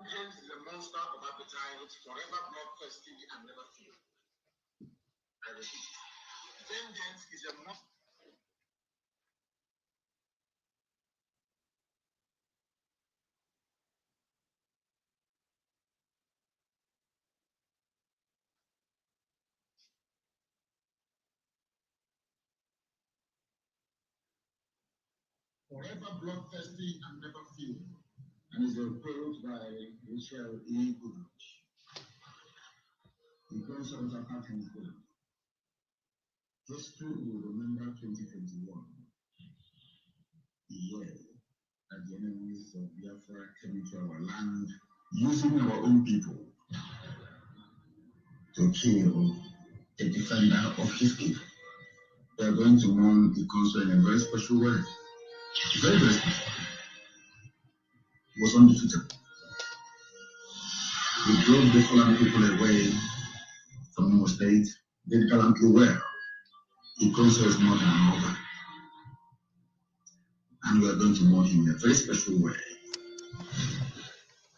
Vengeance is a monster of appetite, forever bloodthirsty and never fear. I repeat, vengeance is a monster. Forever bloodthirsty and never fear, and is a quote by Rachel E. Goodrich. The conscience attack is good. History will remember 2021, the year that the enemies of Biafra came to our land using our own people to kill a defender of his people. We are going to mourn the council in a very special way. Very, very special. It was undefeatable. We drove the Fulani people away from Imo State, did gallantly well. The council is more than another. And we are going to mourn him in a very special way.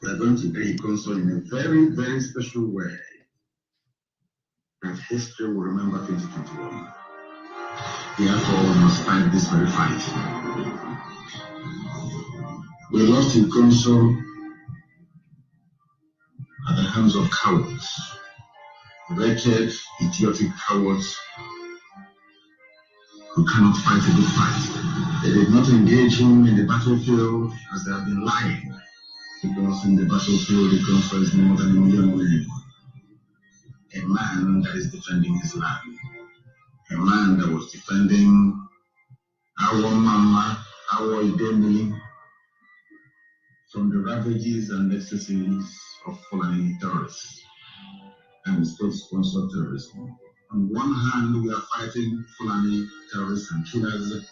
We are going to pay council in a very, very special way that history will remember 2021. Therefore, we must fight this very fight. We lost in council at the hands of cowards, wretched, idiotic cowards who cannot fight a good fight. They did not engage him in the battlefield as they have been lying, because in the battlefield the council is more than a million men. A man that is defending his land, a man that was defending our mama, our Idemi, from the ravages and excesses of Fulani terrorists and state-sponsored terrorism. On one hand, we are fighting Fulani terrorists and killers,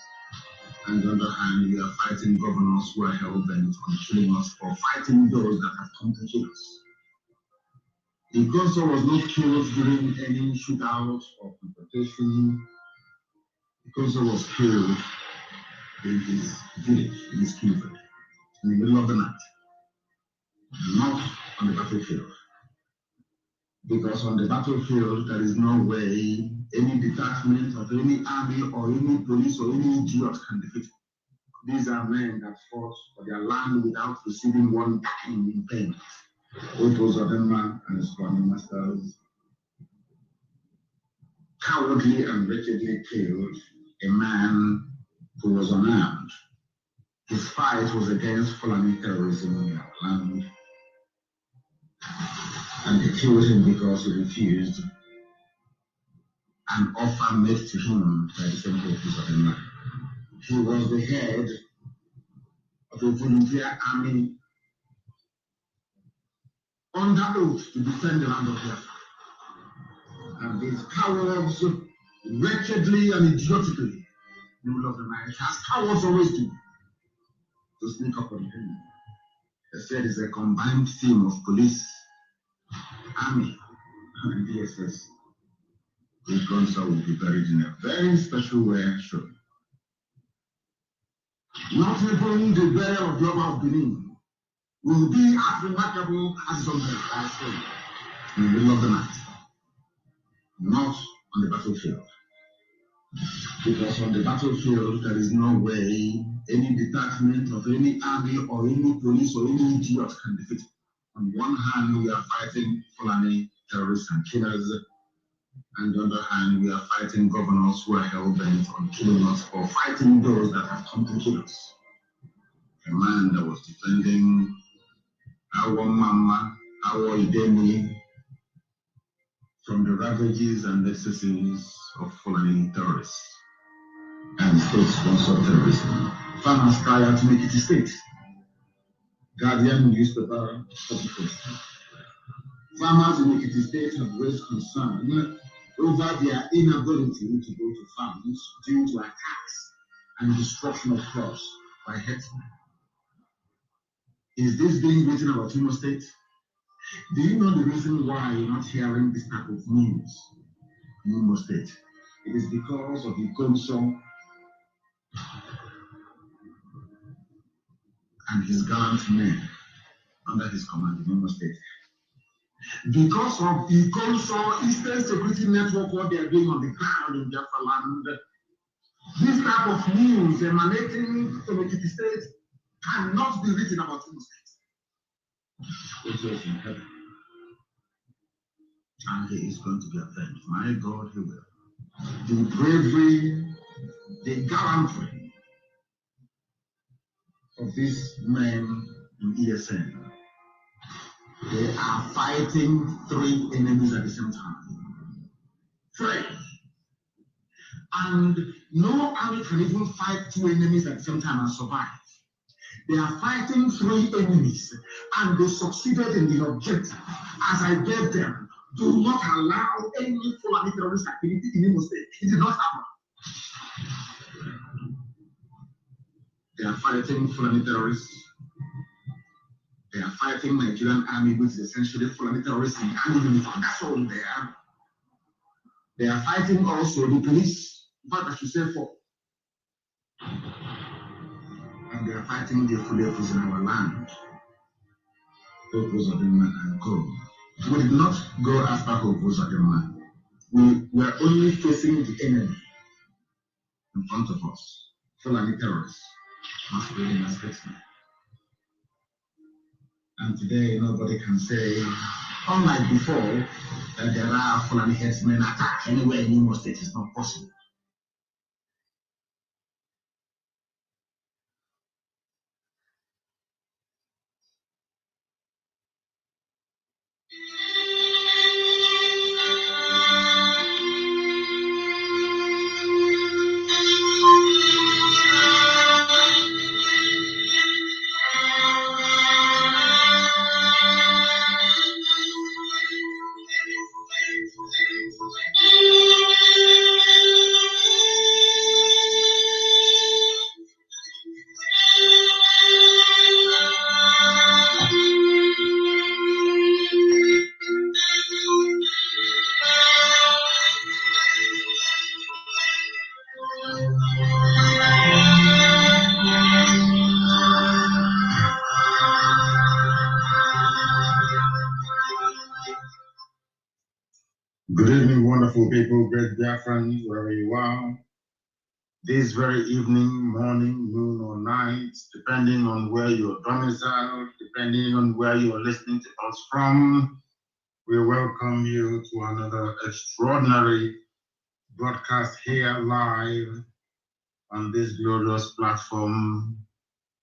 and on the other hand, we are fighting governors who are hell-bent on killing us or fighting those that have come to kill us. The Goso was not killed during any shootout or confrontation. The Goso was killed in his village, in his kindred, in the middle of the night, not on the battlefield. Because on the battlefield, there is no way any detachment of any army or any police or any idiot can defeat it. These are men that fought for their land without receiving one dime in payment. Otto Zodenma and his Fulani masters cowardly and wretchedly killed a man who was unarmed. His fight was against Fulani terrorism in our land, and they killed him because he refused an offer made to him by the same Otto Zodenma. He was the head of a volunteer army under oath to defend the land of Biafra. And these cowards, wretchedly and idiotically, in the middle of the night, as cowards always do, to sneak up on him. They said it's a combined team of police, army, and DSS. The Gonza will be buried in a very special way, surely. Not even the burial of the Oba of Benin will be as remarkable as something I say in the middle of the night. Not on the battlefield. Because on the battlefield, there is no way any detachment of any army or any police or any idiot can defeat it. On one hand, we are fighting Fulani terrorists and killers, and on the other hand, we are fighting governors who are hell-bent on killing us or fighting those that have come to kill us. A man that was defending our mama, our Idemi, from the ravages and excesses of Fulani terrorists and state-sponsored terrorism. Farmers cry out to make it a state. Guardian newspaper, 31st. Farmers in Ekiti State have raised concern over their inability to go to farms due to attacks and destruction of crops by herdsmen. Is this being written about Imo State? Do you know the reason why you're not hearing this type of news in Imo State? It is because of the Gonso and his gallant men under his command in Imo State. Because of the console Eastern Security Network, what they are doing on the ground in Biafra land, this type of news emanating from the state cannot be written about Imo State. It is in heaven. And he is going to be avenged. My God, he will. The bravery, the gallantry of these men in ESN, they are fighting 3 enemies at the same time. 3. And no army can even fight 2 enemies at the same time and survive. They are fighting 3 enemies, and they succeeded in the objective. As I gave them, do not allow any Fulani terrorist activity in Imo State. It did not happen. They are fighting Fulani terrorists. They are fighting Nigerian army, which is essentially Fulani terrorists in army uniform. That's all they are. They are fighting also the police. In fact, I should say 4. And they are fighting the Fulani in our land. Both Uzodinma and Co. We did not go after Uzodinma. We were only facing the enemy in front of us. Fulani terrorists, masquerading as statesmen. And today, nobody can say, unlike before, that there are Fulani headsmen attack anywhere in Imo State. It's not possible. Good evening, wonderful people, great Biafrans, wherever you are. This very evening, morning, noon, or night, depending on where you're domiciled, depending on where you're listening to us from, we welcome you to another extraordinary broadcast here live on this glorious platform,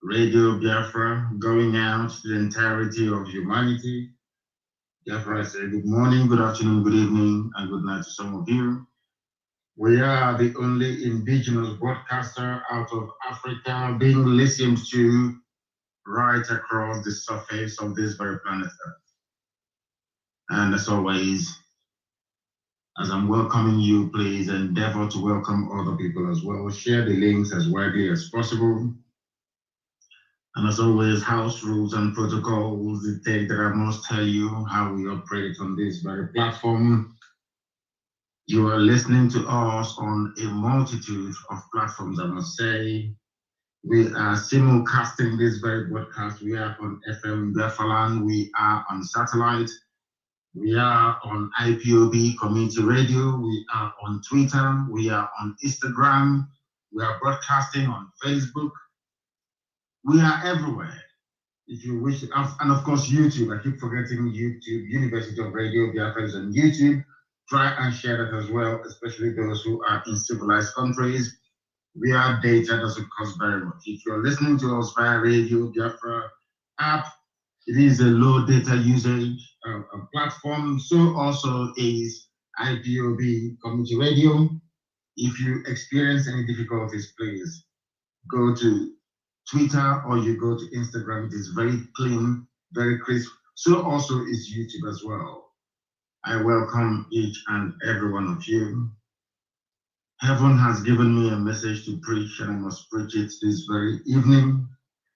Radio Biafra, going out to the entirety of humanity. Biafra, I say good morning, good afternoon, good evening, and good night to some of you. We are the only indigenous broadcaster out of Africa being listened to right across the surface of this very planet Earth. And as always, as I'm welcoming you, please endeavor to welcome other people as well. Share the links as widely as possible. And as always, house rules and protocols dictate that I must tell you how we operate on this very platform. You are listening to us on a multitude of platforms, I must say. We are simulcasting this very broadcast. We are on FM Biafra, we are on satellite, we are on IPOB Community Radio, we are on Twitter, we are on Instagram, we are broadcasting on Facebook. We are everywhere. If you wish, and of course YouTube. I keep forgetting YouTube. University of Radio Biafra is on YouTube. Try and share that as well, especially those who are in civilized countries. Via data doesn't cost very much. If you're listening to us via Radio Biafra app, it is a low data usage platform. So also is IPOB Community Radio. If you experience any difficulties, please go to Twitter or you go to Instagram. It is very clean, very crisp. So also is YouTube as well. I welcome each and every one of you. Heaven has given me a message to preach, and I must preach it this very evening.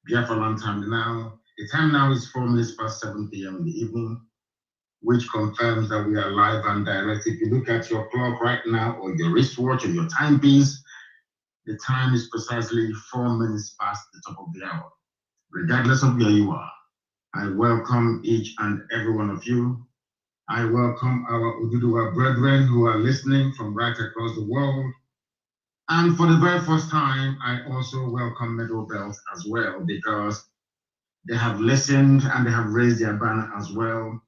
Biafra time now. The time now is 4 minutes past 7 p.m. in the evening, which confirms that we are live and direct. If you look at your clock right now, or your wristwatch, or your timepiece, the time is precisely 4 minutes past the top of the hour, regardless of where you are. I welcome each and every one of you. I welcome our Ududuwa brethren who are listening from right across the world. And for the very first time, I also welcome Middle Belt as well, because they have listened and they have raised their banner as well.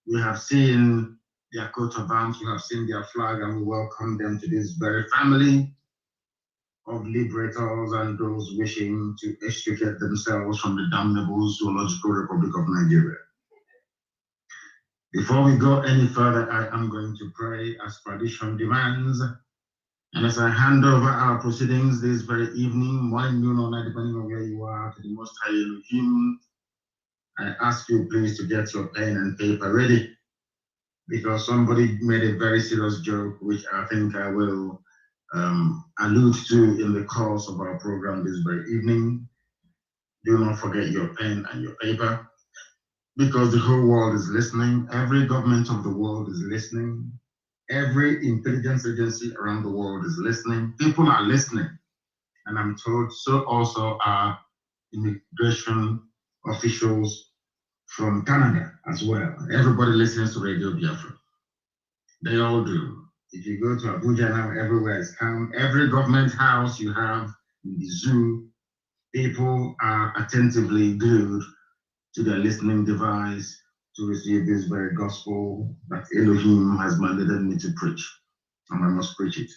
We have seen their coat of arms, we have seen their flag, and we welcome them to this very family of liberators and those wishing to extricate themselves from the damnable zoological Republic of Nigeria. Before we go any further, I am going to pray as tradition demands. And as I hand over our proceedings this very evening, morning, noon, or night, depending on where you are, to the Most High Elohim, I ask you please to get your pen and paper ready, because somebody made a very serious joke, which I think I will allude to in the course of our program this very evening. Do not forget your pen and your paper, because the whole world is listening. Every government of the world is listening. Every intelligence agency around the world is listening. People are listening. And I'm told so also are immigration officials from Canada as well. Everybody listens to Radio Biafra. They all do. If you go to Abuja now, everywhere is calm. Every government house you have in the zoo, people are attentively glued to their listening device to receive this very gospel that Elohim has mandated me to preach, and I must preach it.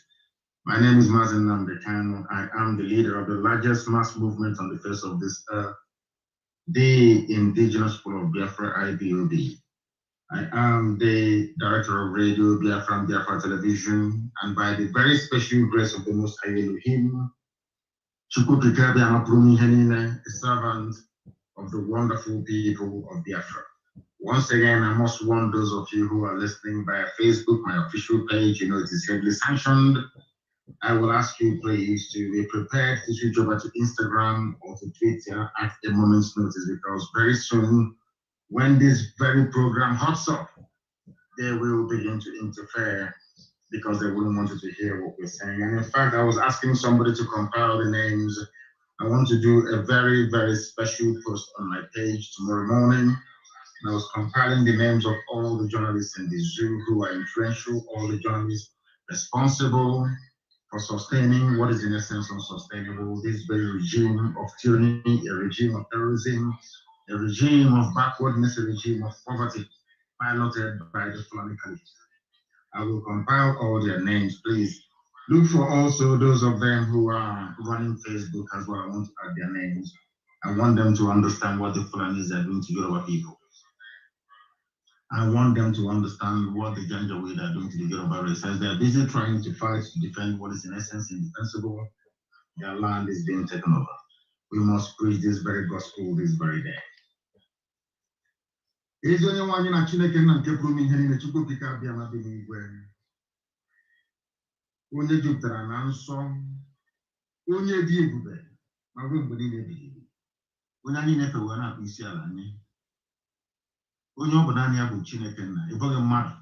My name is Mazi Nnamdi Kanu. I am the leader of the largest mass movement on the face of this earth, the Indigenous People of Biafra, IPOB. I am the director of Radio Biafra, Biafra Television, and by the very special grace of the Most High Elohim, a servant of the wonderful people of Biafra. Once again, I must warn those of you who are listening via Facebook, my official page, you know it is heavily sanctioned. I will ask you please to be prepared to switch over to Instagram or to Twitter at a moment's notice, because very soon, when this very program hots up, they will begin to interfere because they wouldn't want you to hear what we're saying. And in fact, I was asking somebody to compile the names. I want to do a very, very special post on my page tomorrow morning. And I was compiling the names of all the journalists in the zoo who are influential, all the journalists responsible for sustaining what is in essence unsustainable, this very regime of tyranny, a regime of terrorism, a regime of backwardness, a regime of poverty, piloted by the Fulani Caliph. I will compile all their names, please. Look for also those of them who are running Facebook as well. I want to add their names. I want them to understand what the Fulanis are doing to Yoruba people. I want them to understand what the Janjaweed are doing to the Yoruba race. As they are busy trying to fight to defend what is in essence indefensible, their land is being taken over. We must preach this very gospel this very day. Onye jupụtara na nsọ, onye dị ebube, ma ruo mgbe niile ebighị ebi. Onye anyị na-efe wee na-akpụ isi ala nye. Onye ọ bụ naanị ya bụ Chineke nna, ị bụghị mmadụ.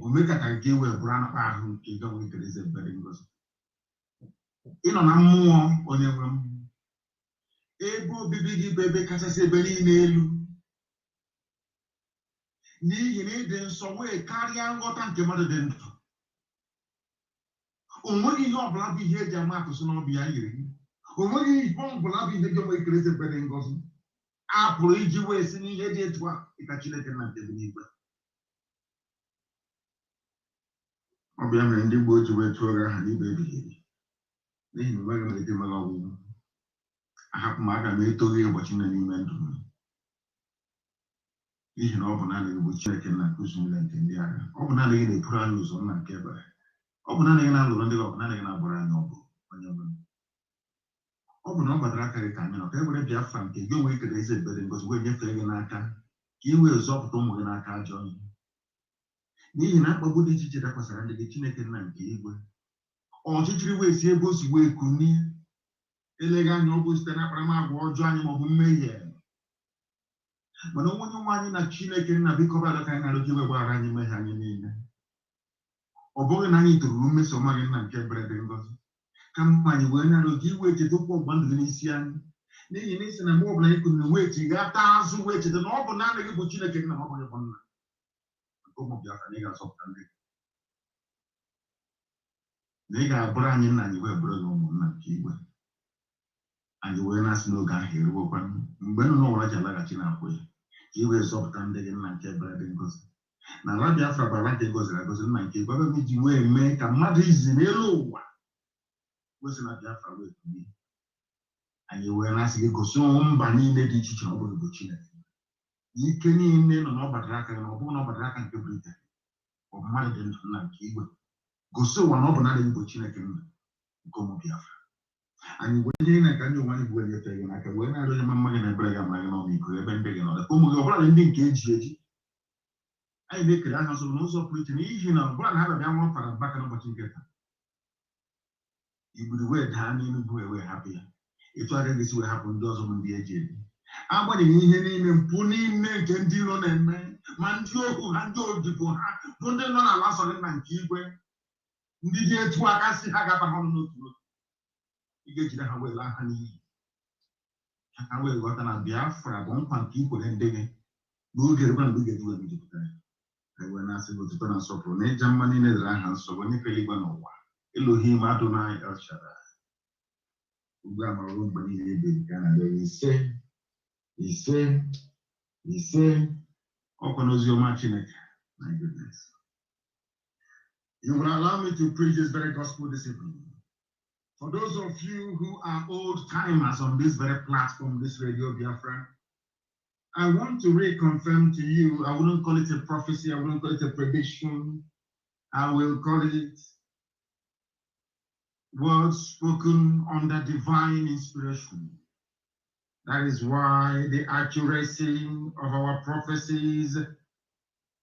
O mekata nke wee bụrụ anụkpa ahụ nke ị gaghị ekele eze ebere ngozi. Ị nọ na mmụọ onye nwe m. Ebe obibi gị bụ ebe kachasị ebe niile elu. N'ihi na ịdị nsọ wee karịa nghọta nke mmadụ dị ndụ. Onwere ihe ọbụla bụ ihe eji ama atụ sị na ọ bụ ya yiri. Onwere ihe ọbụla bụ ihe ga-enwe ekele eze ebere ngozi. A pụrụ iji wee si n'ihe dị etu a ịka Chineke na nke dị n'igwe. Ọ bụ ya mere ndị Igbo ji wee tụọ aha n'igwe ebighị ebi. N'ihi na enweghị m ede mere ọgwụgwụ. Ahapụ m aga m etoghị ụbọchị nọ n'ime ndụ m. N'ihi na ọ bụ naanị Igbo Chineke na nkụzi niile nke ndị agha. Ọ bụ naanị gị na-eburu anyị ụzọ nna nke ebere. Ọ bụ naanị gị na-alụrụ ndị ọbụ, naanị gị na-agbara anyị ọbụ onye ọbụla. Ọ bụ na ọ gbadara aka gị ka anyị nọ ka e were Biafra nke gị onwe ikere eze ebere ngozi wee nyefee gị n'aka ka ị wee zọpụta ụmụ gị n'aka ajọ ihe. N'ihi na mkpagbu dị iche iche dakwasara ndị gị Chineke nna nke igwe. Ọchịchịrị wee si ebe o si wee kunie. Eleghị anya ọ bụ site na akparamagwa ọjọọ anyị maọbụ mmehie. Mana onye nwe anyị na Chineke nna biko bịa ka anyị na-alụ iwe gbaghara anyị mmehie anyị niile. Ọ bụghị na anyị toruru mmeso ọma gị nna nke ebere dị ngozi. Ka mma anyị wee na-alụ gị iwe cheta okwu ọgba ndụ gị n'isi anyị. n'ihi na isi na mgbe ọbụla ikwu na weti ga-ata azụ weti dị na ọ bụ naanị gị bụ Chineke nna ọ bụghị bụ nna ụmụ Biafra na ị ga-azọpụta ndị na ị ga-abụrụ anyị nna anyị wee bụrụ gị ụmụnna nke igwe anyị wee na-asị n'oge ahụ eruokwa mgbe nụ n'ụwa ji alaghachi na-akwụ ya ka ị wee zọpụta ndị gị nna nke ebere dị ngozi na ala Biafra bụ ala nke goziri agozi nna nke igwe ebe iji wee mee ka mmadụ izi n'elu ụwa gosi na Biafra wee kunie anyị wee na-asị gị gosi mba niile dị iche iche ọ bụrụ bụ Chineke ike niile nọ n'ọgbadara aka na ọ bụrụ na ọgbadara aka nke Britain ọ bụ mmadụ dị ndụ nna nke igwe gosi ụwa na ọ bụ naanị bụ Chineke nna nke ụmụ Biafra anyị wee ihe na ka ndị ụwa anyị bụ enyefere gị n'aka wee na-arịọ onye mma gị na ebere gị amara gị n'ọmịiko ebe ndị gị nọ ka ụmụ gị ọbụla ndị nke eji eji anyị na-ekere aka nso n'ụzọ pụrụ iche n'ihi na ọbụla na ha bịa nwa fara baka n'ụbọchị nke taa igburu wee daa n'Enugu wee hapụ ya etu aka ga-esi wee hapụ ndị ọzọ bụ ndị eji eji agbanyeghị ihe niile mpụ niile nke ndị iro na-eme ma ndị ohu ha ndị odibo ha bụ ndị nọ n'ala nsọ nna nke igwe ndị ji etu aka si ha ga-aba ha ọnụ n'otu n'otu ị ga-ejide ha wee laa ha n'iyi ha wee ghọta na Biafra bụ nkwa nke ikwere ndị gị n'oge ebe mgbe ị ga-eji wee mejupụta ya wee na-asị gị otuto na nsọpụrụ na ịja mma niile dịrị aha nsọ onye kere igwe n'ụwa Elohim Adonai El Shaddai ugbu a ma ruo mgbe niile ebeghị ka a na-adịghị ise ọkwa n'ozi ọma Chineke. My goodness. You will allow me to preach this very gospel this evening. For those of you who are old timers on this very platform, this Radio Biafra, I want to reconfirm to you, I wouldn't call it a prophecy, I wouldn't call it a prediction, I will call it words spoken under divine inspiration. That is why the accuracy of our prophecies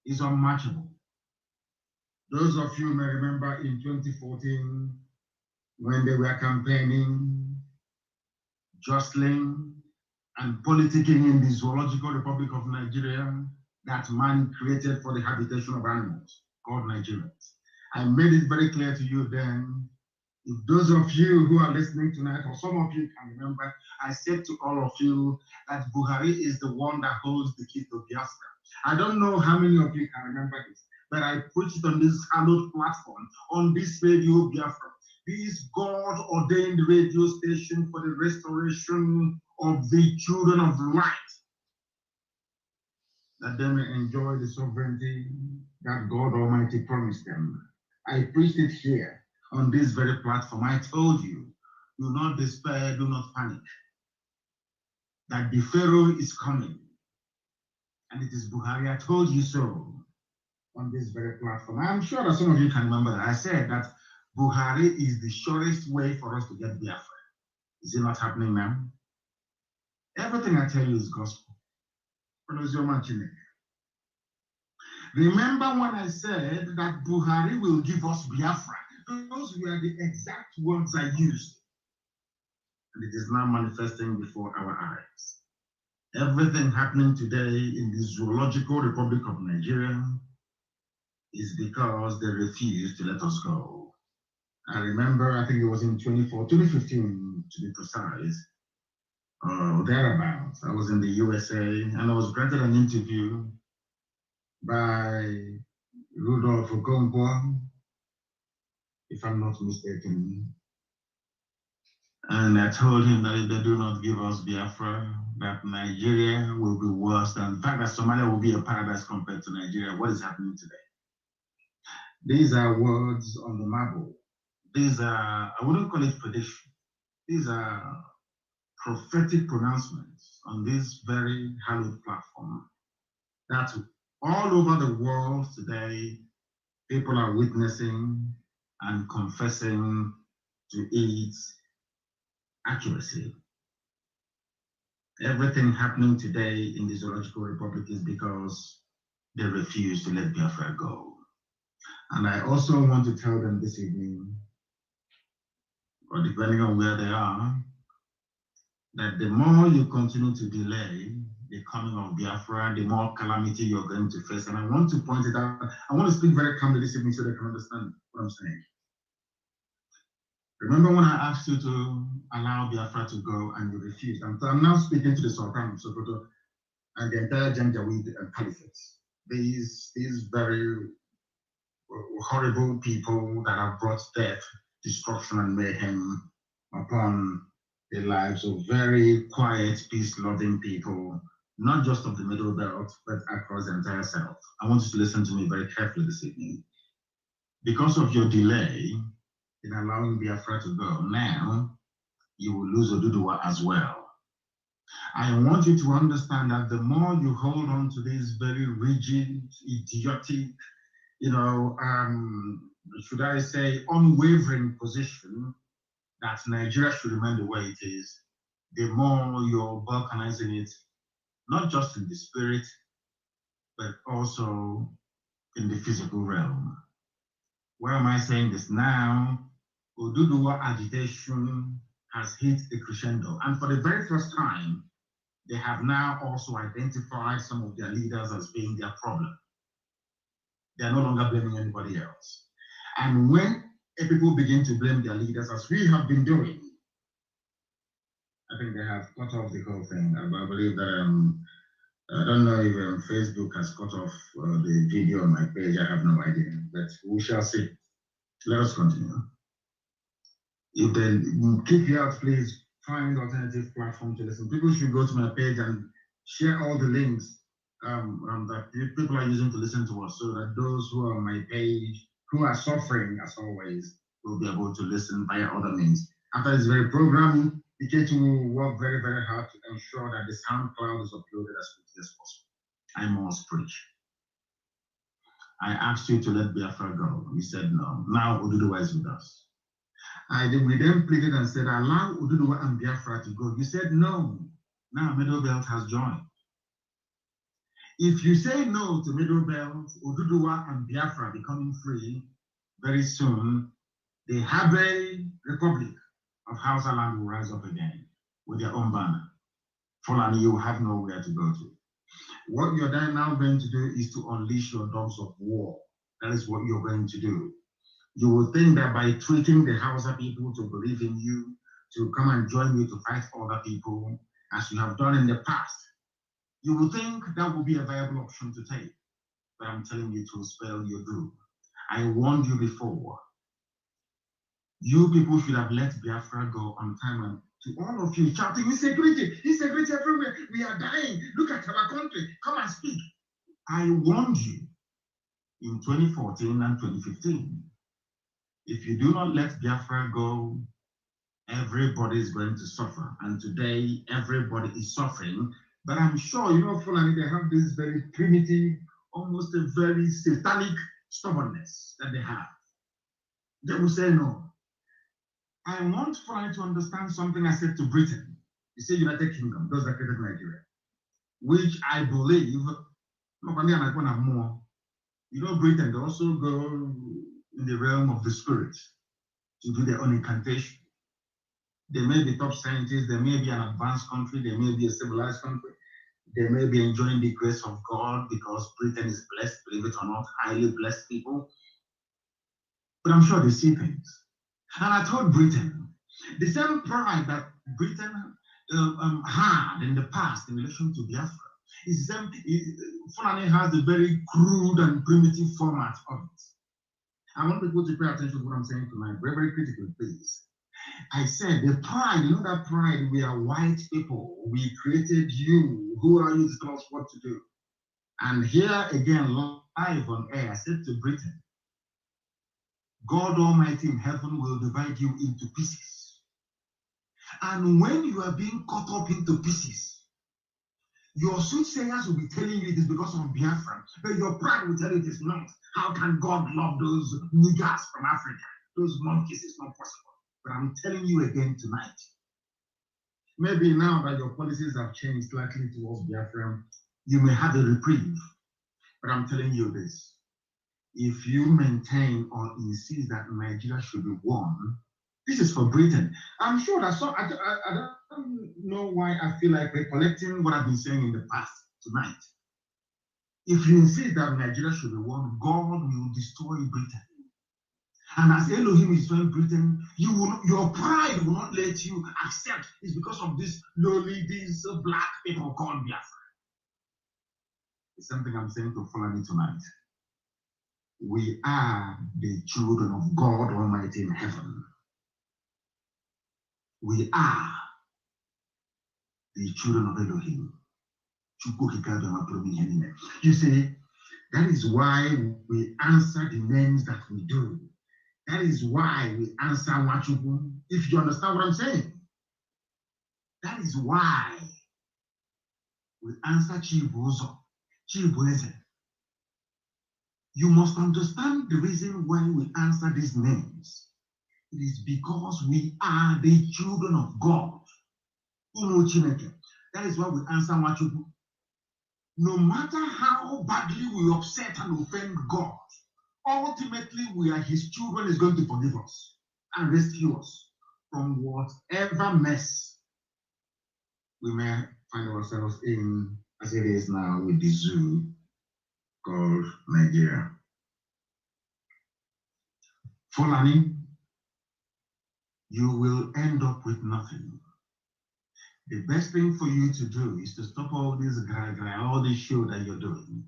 is unmatchable. Those of you may remember in 2014, when they were campaigning, jostling, and politicking in the Zoological Republic of Nigeria, that man created for the habitation of animals, called Nigerians. I made it very clear to you then, if those of you who are listening tonight, or some of you can remember, I said to all of you that Buhari is the one that holds the key to Biafra. I don't know how many of you can remember this, but I preached it on this hallowed platform, on this Radio Biafra, this God-ordained radio station for the restoration of the children of light, that they may enjoy the sovereignty that God Almighty promised them. I preached it here on this very platform. I told you, do not despair, do not panic, that the Pharaoh is coming, and it is Buhari. I told you so on this very platform. I'm sure that some of you can remember that I said that Buhari is the surest way for us to get Biafra. Is it not happening now? Everything I tell you is gospel. Remember when I said that Buhari will give us Biafra? Those were the exact words I used. And it is now manifesting before our eyes. Everything happening today in the Zoological Republic of Nigeria is because they refused to let us go. I remember, I think it was in 2015 to be precise, thereabouts. I was in the USA and I was granted an interview by Rudolph Okonkwo, if I'm not mistaken. And I told him that if they do not give us Biafra, that Nigeria will be worse than, in fact, that Somalia will be a paradise compared to Nigeria. What is happening today? These are words on the marble. These are, I wouldn't call it prediction. These are prophetic pronouncements on this very hallowed platform that all over the world today, people are witnessing and confessing to its accuracy. Everything happening today in the Zoological Republic is because they refuse to let Biafra go. And I also want to tell them this evening, or depending on where they are, that the more you continue to delay the coming of Biafra, the more calamity you're going to face. And I want to point it out. I want to speak very calmly this evening so they can understand what I'm saying. Remember when I asked you to allow Biafra to go and you refused? I'm now speaking to the Sultan of Sokoto and the entire Janjaweed Caliphate. These very horrible people that have brought death, destruction, and mayhem upon the lives of very quiet, peace-loving people, not just of the Middle Belt, but across the entire South. I want you to listen to me very carefully this evening. Because of your delay in allowing Biafra to go, now you will lose Oduduwa as well. I want you to understand that the more you hold on to this very rigid, idiotic, should I say, unwavering position that Nigeria should remain the way it is, the more you're balkanizing it, not just in the spirit, but also in the physical realm. Why am I saying this now? Oduduwa agitation has hit a crescendo, and for the very first time, they have now also identified some of their leaders as being their problem. They are no longer blaming anybody else. And when people begin to blame their leaders, as we have been doing, I think they have cut off the whole thing. I believe that, I don't know if Facebook has cut off the video on my page. I have no idea, but we shall see. Let us continue. If they kick you out, please find alternative platform to listen. People should go to my page and share all the links that people are using to listen to us, so that those who are on my page, who are suffering as always, will be able to listen via other means. After this very program, the kitchen will work very, very hard to ensure that the sound cloud is uploaded as quickly as possible. I must preach. I asked you to let Biafra go. You said no. Now Oduduwa is with us. We then pleaded and said, allow Oduduwa and Biafra to go. You said no. Now Middle Belt has joined. If you say no to Middle Belt, Oduduwa and Biafra becoming free very soon, the Habe Republic of Hausa land will rise up again with their own banner. Fulani, you have nowhere to go to. What you're now going to do is to unleash your dogs of war. That is what you're going to do. You will think that by treating the Hausa people to believe in you, to come and join you to fight other people, as you have done in the past, you will think that will be a viable option to take. But I'm telling you to spell your doom. I warned you before. You people should have let Biafra go on time, and to all of you shouting, insecurity everywhere, we are dying, look at our country, come and speak. I warned you in 2014 and 2015. If you do not let Biafra go, everybody is going to suffer. And today, everybody is suffering. But I'm sure, Fulani, they have this very primitive, almost a very satanic stubbornness that they have. They will say no. I want Fulani to understand something I said to Britain. You say United Kingdom, those that created Nigeria, which I believe, Britain, they also go in the realm of the spirit to do their own incantation. They may be top scientists, they may be an advanced country, they may be a civilized country, they may be enjoying the grace of God because Britain is blessed, believe it or not, highly blessed people. But I'm sure they see things. And I told Britain, the same pride that Britain had in the past in relation to Biafra, is the same. Fulani has a very crude and primitive format of it. I want people to pay attention to what I'm saying tonight, very, very critically, please. I said the pride, that pride, we are white people. We created you. Who are you to tell us what to do? And here again, live on air, I said to Britain, God Almighty in heaven will divide you into pieces. And when you are being cut up into pieces, your soothsayers will be telling you it is because of Biafra, but your pride will tell you it is not. How can God love those niggers from Africa? Those monkeys is not possible. But I'm telling you again tonight, maybe now that your policies have changed slightly towards Biafra, you may have a reprieve. But I'm telling you this, if you maintain or insist that Nigeria should be won, this is for Britain. I'm sure that I don't know why I feel like recollecting what I've been saying in the past tonight. If you insist that Nigeria should be won, God will destroy Britain. And as Elohim is doing Britain, your pride will not let you accept. It's because of this lowly, these black people called Biafra. It's something I'm saying to Fulani tonight. We are the children of God Almighty in heaven. We are the children of Elohim. You see, that is why we answer the names that we do. That is why we answer Wachubu. If you understand what I'm saying, that is why we answer Chibuzo, Chibueze. You must understand the reason why we answer these names. It is because we are the children of God. That is why we answer Wachubu. No matter how badly we upset and offend God, ultimately we are His children. Is going to forgive us and rescue us from whatever mess we may find ourselves in, as it is now with the zoo called Nigeria. Fulani, you will end up with nothing. The best thing for you to do is to stop all this all this show that you're doing.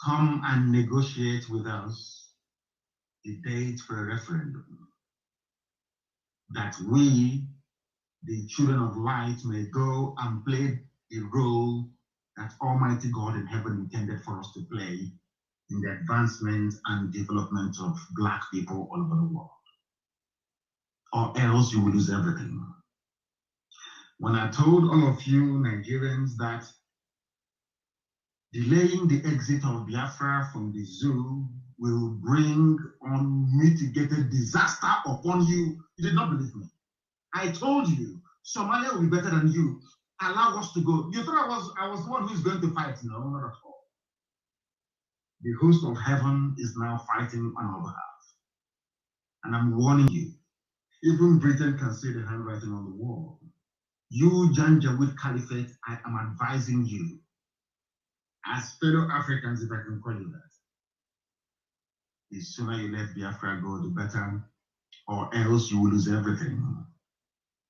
Come and negotiate with us the date for a referendum, that we, the children of light, may go and play the role that Almighty God in heaven intended for us to play in the advancement and development of Black people all over the world. Or else you will lose everything. When I told all of you Nigerians that delaying the exit of Biafra from the zoo will bring unmitigated disaster upon you, you did not believe me. I told you Somalia will be better than you. Allow us to go. You thought I was the one who's going to fight? No, not at all. The host of heaven is now fighting on our behalf. And I'm warning you, even Britain can see the handwriting on the wall. You, Janjaweed Caliphate, I am advising you, as fellow Africans, if I can call you that, the sooner you let Biafra go, the better, or else you will lose everything.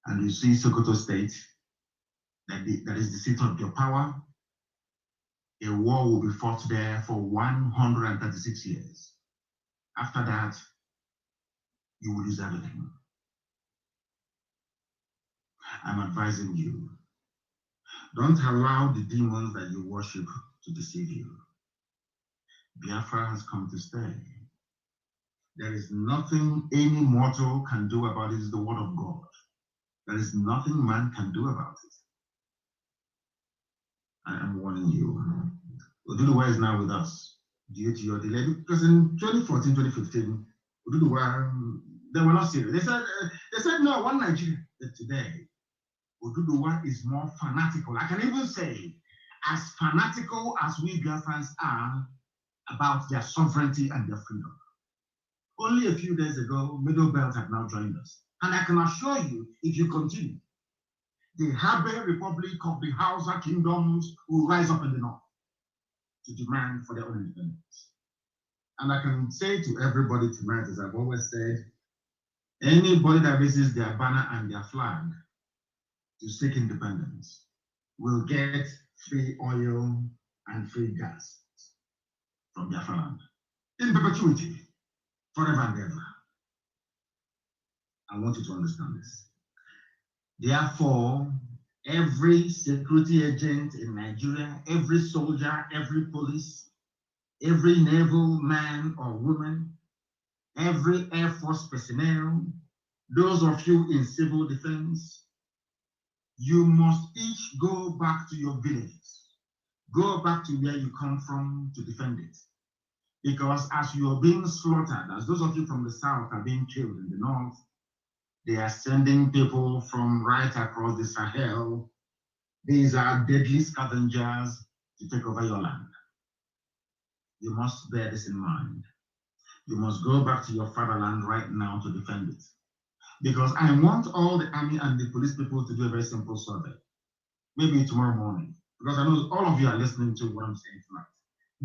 And you see Sokoto State, that is the seat of your power. A war will be fought there for 136 years. After that, you will lose everything. I'm advising you, don't allow the demons that you worship to deceive you. Biafra has come to stay. There is nothing any mortal can do about it. It's the word of God. There is nothing man can do about it. I am warning you. Oduduwa is now with us due to your delay. Because in 2014, 2015, Oduduwa, they were not serious. They said no, one Nigeria. But today, Oduduwa is more fanatical. I can even say, as fanatical as we Biafrans are about their sovereignty and their freedom. Only a few days ago, Middle Belt had now joined us. And I can assure you, if you continue, the Habe Republic of the Hausa kingdoms will rise up in the north to demand for their own independence. And I can say to everybody tonight, as I've always said, anybody that raises their banner and their flag to seek independence will get free oil and free gas from Biafra land in perpetuity, forever and ever. I want you to understand this. Therefore, every security agent in Nigeria, every soldier, every police, every naval man or woman, every Air Force personnel, those of you in civil defense, you must each go back to your villages. Go back to where you come from to defend it. Because as you are being slaughtered, as those of you from the south are being killed in the north, they are sending people from right across the Sahel. These are deadly scavengers to take over your land. You must bear this in mind. You must go back to your fatherland right now to defend it. Because I want all the army and the police people to do a very simple survey. Maybe tomorrow morning. Because I know all of you are listening to what I'm saying tonight.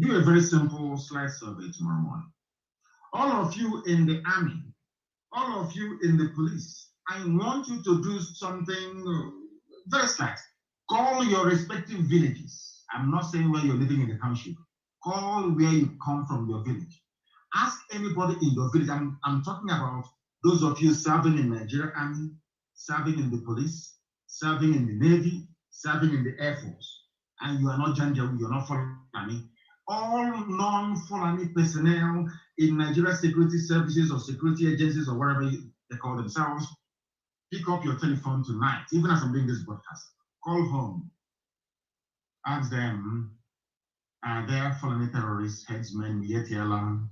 Do a very simple slide survey tomorrow morning. All of you in the army, all of you in the police, I want you to do something very slight. Call your respective villages. I'm not saying where you're living in the township. Call where you come from, your village. Ask anybody in your village. I'm talking about those of you serving in Nigerian Army, serving in the police, serving in the Navy, serving in the Air Force, and you are not Janjaweed, you're not Fulani. All non-Fulani personnel in Nigeria security services or security agencies or whatever they call themselves, pick up your telephone tonight, even as I'm doing this broadcast. Call home. Ask them, are there Fulani terrorists, headsmen, Yetiala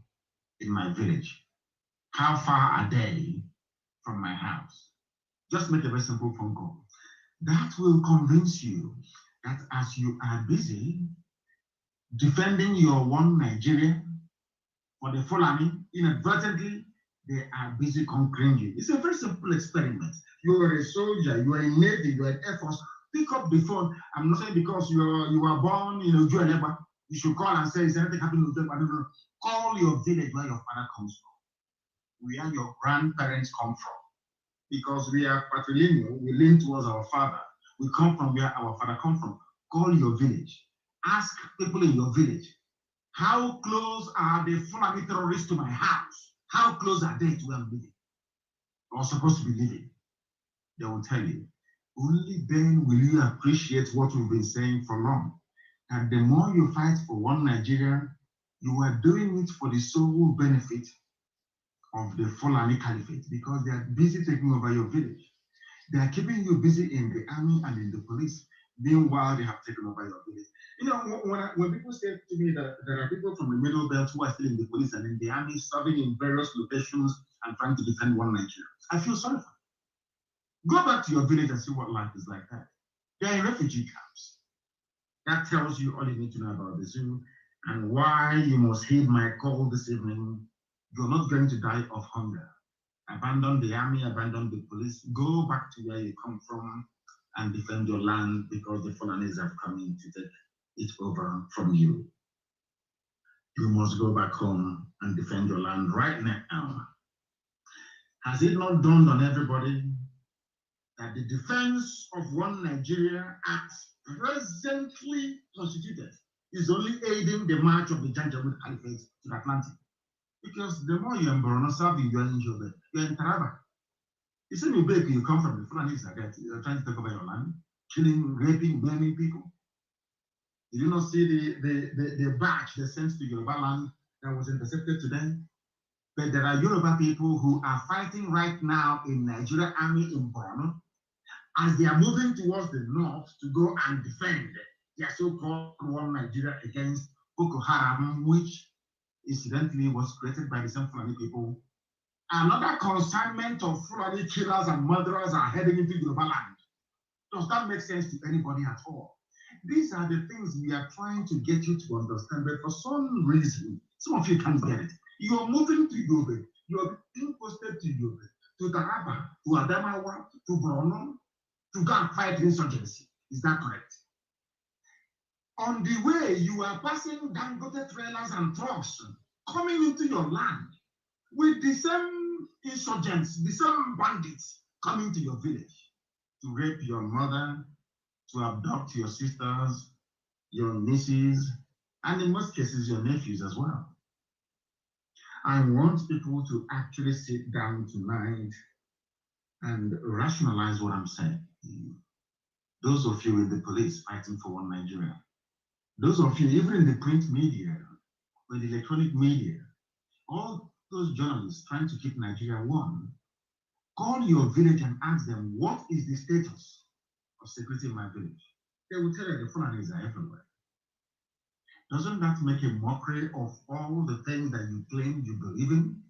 in my village? How far are they from my house? Just make a very simple phone call. That will convince you that as you are busy defending your one Nigeria for the Fulani, inadvertently, they are busy conquering you. It's a very simple experiment. You are a soldier, you are in Navy, you are in Air Force. Pick up the phone. I'm not saying because you were born in Ojueleba, you should call and say, is anything happening in Ojueleba? No. Call your village where your father comes from, where your grandparents come from. Because we are patrilineal, we lean towards our father. We come from where our father comes from. Call your village. Ask people in your village, how close are the Fulani terrorists to my house? How close are they to where I'm living or supposed to be living? They will tell you. Only then will you appreciate what we've been saying for long. And the more you fight for one Nigeria, you are doing it for the sole benefit of the Fulani Caliphate because they are busy taking over your village. They are keeping you busy in the army and in the police. Meanwhile, they have taken over your village. You know, when people say to me that there are people from the Middle Belt who are still in the police and in the army, serving in various locations and trying to defend one Nigeria, I feel sorry for them. Go back to your village and see what life is like that. They are in refugee camps. That tells you all you need to know about the zoo and why you must heed my call this evening. You're not going to die of hunger. Abandon the army, abandon the police. Go back to where you come from and defend your land because the Fulanis have come in to take it over from you. You must go back home and defend your land right now. Has it not dawned on everybody that the defense of one Nigeria as presently constituted is only aiding the march of the Janjaweed Caliphate to the Atlantic? Because the more you're in Borno, serving, you're in Jobe, you're in Taraba. You see, you come from the Fulanis like that. You're trying to take over your land, killing, raping, blaming people. You do not see the batch they sent to Yoruba land that was intercepted today. But there are Yoruba people who are fighting right now in Nigeria Army in Borno as they are moving towards the north to go and defend their so-called one Nigeria against Boko Haram, which incidentally was created by the same Fulani people. Another consignment of Fulani killers and murderers are heading into Yoruba land. Does that make sense to anybody at all? These are the things we are trying to get you to understand, but for some reason, some of you can't get it. You're moving to Yobe, you're being posted to Yobe, to Taraba, to Adamawa, to Borno, to go and fight insurgency. Is that correct? On the way, you are passing Dangote trailers and trucks coming into your land with the same insurgents, the same bandits coming to your village to rape your mother, to abduct your sisters, your nieces, and in most cases, your nephews as well. I want people to actually sit down tonight and rationalize what I'm saying. Those of you in the police fighting for one Nigeria, those of you even in the print media, or the electronic media, all those journalists trying to keep Nigeria one, call your village and ask them, what is the status of security in my village? They will tell you the Fulanis are everywhere. Doesn't that make a mockery of all the things that you claim you believe in?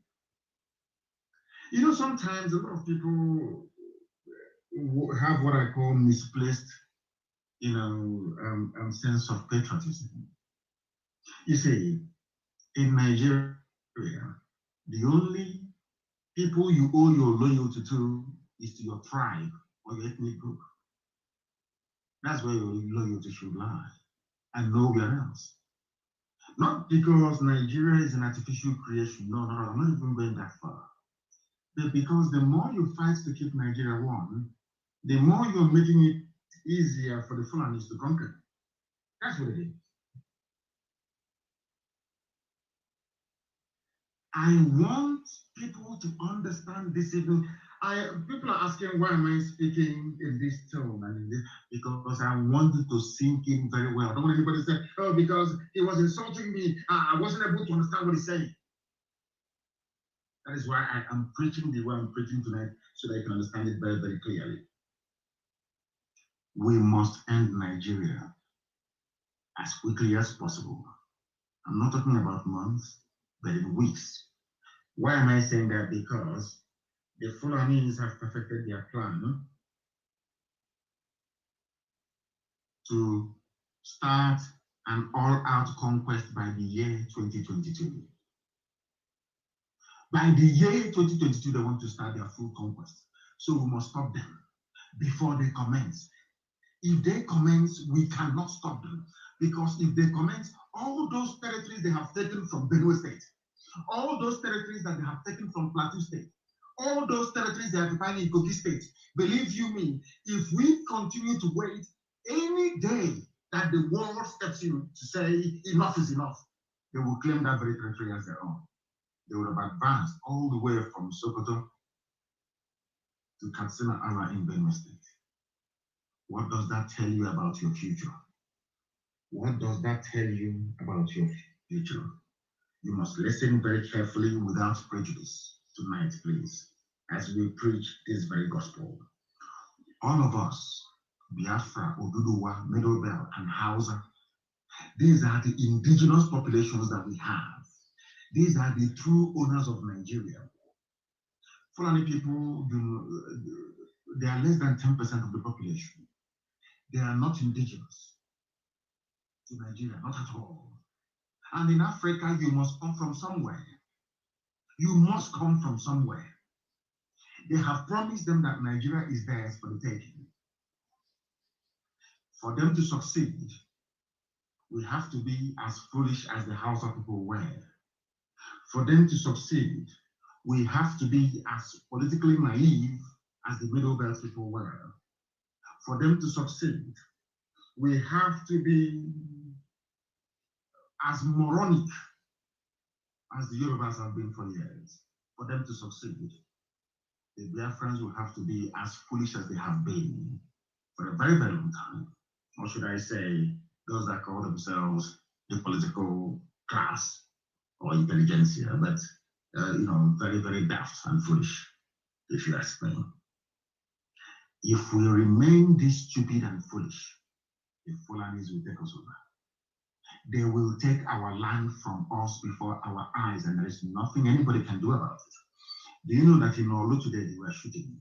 You know, sometimes a lot of people have what I call misplaced, sense of patriotism. You see, in Nigeria, the only people you owe your loyalty to is to your tribe or your ethnic group. That's where your loyalty should lie, and nowhere else. Not because Nigeria is an artificial creation. No, I'm not even going that far. But because the more you fight to keep Nigeria one, the more you're making it easier for the Fulanis to conquer. That's what it is. I want people to understand this even. People are asking why am I speaking in this tone and in this, because I want it to sink in very well. I don't want anybody to say, oh, because he was insulting me, I wasn't able to understand what he's saying. That is why I am preaching the way I'm preaching tonight, so that you can understand it very, very clearly. We must end Nigeria as quickly as possible. I'm not talking about months, but in weeks. Why am I saying that? Because the Fulanis have perfected their plan to start an all-out conquest by the year 2022. By the year 2022, they want to start their full conquest. So we must stop them before they commence. If they commence, we cannot stop them. Because if they commence, all those territories they have taken from Benue State, all those territories that they have taken from Plateau State, all those territories they are occupying in Kogi State, believe you me, if we continue to wait any day that the world steps in to say enough is enough, they will claim that very territory as their own. They would have advanced all the way from Sokoto to Katsina Allah in Benue State. What does that tell you about your future? What does that tell you about your future? You must listen very carefully without prejudice tonight, please, as we preach this very gospel. All of us, Biafra, Oduduwa, Middle Belt, and Hausa, these are the indigenous populations that we have. These are the true owners of Nigeria. Fulani people, they are less than 10% of the population. They are not indigenous to Nigeria, not at all. And in Africa, you must come from somewhere. You must come from somewhere. They have promised them that Nigeria is theirs for the taking. For them to succeed, we have to be as foolish as the Hausa people were. For them to succeed, we have to be as politically naive as the Middle Belt people were. For them to succeed, we have to be as moronic as the Yorubas have been for years. For them to succeed, the Biafrans will have to be as foolish as they have been for a very, very long time. Or should I say, those that call themselves the political class or intelligentsia, but very, very daft and foolish, if you ask me. If we remain this stupid and foolish, the Fulanis will take us over. They will take our land from us before our eyes, and there is nothing anybody can do about it. Do you know that in Olu today they were shooting?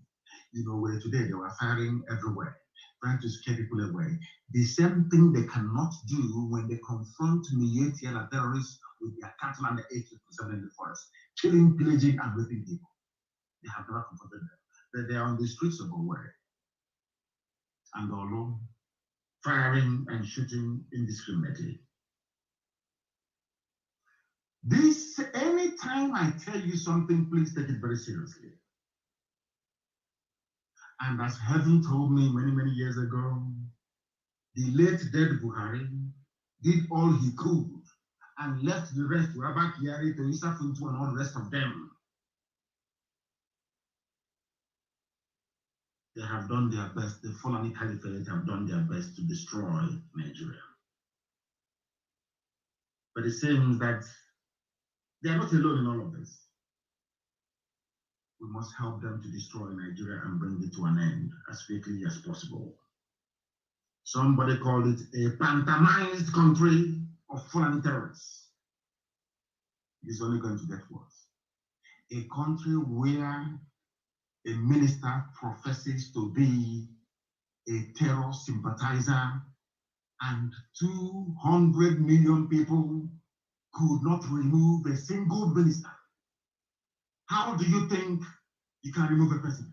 Where today they were firing everywhere, trying to scare people away. The same thing they cannot do when they confront Mietiela terrorists with their cattle and the AK-47 in the forest, killing, pillaging, and raping people. They have never confronted them. But they are on the streets of Owerri and Olu, firing and shooting indiscriminately. This, anytime I tell you something, please take it very seriously. And as heaven told me many, many years ago, the late dead Buhari did all he could and left the rest to Abba Kyari, to Issa Funtu, and all the rest of them. They have done their best. The Fulani Caliphate have done their best to destroy Nigeria. But it seems that they are not alone in all of this. We must help them to destroy Nigeria and bring it to an end as quickly as possible. Somebody called it a pantomized country of Fulani terrorists. It's only going to get worse. A country where a minister professes to be a terror sympathizer and 200 million people could not remove a single minister. How do you think you can remove a president?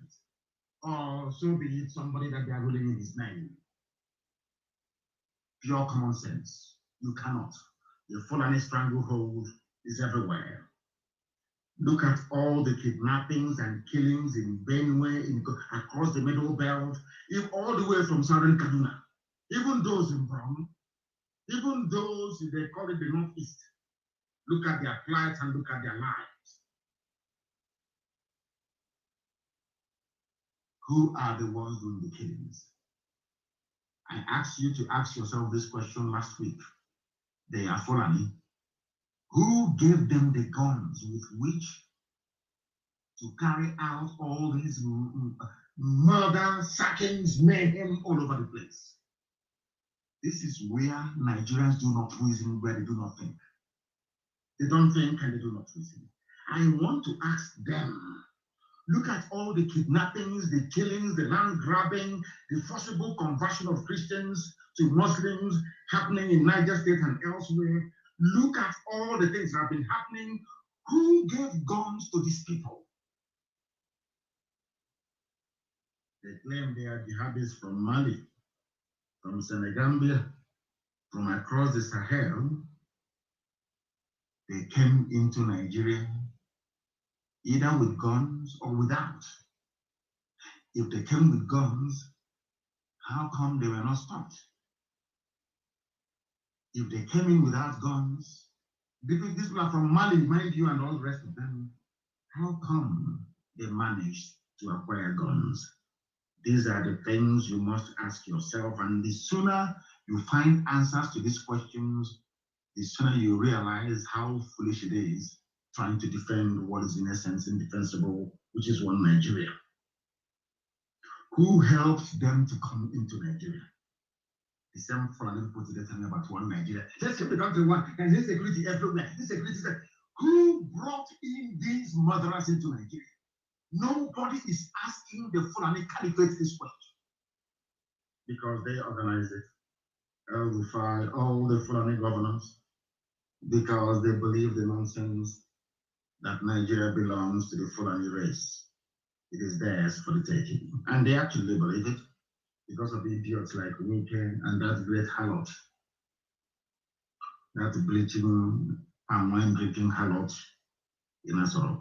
Or so be it somebody that they are ruling in his name. Pure common sense. You cannot. The Fulani stranglehold is everywhere. Look at all the kidnappings and killings in Benue, across the Middle Belt, all the way from southern Kaduna. Even those in Borno, even those, they call it the Northeast. Look at their plight and look at their lives. Who are the ones doing the killings? I asked you to ask yourself this question last week. They are Fulani. Who gave them the guns with which to carry out all these murder, sackings, mayhem all over the place? This is where Nigerians do not reason, where they do not think. They don't think and they do not reason. I want to ask them, look at all the kidnappings, the killings, the land grabbing, the forcible conversion of Christians to Muslims happening in Niger State and elsewhere. Look at all the things that have been happening. Who gave guns to these people? They claim they are jihadis from Mali, from Senegambia, from across the Sahel. They came into Nigeria either with guns or without. If they came with guns, how come they were not stopped? If they came in without guns, these people are from Mali, mind you, and all the rest of them, how come they managed to acquire guns? These are the things you must ask yourself, and the sooner you find answers to these questions, the sooner you realize how foolish it is trying to defend what is in essence indefensible, which is one Nigeria. Who helped them to come into Nigeria? The same Fulani people today tell me about one Nigeria. Let's keep the country one. There's insecurity everywhere. Insecurity. Who brought in these murderers into Nigeria? Nobody is asking the Fulani Caliphate this question because they organized it. All the Fulani governors, because they believe the nonsense that Nigeria belongs to the Fulani race. It is theirs for the taking. And they actually believe it because of idiots like Wike and that great harlot, that bleaching and wine drinking harlot in Asorok.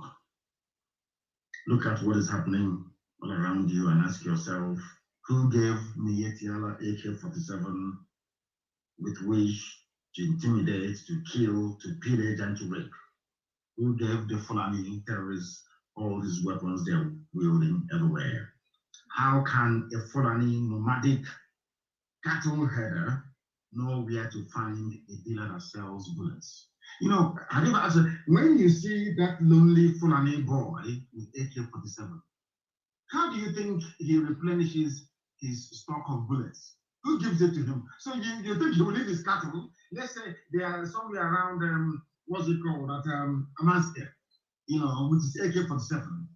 Look at what is happening all around you and ask yourself, who gave Mietiala AK-47 with which to intimidate, to kill, to pillage, and to rape? Who gave the Fulani terrorists all these weapons they're wielding everywhere? How can a Fulani nomadic cattle herder know where to find a dealer that sells bullets? You know, have you ever asked, when you see that lonely Fulani boy with AK-47, how do you think he replenishes his stock of bullets? Who gives it to him? So you think he will leave his cattle? Let's say they are somewhere around, what's it called, at Amanstia, you know, with his AK-47.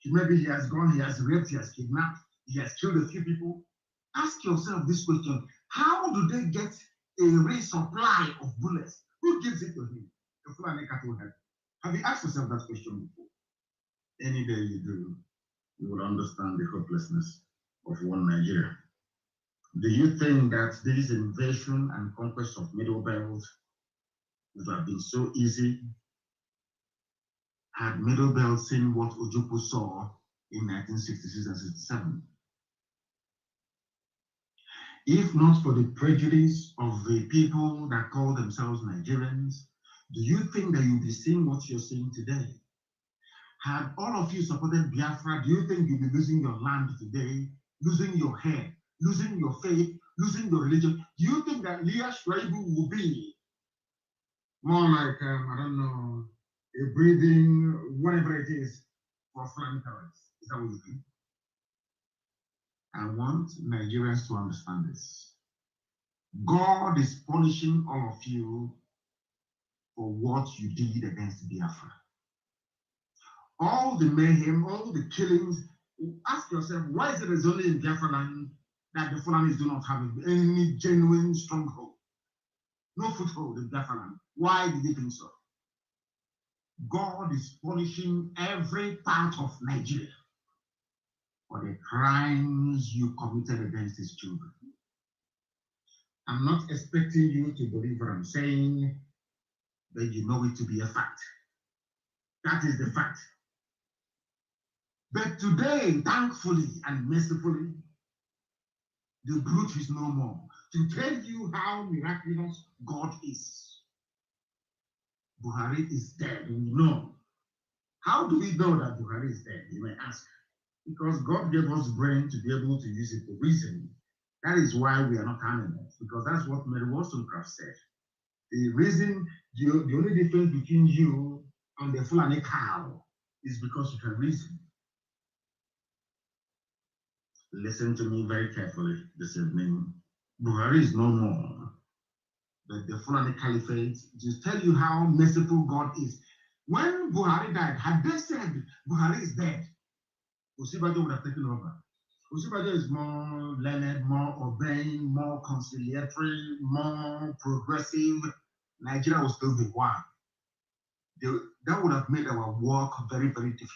Maybe he has gone, he has raped, he has kidnapped, he has killed a few people. Ask yourself this question: how do they get a resupply of bullets? Who gives it to him? The Fulani cattle head. Have you asked yourself that question before? Any day you do, you will understand the hopelessness of one Nigeria. Do you think that this invasion and conquest of Middle Belt would have been so easy had Middle Belt seen what Ojukwu saw in 1966 and 67? If not for the prejudice of the people that call themselves Nigerians, do you think that you'll be seeing what you're seeing today? Had all of you supported Biafra, do you think you'll be losing your land today, losing your hair, losing your faith, losing your religion? Do you think that Leah Shwaibu will be more like, I don't know, a breathing, whatever it is, for Fulani terrorists? Is that what you think? I want Nigerians to understand this. God is punishing all of you for what you did against Biafra. All the mayhem, all the killings. Ask yourself, why is it only in Biafra land that the Fulanis do not have any genuine stronghold? No foothold in Biafra land. Why did you think so? God is punishing every part of Nigeria for the crimes you committed against his children. I'm not expecting you to believe what I'm saying. but you know it to be a fact. That is the fact. But today, thankfully and mercifully, the brute is no more. To tell you how miraculous God is. Buhari is dead. We know. How do we know that Buhari is dead? You may ask. Because God gave us brain to be able to use it to reason. That is why we are not animals, because that's what Mary Wollstonecraft said. The reason, the only difference between you and the Fulani cow is because you can reason. Listen to me very carefully this evening. Buhari is no more. But the Fulani Caliphate, to tell you how merciful God is. When Buhari died, had they said Buhari is dead, Osibajo would have taken over. Osibajo is more learned, more obeying, more conciliatory, more progressive. Nigeria will still be one. That would have made our work very, very difficult.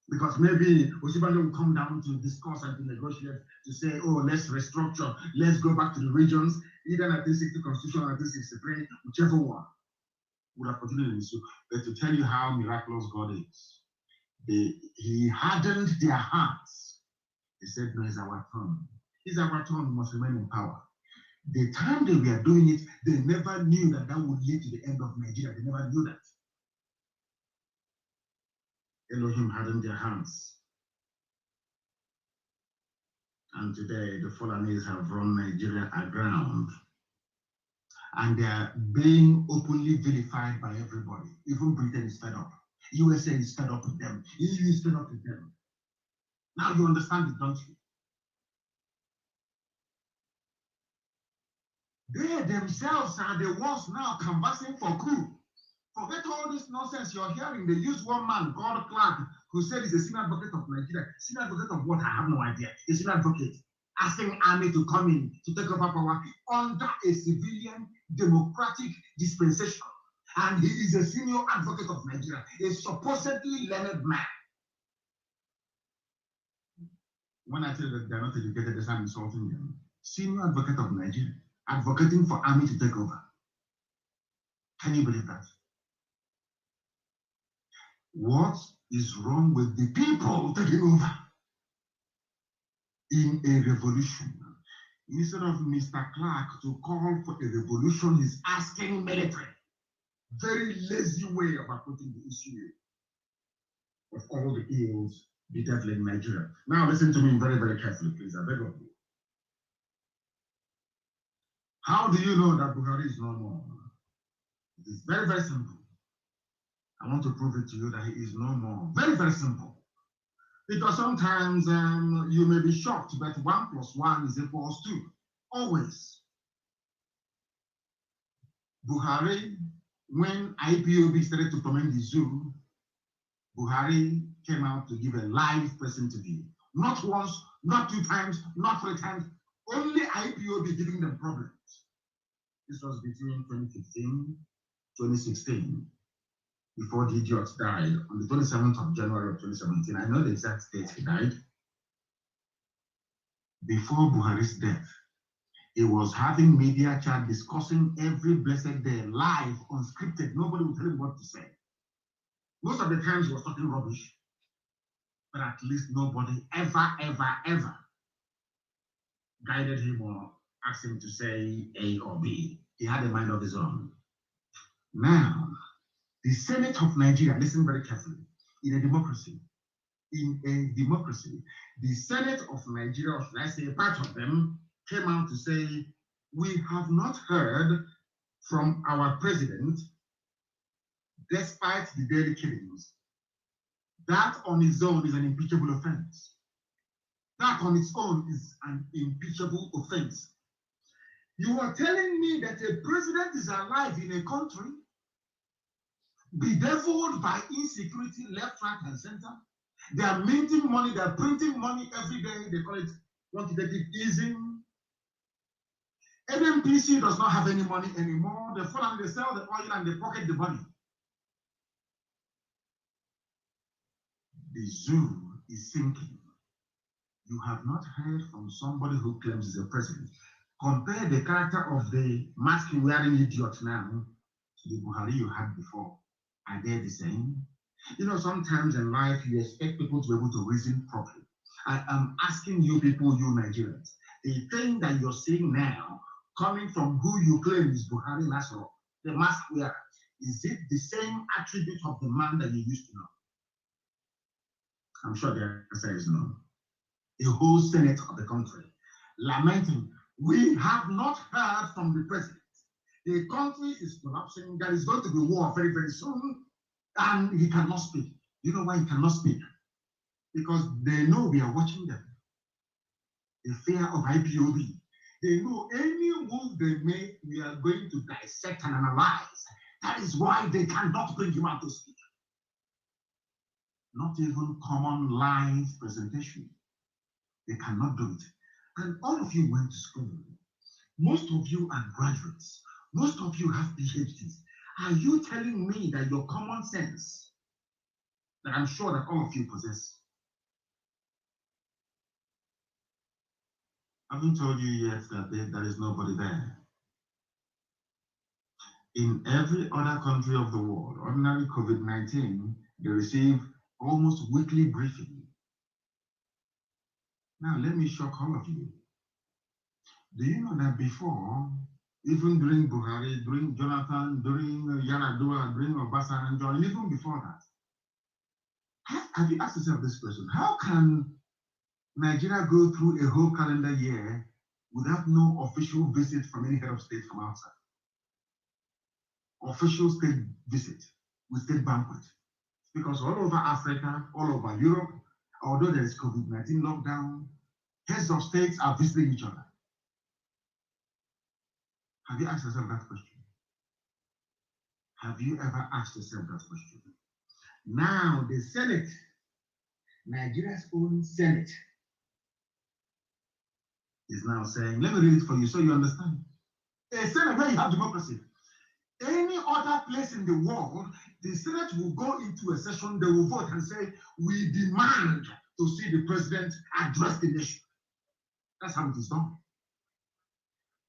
Because maybe Osibajo will come down to discuss and to negotiate, to say, oh, let's restructure, let's go back to the regions, either 1960 Constitution or 1963, whichever one would have continued in this. But to tell you how miraculous God is. He hardened their hearts. He said, no, it's our turn. It's our turn, we must remain in power. The time they were doing it, they never knew that would lead to the end of Nigeria. They never knew that. Elohim hardened their hands. And today, the Fulanis have run Nigeria aground. And they are being openly vilified by everybody. Even Britain is fed up. USA is fed up with them. EU is fed up with them. Now you understand it, don't you? They themselves are the ones now canvassing for coup. Forget all this nonsense you're hearing. They use one man called Clark, who said he's a senior advocate of Nigeria. Senior advocate of what? I have no idea. A senior advocate asking army to come in to take over power under a civilian democratic dispensation. And he is a senior advocate of Nigeria, a supposedly learned man. When I tell you that they're not educated, they start insulting them. Senior advocate of Nigeria, advocating for army to take over. Can you believe that? What is wrong with the people taking over in a revolution? Instead of Mr. Clark to call for a revolution, he's asking military. Very lazy way of approaching the issue of all the ills bedeviling Nigeria. Now listen to me very, very carefully, please. I beg of you. How do you know that Buhari is no more? It is very, very simple. I want to prove it to you that he is no more. Very, very simple. Because sometimes you may be shocked, but 1 + 1 is equals 2. Always. Buhari, when IPOB started to comment the zoo, Buhari came out to give a live press interview. Not once, not 2 times, not 3 times, only IPOB giving them problems. This was between 2015, 2016, before the idiot died on the 27th of January of 2017. I know the exact date he died. Before Buhari's death, he was having media chat discussing every blessed day, live, unscripted. Nobody would tell him what to say. Most of the times he was talking rubbish, but at least nobody ever guided him or asked him to say A or B. He had a mind of his own. Now, the Senate of Nigeria, listen very carefully, in a democracy, the Senate of Nigeria, or should I say a part of them, came out to say, we have not heard from our president, despite the daily killings. That on its own is an impeachable offense. That on its own is an impeachable offense. You are telling me that a president is alive in a country bedeviled by insecurity left, right, and center. They are minting money, they are printing money every day. They call it quantitative easing. NMPC does not have any money anymore. They fall and they sell the oil and they pocket the money. The zoo is sinking. You have not heard from somebody who claims he's a president. Compare the character of the mask-wearing idiot now to the Buhari you had before? Are they the same? You know, sometimes in life you expect people to be able to reason properly. I am asking you people, you Nigerians, the thing that you're seeing now, coming from who you claim is Buhari Nasser, the mask wearer, is it the same attribute of the man that you used to know? I'm sure the answer is no. The whole Senate of the country lamenting, we have not heard from the president. The country is collapsing. There is going to be war very, very soon, and he cannot speak. You know why he cannot speak? Because they know we are watching them. The fear of IPOB. They know any move they make, we are going to dissect and analyze. That is why they cannot bring him out to speak. Not even common live presentation. They cannot do it. And all of you went to school. Most of you are graduates. Most of you have PhDs. Are you telling me that your common sense, that I'm sure that all of you possess, I haven't told you yet that there is nobody there. In every other country of the world, ordinary COVID-19, they receive almost weekly briefing. Now, let me shock all of you. Do you know that before, even during Buhari, during Jonathan, during Yar'Adua, during Obasanjo, and even before that, have you asked yourself this question? How can Nigeria go through a whole calendar year without no official visit from any head of state from outside? Official state visit with state banquet. Because all over Africa, all over Europe, although there is COVID-19 lockdown, heads of states are visiting each other. Have you asked yourself that question? Have you ever asked yourself that question? Now, the Senate, Nigeria's own Senate, is now saying, let me read it for you so you understand. A Senate where you have democracy. Any other place in the world, the Senate will go into a session, they will vote and say, we demand to see the president address the nation. That's how it is done.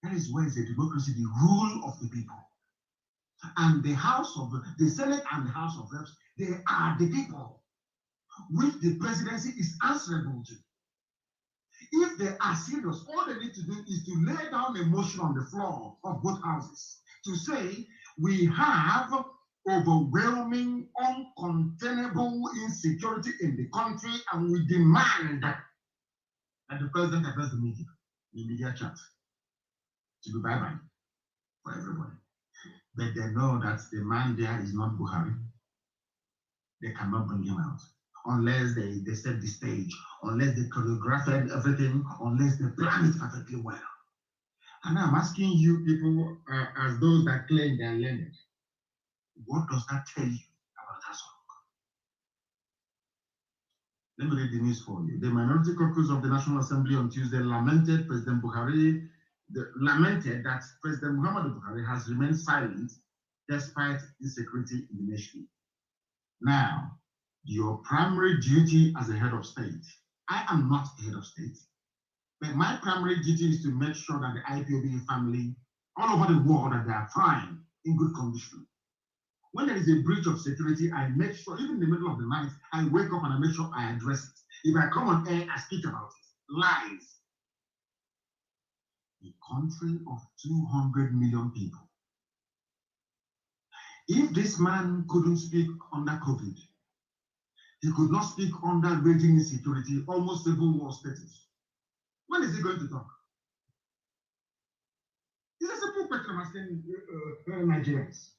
That is where it's a democracy, the rule of the people. And the Senate and the House of Reps, they are the people which the presidency is answerable to. If they are serious, all they need to do is to lay down a motion on the floor of both houses to say, we have overwhelming, uncontainable insecurity in the country, and we demand that the president address the media chat to be bye-bye for everybody. But they know that the man there is not Buhari. They cannot bring him out unless they set the stage, unless they choreograph everything, unless they plan it perfectly well. And I'm asking you people, as those that claim they are learned, what does that tell you about that song? Let me read the news for you. The Minority Caucus of the National Assembly on Tuesday lamented that President Muhammadu Buhari has remained silent despite insecurity in the nation. Now, your primary duty as a head of state, I am not a head of state, but my primary duty is to make sure that the IPOB family all over the world, that they are fine, in good condition. When there is a breach of security, I make sure, even in the middle of the night, I wake up and I make sure I address it. If I come on air, I speak about it. Lies. A country of 200 million people. If this man couldn't speak under COVID, he could not speak under raging insecurity, almost civil war status. When is he going to talk? It's a simple question I'm asking Nigerians.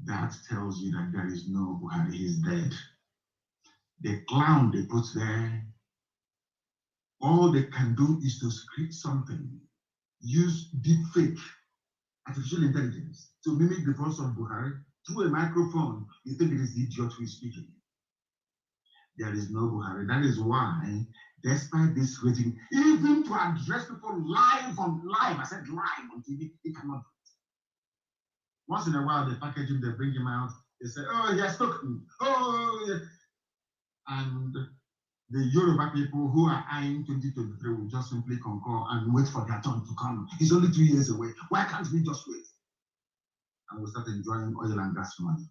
That tells you that there is no Buhari, he's dead. The clown they put there, all they can do is to script something, use deep fake, artificial intelligence to mimic the voice of Buhari through a microphone. You think it is the idiot who is speaking. There is no Buhari. That is why, despite this rating, even to address people live, I said live on TV, he cannot do it. Once in a while, they package him, they bring him out, they say, oh, he has spoken. Oh, yeah. And the Yoruba people who are eyeing 2023 will just simply concur and wait for their turn to come. It's only 2 years away. Why can't we just wait? and will start enjoying oil and gas money.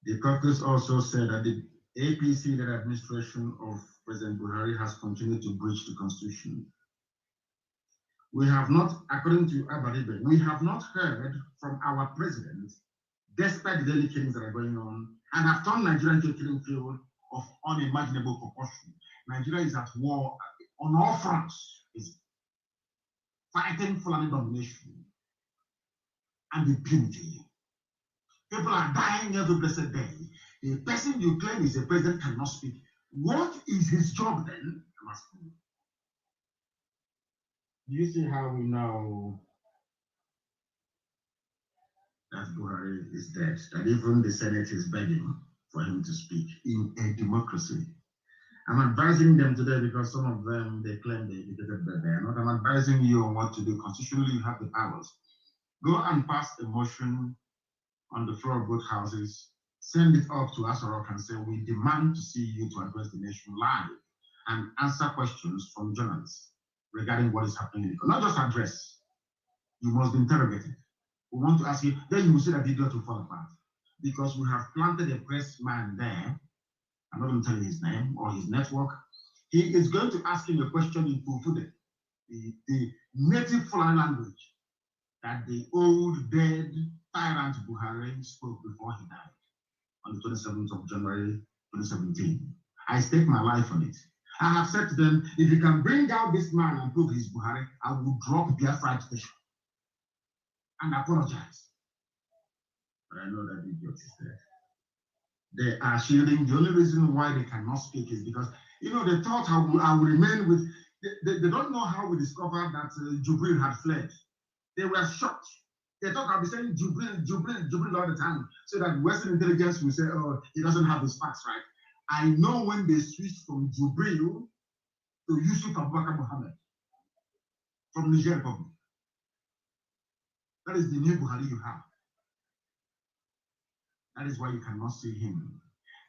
The caucus also said that the APC-led administration of President Buhari has continued to breach the constitution. We have not, according to Abaribe, we have not heard from our president, despite the daily killings that are going on, and have turned Nigeria into a killing field of unimaginable proportion. Nigeria is at war on all fronts, is fighting Fulani domination and impunity. People are dying every blessed day. The person you claim is a president cannot speak. What is his job then? I'm asking. Do you see how we know that Buhari is dead? That even the Senate is begging for him to speak in a democracy. I'm advising them today because some of them, they claim they educated, but they are not. I'm advising you on what to do. Constitutionally, you have the powers. Go and pass a motion on the floor of both houses, send it up to Asarok and say, we demand to see you to address the nation live and answer questions from journalists regarding what is happening. Not just address, you must be interrogated. We want to ask you, then you will see that video to fall apart. Because we have planted a press man there, I'm not going to tell you his name or his network. He is going to ask him a question in Fulfude, the native Fulani language that the old dead tyrant Buhari spoke before he died on the 27th of January 2017. I stake my life on it. I have said to them, if you can bring out this man and prove he's Buhari, I will drop Biafra agitation and apologize. But I know that the idiot is there. They are shielding. The only reason why they cannot speak is because, you know, they thought I will remain with, they don't know how we discovered that Jubril had fled. They were shocked. They thought I'll be saying Jubril all the time, so that Western intelligence will say, oh, he doesn't have his facts right. I know when they switched from Jubril to Yusuf Abubakar Mohammed from Niger Republic. That is the new Buhari you have. That is why you cannot see him.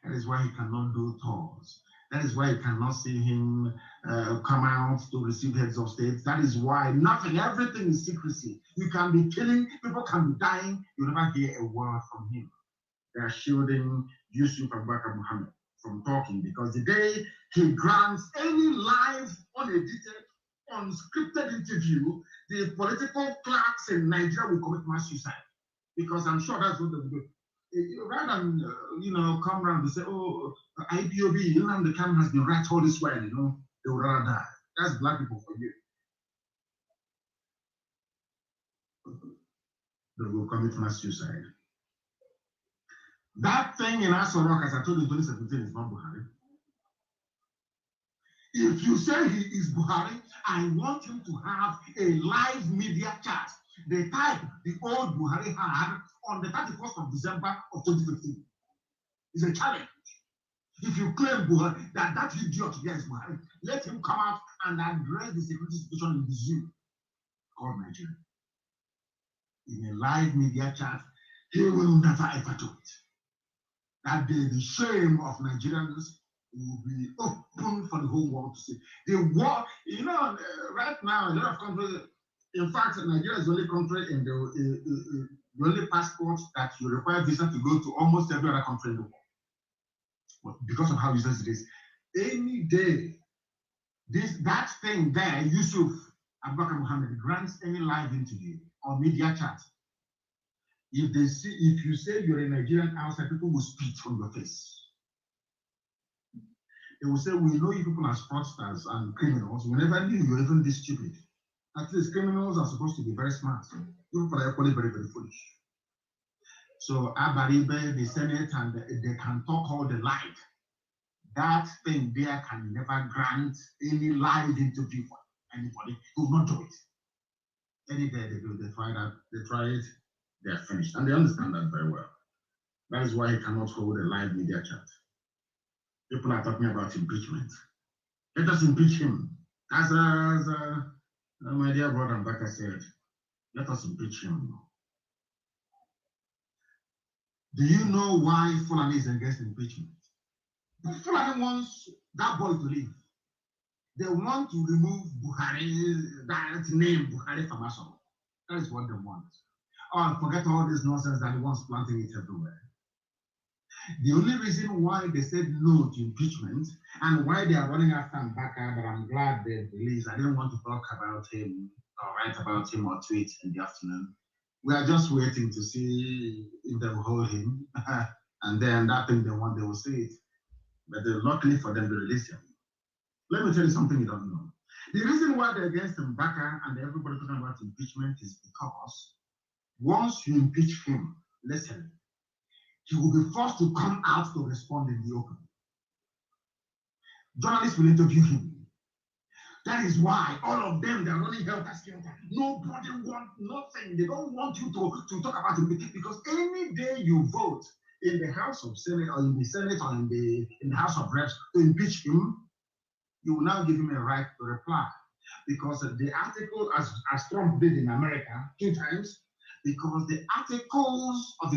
That is why he cannot do tours. That is why you cannot see him come out to receive heads of state. That is why nothing, everything is secrecy. You can be killing, people can be dying, you never hear a word from him. They are shielding Yusuf Abubakar Mohammed from talking because the day he grants any live, unedited, unscripted interview, the political clerks in Nigeria will commit mass suicide. Because I'm sure that's what they will do. Rather than, come around and say, oh, IPOB, Nnamdi Kanu has been right all this while, they would rather die. That's black people for you. They will commit mass suicide. That thing in Asorok, as I told you in 2017, is not Buhari. If you say he is Buhari, I want him to have a live media chat, the type the old Buhari had on the 31st of December of 2015. It's a challenge. If you claim Buhari, that idiot here is Buhari, let him come out and address the security situation in the zoo called Nigeria. In a live media chat, he will never ever do it. That day, the shame of Nigerians will be open for the whole world to see. The war, right now, a lot of countries, in fact, Nigeria is the only country in the only passport that you require visa to go to almost every other country in the world. But because of how useless it is, any day, that thing there, Yusuf Abubakar Mohammed grants any live interview or media chat. If you say you're a Nigerian outside, people will spit on your face. They will say, we know you people as fraudsters and criminals. We never knew you're even this stupid. At least criminals are supposed to be very smart. You people are equally very, very foolish. So Abaribe, the Senate, and they can talk all they like. That thing there can never grant any live interview for anybody who will not do it. Any day they do, they try it, they are finished. And they understand that very well. That is why he cannot hold a live media chat. People are talking about impeachment. Let us impeach him. As my dear brother Mbaka said, let us impeach him. Do you know why Fulani is against impeachment? Fulani wants that boy to leave. They want to remove Buhari, that name Buhari from us. That is what they want. Oh, forget all this nonsense that he wants planting it everywhere. The only reason why they said no to impeachment and why they are running after Mbaka, but I'm glad they released. I didn't want to talk about him or write about him or tweet in the afternoon. We are just waiting to see if they will hold him. And then that thing they want, they will see it. But luckily for them, they release him. Let me tell you something you don't know. The reason why they're against Mbaka and everybody talking about impeachment is because once you impeach him, listen, he will be forced to come out to respond in the open. Journalists will interview him. That is why all of them, they're running helter-skelter. Nobody wants nothing. They don't want you to talk about it because any day you vote in the House of Senate or in the Senate or in the House of Reps to impeach him, you will now give him a right to reply. Because the article, as Trump did in America 2 times, because the articles of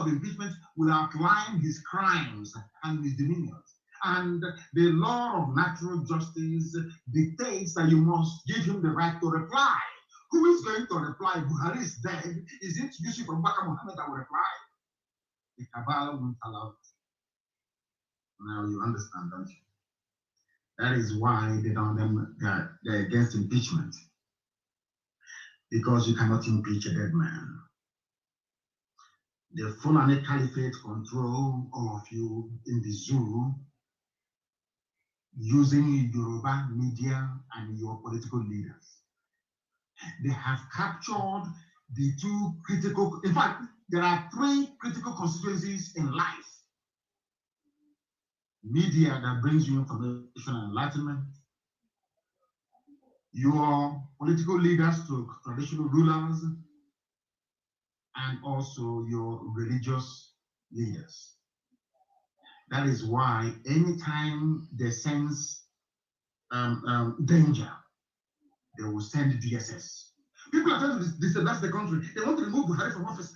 impeachment will outline his crimes and misdemeanors. And the law of natural justice dictates that you must give him the right to reply. Who is going to reply? Buhari is dead. Is it Yusuf Abubakar Mohammed that will reply? The cabal won't allow it. Now you understand, don't you? That is why they're against impeachment. Because you cannot impeach a dead man. The Fulani Caliphate control all of you in the zoo using Yoruba media and your political leaders. They have captured the 2 critical, in fact, there are 3 critical constituencies in life. Media that brings you information and enlightenment, your political leaders to traditional rulers, and also your religious leaders. That is why anytime they sense danger, they will send DSS. People are trying to destabilize the country. They want to remove Buhari from office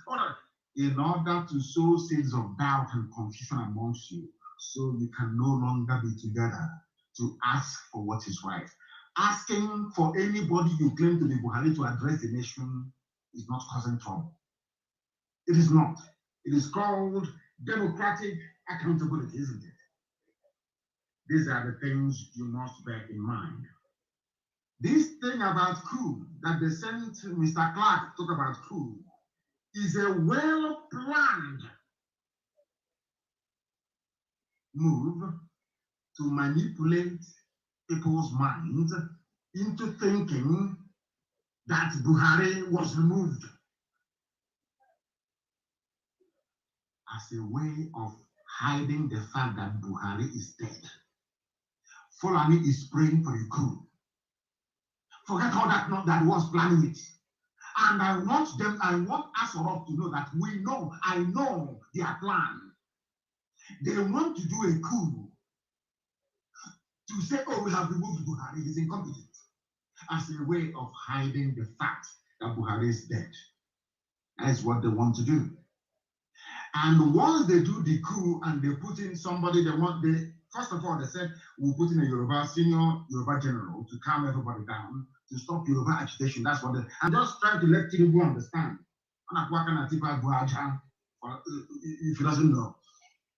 in order to sow seeds of doubt and confusion amongst you, so you can no longer be together to ask for what is right. Asking for anybody you claim to be Buhari to address the nation is not causing trouble. It is not. It is called democratic accountability, isn't it? These are the things you must bear in mind. This thing about coup that they sent Mr. Clark to talk about coup is a well-planned move to manipulate people's minds into thinking that Buhari was removed as a way of hiding the fact that Buhari is dead. Fulani is praying for a coup. Forget all that was planning it. And I want us all to know that I know their plan. They want to do a coup to say, oh, we have removed Buhari, he's incompetent, as a way of hiding the fact that Buhari is dead. That is what they want to do. And once they do the coup and they put in somebody first of all, they said, we'll put in a senior Yoruba general to calm everybody down, to stop Yoruba agitation. That's what I'm just trying to let Tinubu understand. If he doesn't know,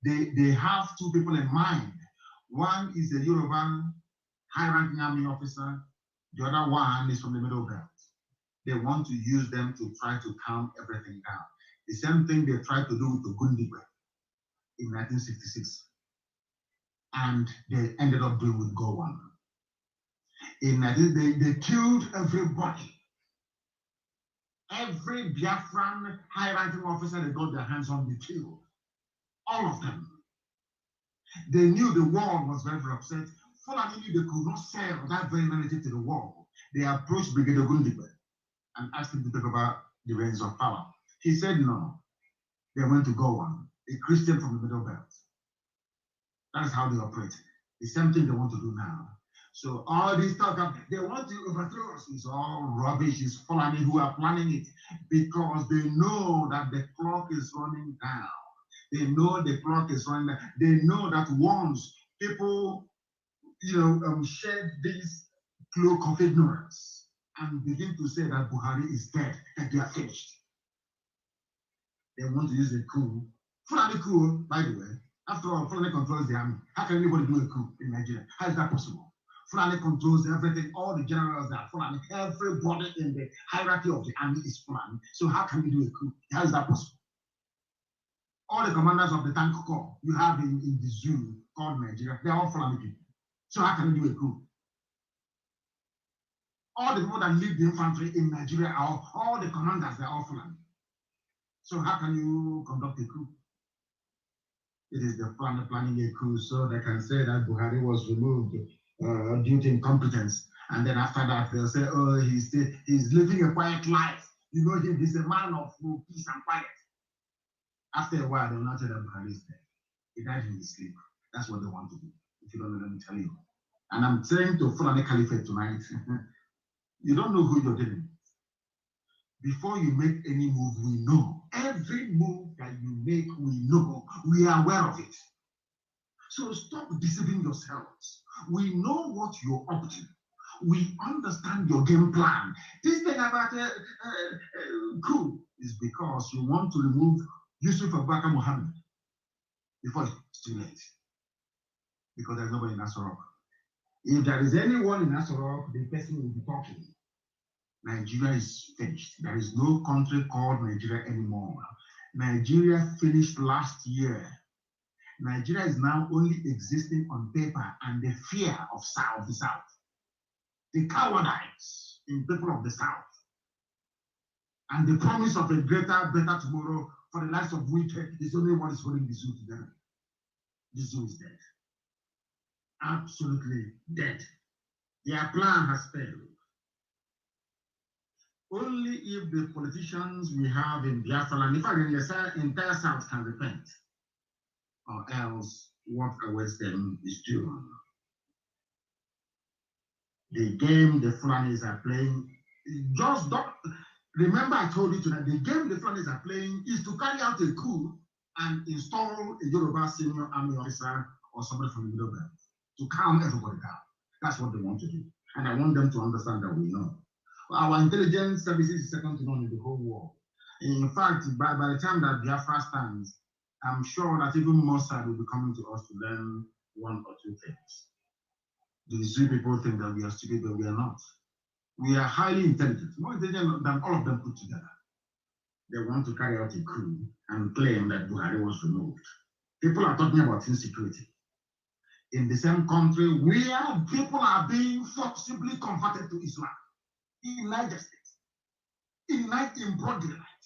they have 2 people in mind. One is a Yoruba high-ranking army officer. The other one is from the Middle Belt. They want to use them to try to calm everything down. The same thing they tried to do with the Gundigwe in 1966. And they ended up doing with Gowon. They killed everybody. Every Biafran high-ranking officer they got their hands on, they killed. All of them. They knew the world was very, very upset. Fulani knew they could not sell that very narrative to the world. They approached Brigadier Gundigwe and asked him to take over the reins of power. He said no. They went to Gowon, a Christian from the Middle Belt. That is how they operate. The same thing they want to do now. So all this talk of they want to overthrow us is all rubbish. It's Fulani who are planning it because they know that the clock is running down. They know the clock is running down. They know that once people, shed this cloak of ignorance, and begin to say that Buhari is dead, that they are finished. They want to use a coup. Fulani coup, by the way. After all, Fulani controls the army. How can anybody do a coup in Nigeria? How is that possible? Fulani controls everything. All the generals that Fulani, everybody in the hierarchy of the army is Fulani. So how can we do a coup? How is that possible? All the commanders of the tank corps you have in the zoo called Nigeria, they are all Fulani people. So how can we do a coup? All the people that lead the infantry in Nigeria are all the commanders, they are all Fulani. So how can you conduct a coup? It is the planning a coup so they can say that Buhari was removed due to incompetence. And then after that, they'll say, oh, he's living a quiet life. You know him, he's a man of peace and quiet. After a while, they'll not tell that Buhari is dead. He died in his sleep. That's what they want to do. If you don't know, let me tell you. And I'm saying to Fulani Caliphate tonight, you don't know who you're dealing with. Before you make any move, we know. Every move that you make, we know. We are aware of it. So stop deceiving yourselves. We know what you're up to. We understand your game plan. This thing about coup is because you want to remove Yusuf Abubakar Muhammad before it's too late. Because there's nobody in Asorok. If there is anyone in Asorok, the person will be talking. Nigeria is finished. There is no country called Nigeria anymore. Nigeria finished last year. Nigeria is now only existing on paper and the fear of the South. The cowardice in people of the South. And the promise of a greater, better tomorrow for the likes of which is only what is holding the zoo together. The zoo is dead. Absolutely dead. Their plan has failed. Only if the politicians we have in Biafra, and in fact, in the entire South can repent, or else what awaits them is doom. The game the Fulanis are playing, just don't, remember I told you tonight, the game the Fulanis are playing is to carry out a coup and install a Yoruba senior army officer or somebody from the Middle Belt to calm everybody down. That's what they want to do. And I want them to understand that we know. Our intelligence services is second to none in the whole world. In fact, by the time that Biafra stands, I'm sure that even Mossad will be coming to us to learn one or two things. The Zoo people think that we are stupid, but we are not. We are highly intelligent, more intelligent than all of them put together. They want to carry out a coup and claim that Buhari was removed. People are talking about insecurity. In the same country where people are being forcibly converted to Islam. In Niger State, in broad daylight,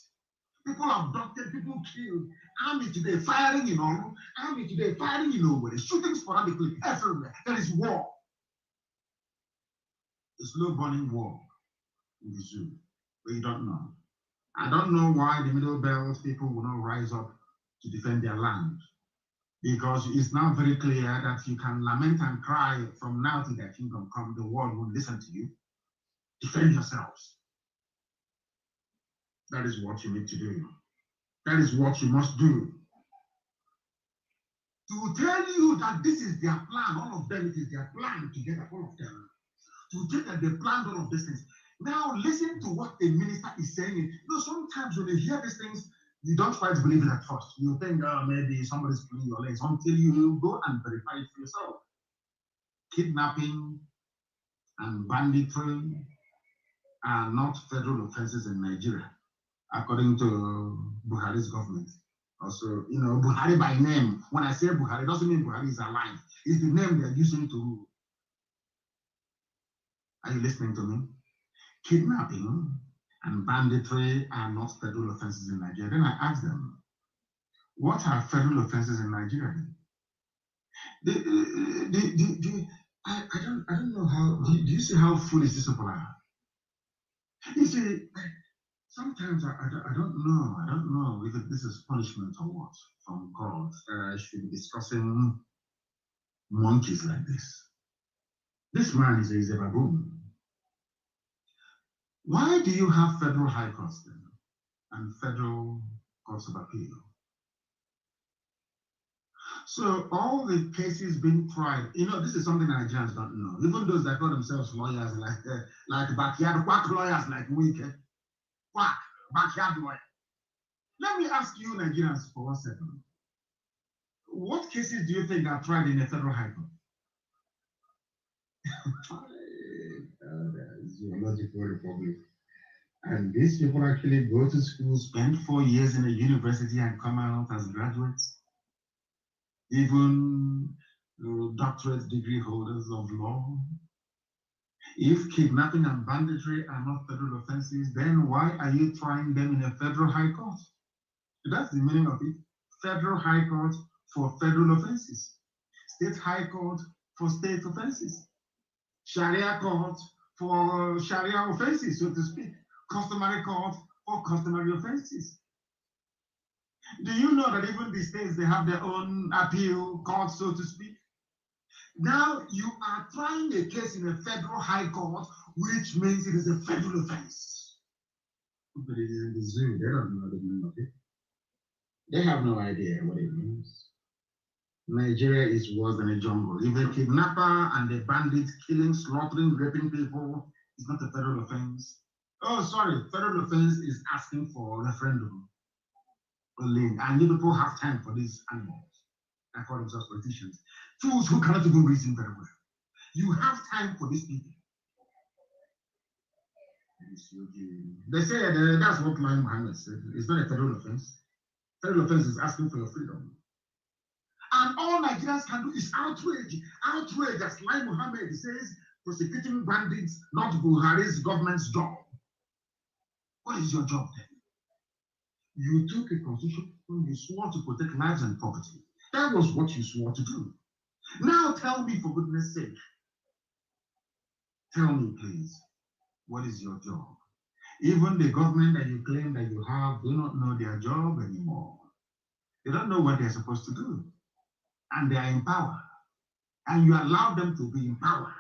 people abducted, people killed. Army today firing in Olu, army today firing in Owerri, shooting sporadically everywhere. There is war. A slow burning war in the zoo, but you don't know. I don't know why the Middle Belt people will not rise up to defend their land, because it's now very clear that you can lament and cry from now till their kingdom come. The world will listen to you. Defend yourselves. That is what you need to do. That is what you must do. To tell you that this is their plan, all of them, it is their plan together, all of them. To tell that they planned all of these things. Now listen to what a minister is saying. You know, sometimes when you hear these things, you don't quite believe it at first. You think, oh, maybe somebody's pulling your legs until you go and verify it for yourself. Kidnapping and banditry are not federal offenses in Nigeria, according to Buhari's government. Also, you know, Buhari by name. When I say Buhari, it doesn't mean Buhari is alive. It's the name they're using to rule. Are you listening to me? Kidnapping and banditry are not federal offenses in Nigeria. Then I asked them, what are federal offenses in Nigeria? I don't know how. Do you see how foolish these people are? You see, sometimes I don't know if this is punishment or what from God. I should be discussing monkeys like this. This man is a baboon. Why do you have federal high courts then and federal courts of appeal? So all the cases being tried, this is something Nigerians don't know. Even those that call themselves lawyers, like backyard quack lawyers, like Wike, quack, backyard lawyer. Let me ask you, Nigerians, for 1 second. What cases do you think are tried in a federal high court? Zoological Republic. And these people actually go to school, spend 4 years in a university, and come out as graduates. Even doctorate degree holders of law. If kidnapping and banditry are not federal offenses, then why are you trying them in a federal high court? That's the meaning of it. Federal high court for federal offenses. State high court for state offenses. Sharia court for Sharia offenses, so to speak. Customary court for customary offenses. Do you know that even the states, they have their own appeal court, so to speak? Now you are trying a case in a federal high court, which means it is a federal offense. But it is in the zoo, they don't know the meaning of it. They have no idea what it means. Nigeria is worse than a jungle. If a kidnapper and a bandit killing, slaughtering, raping people is not a federal offense. Oh, sorry, federal offense is asking for a referendum. And you people have time for these animals. I call themselves politicians. Fools who cannot even reason very well. You have time for these people. They say that's what Lai Mohammed said. It's not a federal offense. Federal offense is asking for your freedom. And all Nigerians can do is outrage. Outrage, as Lai Mohammed says, prosecuting bandits, not Buhari's government's job. What is your job then? You took a constitution, you swore to protect lives and property. That was what you swore to do. Now tell me, for goodness sake, tell me please, what is your job? Even the government that you claim that you have do not know their job anymore. They don't know what they're supposed to do. And they are in power. And you allow them to be in power.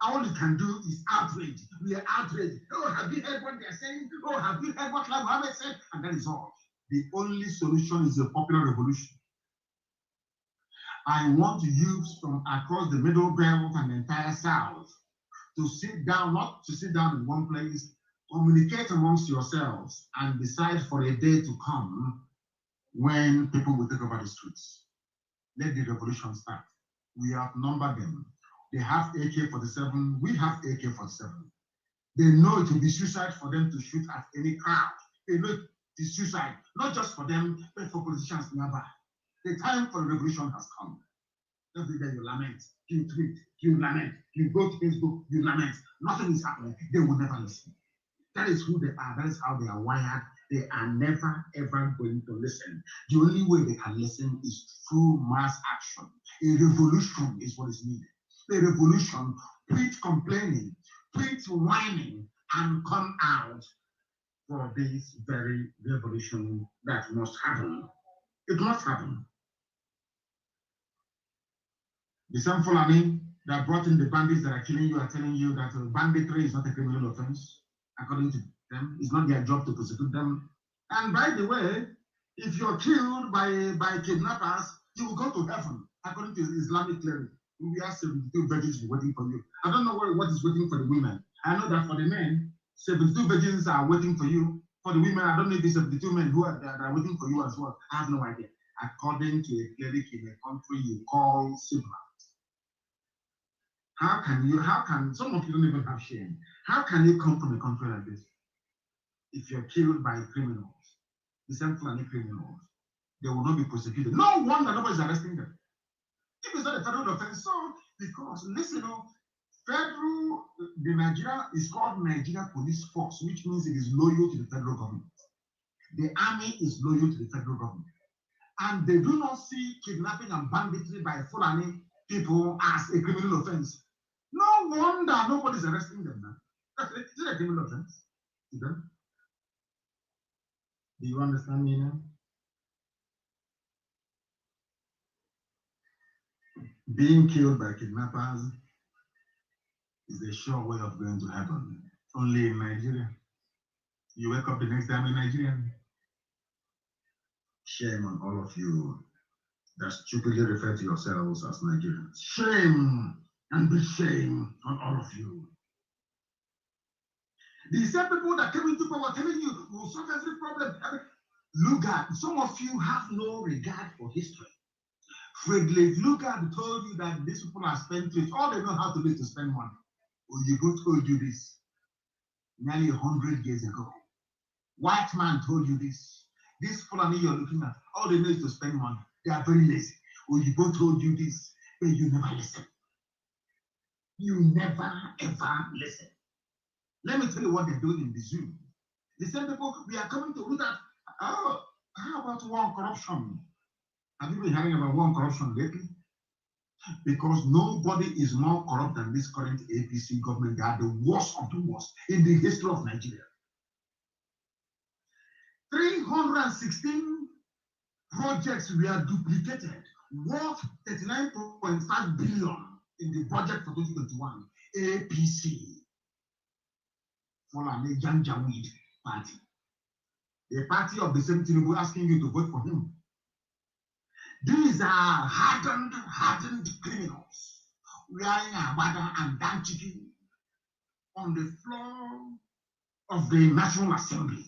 All you can do is outrage. We are outraged. Oh, have you heard what they're saying? Oh, have you heard what Lai Mohammed said? And that is all. The only solution is a popular revolution. I want youths from across the Middle Belt and the entire South to sit down, not to sit down in one place, communicate amongst yourselves and decide for a day to come when people will take over the streets. Let the revolution start. We outnumber them. They have AK-47, we have AK-47. They know it will be suicide for them to shoot at any crowd. They know it is suicide, not just for them, but for politicians nearby. The time for the revolution has come. Every day you lament, you tweet, you lament, you go to Facebook, you lament. Nothing is happening. They will never listen. That is who they are. That is how they are wired. They are never, ever going to listen. The only way they can listen is through mass action. A revolution is what is needed. A revolution, quit complaining, quit whining, and come out for this very revolution that must happen. It must happen. The same Fulani that brought in the bandits that are killing you are telling you that banditry is not a criminal offense. According to them, it's not their job to prosecute them. And by the way, if you're killed by kidnappers, you will go to heaven, according to Islamic cleric. We have 72 virgins waiting for you. I don't know what is waiting for the women. I know that for the men, 72 virgins are waiting for you. For the women, I don't know if there's 72 men who are waiting for you as well. I have no idea. According to a cleric in a country you call civilized. How can some of you don't even have shame? How can you come from a country like this? If you're killed by criminals, the same Fulani criminals, they will not be prosecuted. No wonder nobody's arresting them. If it's not a federal offense, so because listen, the Nigeria is called Nigeria Police Force, which means it is loyal to the federal government. The army is loyal to the federal government. And they do not see kidnapping and banditry by Fulani people as a criminal offense. No wonder nobody's arresting them now. Is it a criminal offense to them? Do you understand me now? Being killed by kidnappers is a sure way of going to heaven. Only in Nigeria. You wake up the next day, I'm a Nigerian. Shame on all of you that stupidly refer to yourselves as Nigerians. Shame and be shame on all of you. The same people that came into power telling you will solve every problem. Look at, some of you have no regard for history. Friedrich Lugard told you that these people are spendthrifts. All they know how to do is to spend money. Oyibo told you this nearly 100 years ago. White man told you this. This Fulani you're looking at, all they know is to spend money. They are very lazy. Oyibo told you this, but you never listen. You never, ever listen. Let me tell you what they're doing in the zoo. The same people, we are coming to look at, oh, how about war corruption? Have you been hearing about war corruption lately? Because nobody is more corrupt than this current APC government. They are the worst of the worst in the history of Nigeria. 316 projects were duplicated, worth 39.5 billion in the budget for 2021. APC, Fulani Janjaweed Party, a party of the same Tinubu asking you to vote for him. These are hardened criminals wearing agbada and danchiki on the floor of the National Assembly,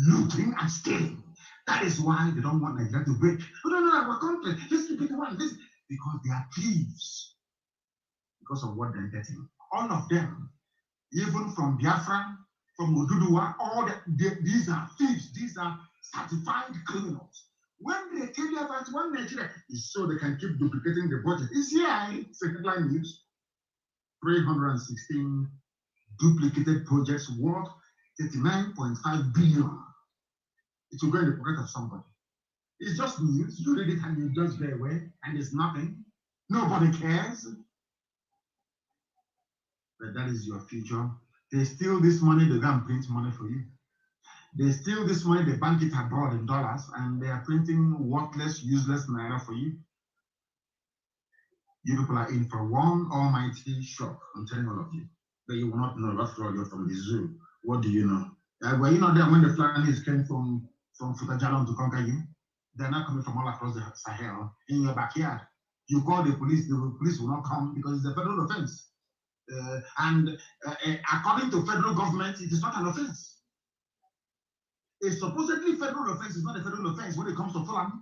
looting and stealing. That is why they don't want Nigeria to break. No, our country, let's keep it one. Because they are thieves. Because of what they're getting. All of them, even from Biafra, from Oduduwa, these are thieves. These are certified criminals. When they tell you about one Nigeria, it's so they can keep duplicating the budget. It's here, it's a headline news. 316 duplicated projects worth 39.5 billion. It will go in the pocket of somebody. It's just news. You read it and you just go away, and it's nothing. Nobody cares. But that is your future. They steal this money, they go and print money for you. They steal this money, they bank it abroad in dollars, and they are printing worthless, useless naira for you. You people are in for one almighty shock. I'm telling all of you. But you will not know. After all, you're from the zoo. What do you know? Were you not there when the Fulanis came from Futajalon to conquer you? They're not coming from all across the Sahel in your backyard. You call the police will not come because it's a federal offense. According to federal government, it is not an offense. A supposedly federal offense is not a federal offense when it comes to Fulani.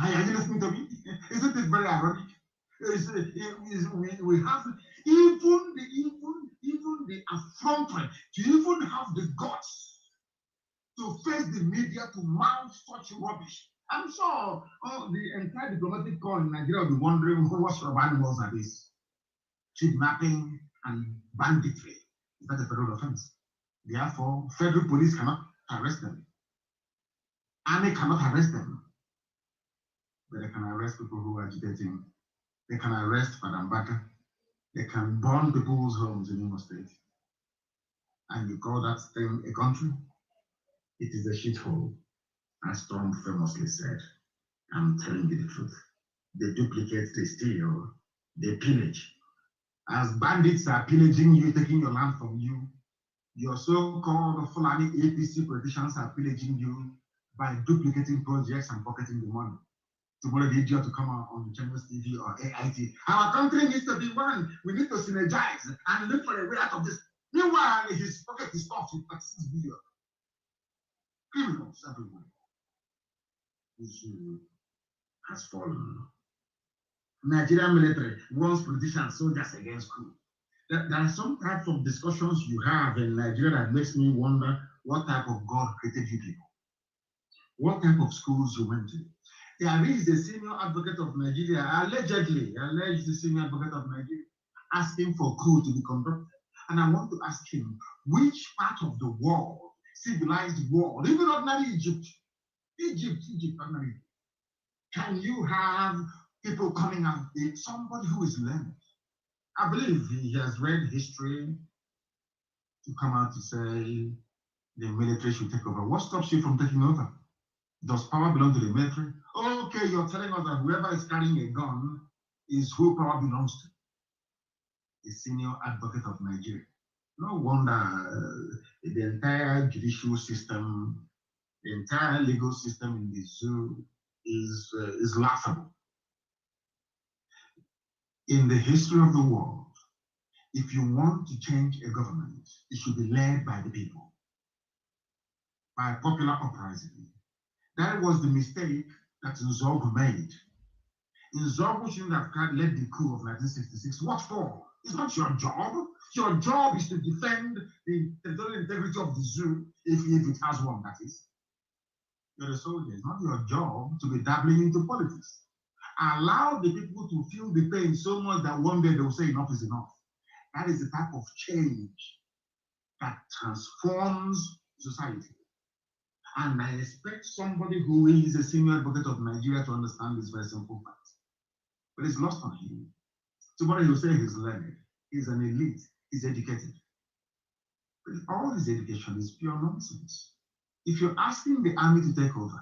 Are you listening to me? Isn't it very ironic? We have even the effrontery to even have the guts to face the media to mount such rubbish. I'm sure the entire diplomatic corps in Nigeria will be wondering what sort of animals are these. Kidnapping and banditry is not a federal offense. Therefore, federal police cannot arrest them. Army cannot arrest them. But they can arrest people who are agitating. They can arrest Madam Baka. They can burn people's homes in Imo State. And you call that thing a country? It is a shithole, as Trump famously said. I'm telling you the truth. They duplicate, they steal, they pillage. As bandits are pillaging you, taking your land from you, your so-called Fulani APC politicians are pillaging you by duplicating projects and pocketing the money. Tomorrow the idiot to come out on Channels TV or AIT. Our country needs to be one. We need to synergize and look for a way out of this. Meanwhile, his pocket is stuffed with 6 billion. Criminals everywhere. This has fallen. Nigerian military wants politicians, soldiers against coup. There are some types of discussions you have in Nigeria that makes me wonder what type of God created you people. What type of schools you went to. There is the senior advocate of Nigeria, alleged the senior advocate of Nigeria, asking for coup to be conducted. And I want to ask him, which part of the world, civilized world, even ordinary Egypt, ordinary, can you have people coming out, somebody who is learned? I believe he has read history to come out to say the military should take over. What stops you from taking over? Does power belong to the military? Okay, you're telling us that whoever is carrying a gun is who power belongs to. The senior advocate of Nigeria. No wonder the entire judicial system, the entire legal system in the zoo is laughable. In the history of the world, if you want to change a government, it should be led by the people, by popular uprising. That was the mistake that Nzogu made. Nzogu shouldn't have led the coup of 1966. What for? It's not your job. Your job is to defend the territorial integrity of the zoo, if it has one, that is. You're a soldier. It's not your job to be dabbling into politics. Allow the people to feel the pain so much that one day they will say enough is enough. That is the type of change that transforms society. And I expect somebody who is a senior advocate of Nigeria to understand this very simple fact. But it's lost on him. Tomorrow he'll say he's learned, he's an elite, he's educated. But all his education is pure nonsense. If you're asking the army to take over,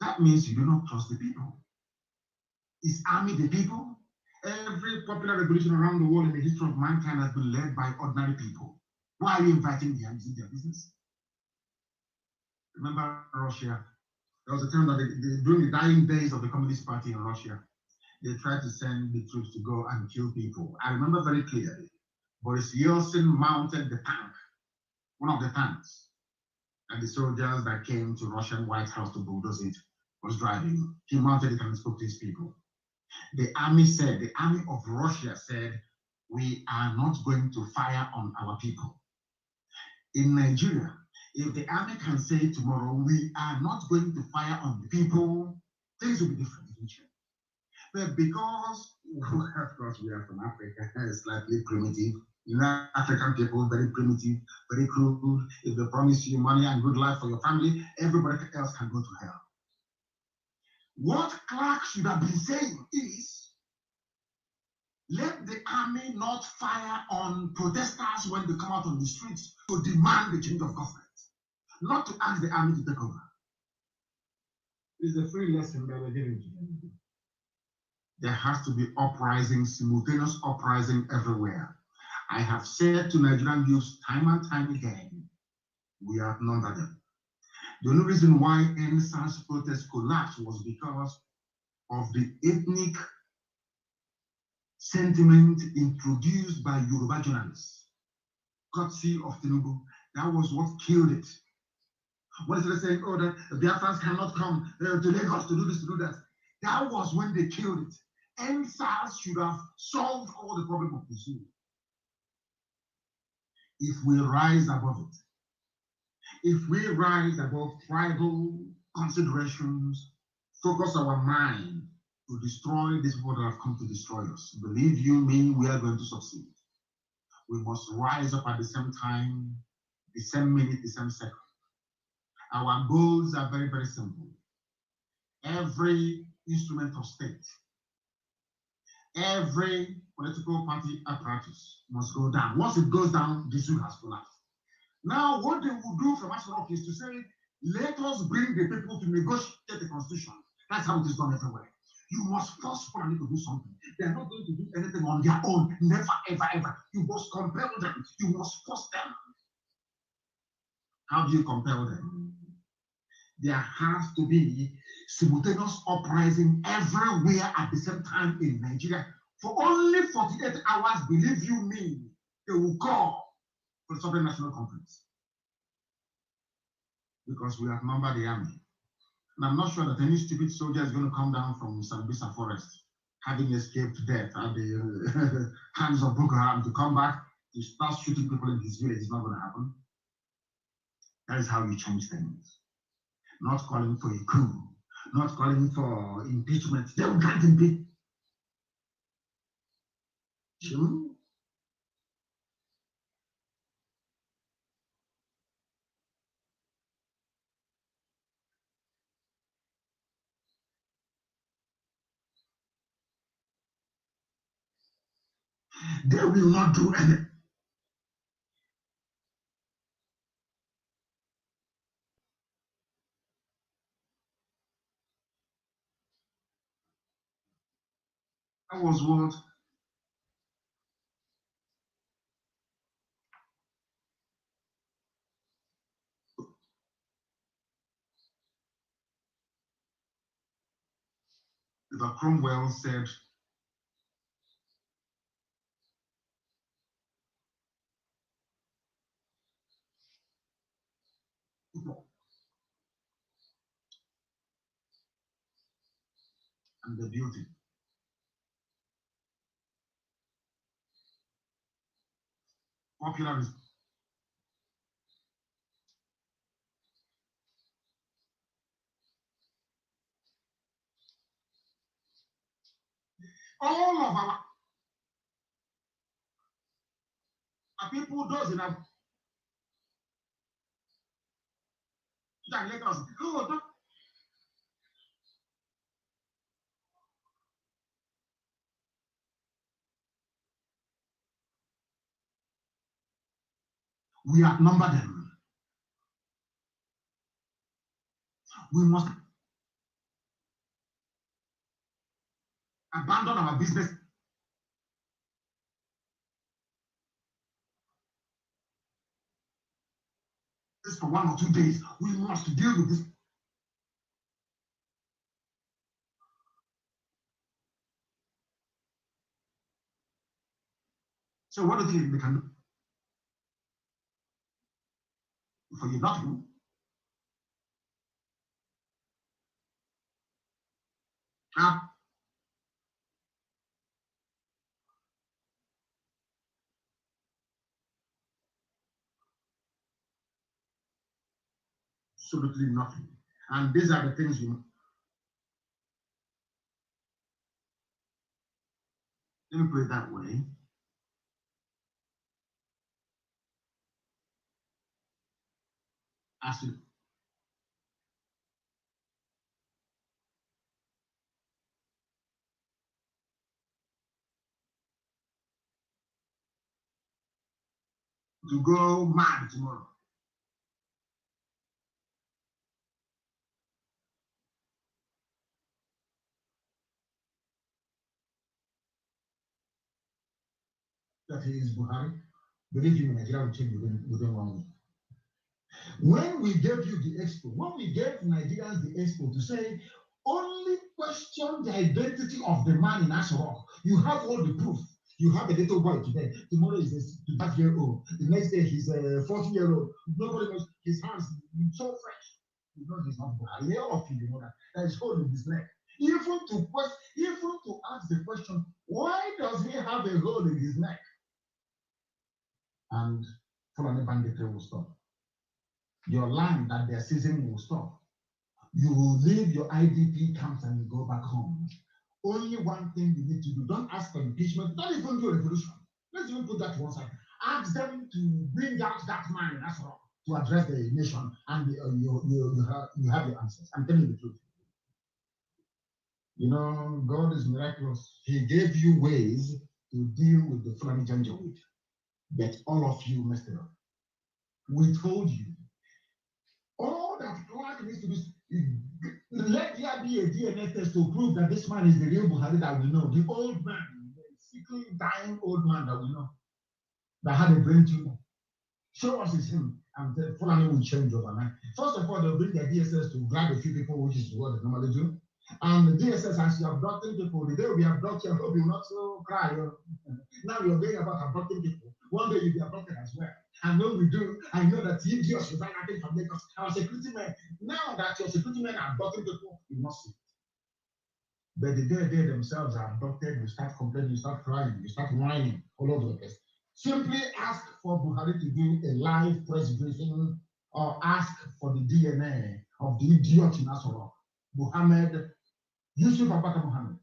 that means you do not trust the people. Is army the people? Every popular revolution around the world in the history of mankind has been led by ordinary people. Why are you inviting the army into their business? Remember Russia? There was a time that during the dying days of the Communist Party in Russia, they tried to send the troops to go and kill people. I remember very clearly, Boris Yeltsin mounted the tank, one of the tanks, and the soldiers that came to Russian White House to bulldoze it was driving. He mounted it and spoke to his people. The army of Russia said, we are not going to fire on our people. In Nigeria, if the army can say tomorrow, we are not going to fire on the people, things will be different. But because, of course, we are from Africa, slightly primitive. You know, African people, very primitive, very crude. If they promise you money and good life for your family, everybody else can go to hell. What Clark should have been saying is, let the army not fire on protesters when they come out on the streets to demand the change of government, not to ask the army to take over. It's a free lesson that we're giving to them. There has to be uprising, simultaneous uprising everywhere. I have said to Nigerian youths time and time again, we outnumber them. The only reason why NSAS protest collapsed was because of the ethnic sentiment introduced by Yoruba journalists, courtesy of Tinubu. That was what killed it. When they saying, oh, that the Biafrans cannot come to Lagos to do this, to do that. That was when they killed it. NSAS should have solved all the problem of the zoo. If we rise above it, if we rise above tribal considerations, focus our mind to destroy these people that have come to destroy us, believe you me, we are going to succeed. We must rise up at the same time, the same minute, the same second. Our goals are very, very simple. Every instrument of state, every political party apparatus must go down. Once it goes down, the zoo has collapsed. Now, what they will do from Asarok is to say, let us bring the people to negotiate the constitution. That's how it is done everywhere. You must force people to do something. They are not going to do anything on their own. Never, ever, ever. You must compel them. You must force them. How do you compel them? There has to be simultaneous uprising everywhere at the same time in Nigeria. For only 48 hours, believe you me, they will call for the Sovereign National Conference. Because we outnumber the army. And I'm not sure that any stupid soldier is going to come down from Sambisa Forest, having escaped death at the hands of Boko Haram, to come back to start shooting people in his village. It's not going to happen. That is how you change things. Not calling for a coup, not calling for impeachment. They will grant impeachment. Sure. They will not do anything. That was what the Cromwell said, and the beauty. Popularism. All of our people, those in our let us go. We outnumber them. We must abandon our business. This for 1 or 2 days. We must deal with this. So what do you think they can do? For you nothing. Absolutely nothing. And these are the things you. Let me put it that way. As you to go mad tomorrow. That he is Buhari. Believe you, Nigeria will change within 1 week. When we gave you the expo, when we gave Nigerians the expo to say, only question the identity of the man in Asarok. You have all the proof. You have a little boy today. Tomorrow is a 5-year-old. The next day he's a 40-year-old. Nobody knows his hands so fresh. Because he's not Buhari. All of you know that. There is hole in his neck. Even to ask the question, why does he have a hole in his neck? And Fulani banditry will stop. Your land that they're seizing will stop. You will leave your IDP camps and you go back home. Only one thing you need to do. Don't ask for impeachment. Don't even do a revolution. Let's even put that to one side. Ask them to bring out that man in Asarok to address the nation, and you have your answers. I'm telling you the truth. You know, God is miraculous. He gave you ways to deal with the Fulani Janjaweed, but all of you messed it up. We told you. All that Clark needs to do, let there be a DNA test to prove that this man is the real Buhari that we know, the old man, the sickly dying old man that we know, that had a brain tumor. Show us it's him, and the Fulani will change overnight. First of all, they'll bring their DSS to grab a few people, which is what they normally do. And the DSS, as you're abducting people, the day we abduct you, I hope you'll not so cry. Now you're going about abducting people. One day you'll be abducted as well. And when we do, I know that you just resign nothing from Lagos. Our security men, now that your security men are abducting people, you must see it. But the day they themselves are abducted, you start complaining, you start crying, you start whining all over the place. Simply ask for Buhari to do a live press briefing or ask for the DNA of the idiot in Asarok, Muhammad, Yusuf Abaka Muhammad,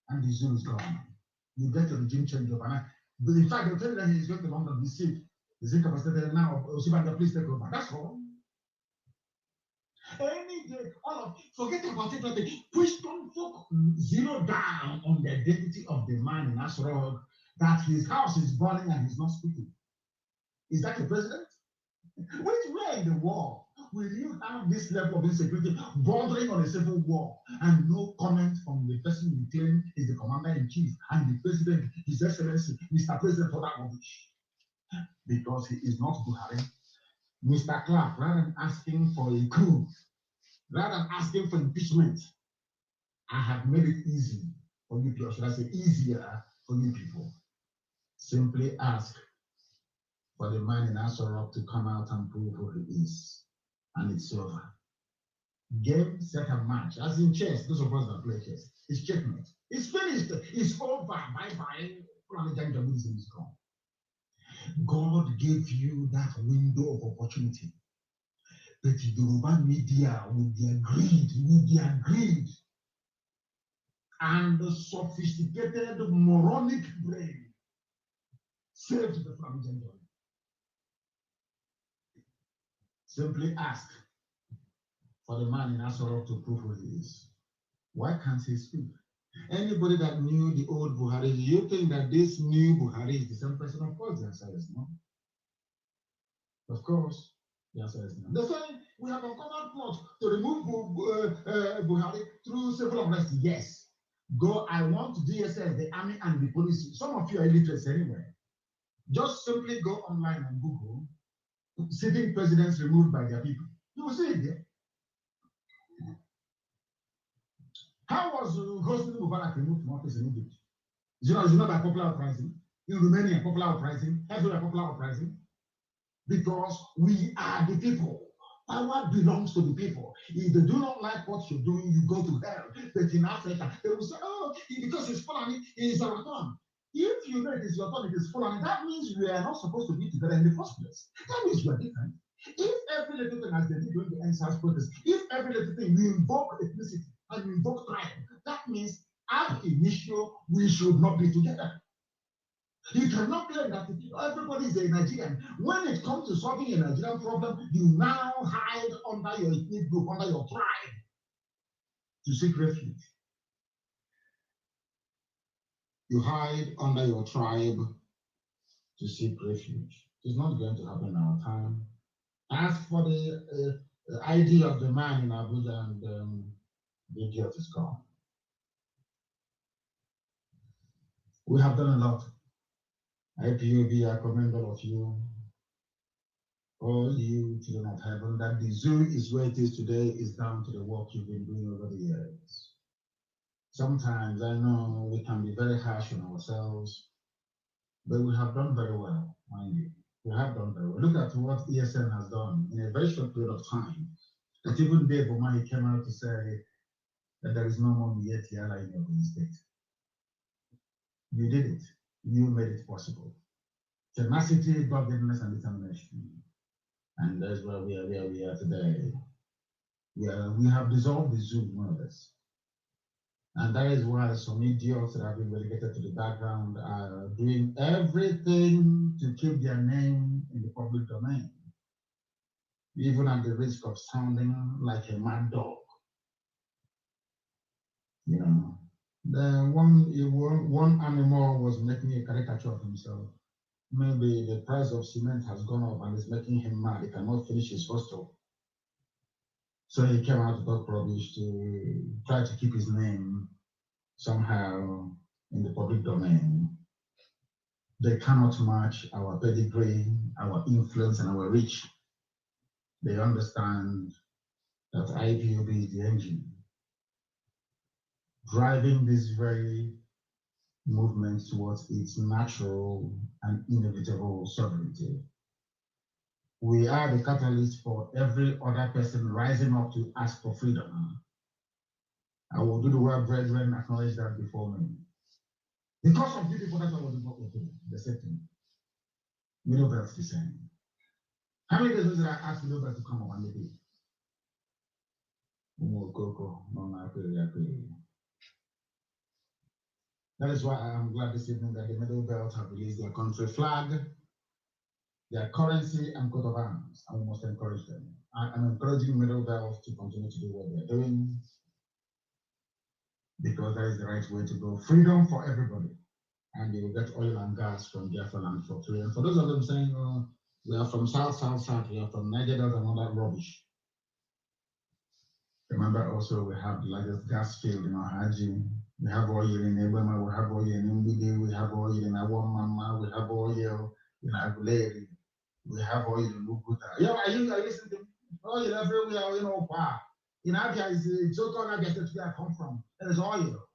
and the Zoom is gone. You get a regime change overnight. But in fact, they'll tell you that he's going to London this seat. Is incapacitated now? Osibanda, please take over. That's all. Any day, all of forget about it. Push don't zero down on the identity of the man in Asarok, that his house is burning and he's not speaking. Is that a president? Where in the world will you have this level of insecurity bordering on a civil war and no comment from the person you claim is the commander-in-chief and the president, His Excellency, Mr. President, for that rubbish? Because he is not Buhari. Mr. Clark, rather than asking for a coup, rather than asking for impeachment, I have made it easy for you people, should I say easier for you people. Simply ask for the man in Asorok to come out and prove who he is. And it's over. Game, set, and match. As in chess, those of us that play chess, it's checkmate. It's finished. It's over. Bye-bye. Planetarianism is gone. God gave you that window of opportunity. But the Yoruba media, with their greed, and the sophisticated moronic brain, saved the Flamijan. Simply ask for the man in Asorok to prove who he is. Why can't he speak? Anybody that knew the old Buhari, do you think that this new Buhari is the same person? Of course, the answer is no. Of course, the answer is no. They're saying we have uncovered plot to remove Buhari through civil unrest. Yes. Go, I want DSS, the army, and the police. Some of you are illiterate anyway. Just simply go online and Google sitting presidents removed by their people. You will see it there. How was Hosni Mubarak removed from office in Egypt? Is it not by popular uprising? In Romania, popular uprising? Everywhere, popular uprising? Because we are the people. Power belongs to the people. If they do not like what you're doing, you go to hell. But in Africa, they will say, oh, because it's Fulani, it's our turn. If you know it is your turn, it is Fulani, that means we are not supposed to be together in the first place. That means you are different. If every little thing, as they did during the NSAS protest, if every little thing we invoke ethnicity and we invoke tribe, that means ab initio we should not be together. You cannot claim that everybody is a Nigerian. When it comes to solving a Nigerian problem, you now hide under your ethnic group, under your tribe, to seek refuge. You hide under your tribe to seek refuge. It's not going to happen in our time. Ask for the ID of the man in Abuja, and the idiot is gone. We have done a lot. IPOB, I commend all of you. All you children of heaven, that the zoo is where it is today is down to the work you've been doing over the years. Sometimes I know we can be very harsh on ourselves, but we have done very well, mind you. We have done very well. Look at what ESN has done in a very short period of time. That even Dave Omai came out to say that there is no more Mietiala in your state. You did it. You made it possible. Tenacity, doggedness, and determination. And that's where we are today. We have dissolved the zoo, more or less. And that is why some idiots that have been relegated to the background are doing everything to keep their name in the public domain, even at the risk of sounding like a mad dog. You know, the one animal was making a caricature of himself. Maybe the price of cement has gone up and it's making him mad. He cannot finish his hostel. So he came out to talk rubbish to try to keep his name somehow in the public domain. They cannot match our pedigree, our influence, and our reach. They understand that IPOB is the engine driving this very movement towards its natural and inevitable sovereignty. We are the catalyst for every other person rising up to ask for freedom. I will do the word, brethren, acknowledge that before me. Because of you people, that's what we're doing. The same thing. Middle Belt the same. How many days did I ask Middle Belt to come up and they did? That is why I am glad this evening that the Middle Belt have released their country flag, their currency, and coat of arms, and we must encourage them. I'm encouraging Middle Belt to continue to do what they're doing, because that is the right way to go. Freedom for everybody. And they will get oil and gas from Biafra land for free. And for those of them saying, oh, we are from South, we are from Nigeria, and all that rubbish. Remember also, we have the largest gas field in Ohaji. We have oil in Ebema, we have oil in Mbide, we have oil in Awamama, we have oil in Aguleri, we have oil in Lukuta. Yeah, are you listening to me? Oil everywhere, you know, wow. In Abia, it's so-called Abia State where I come from. There is oil.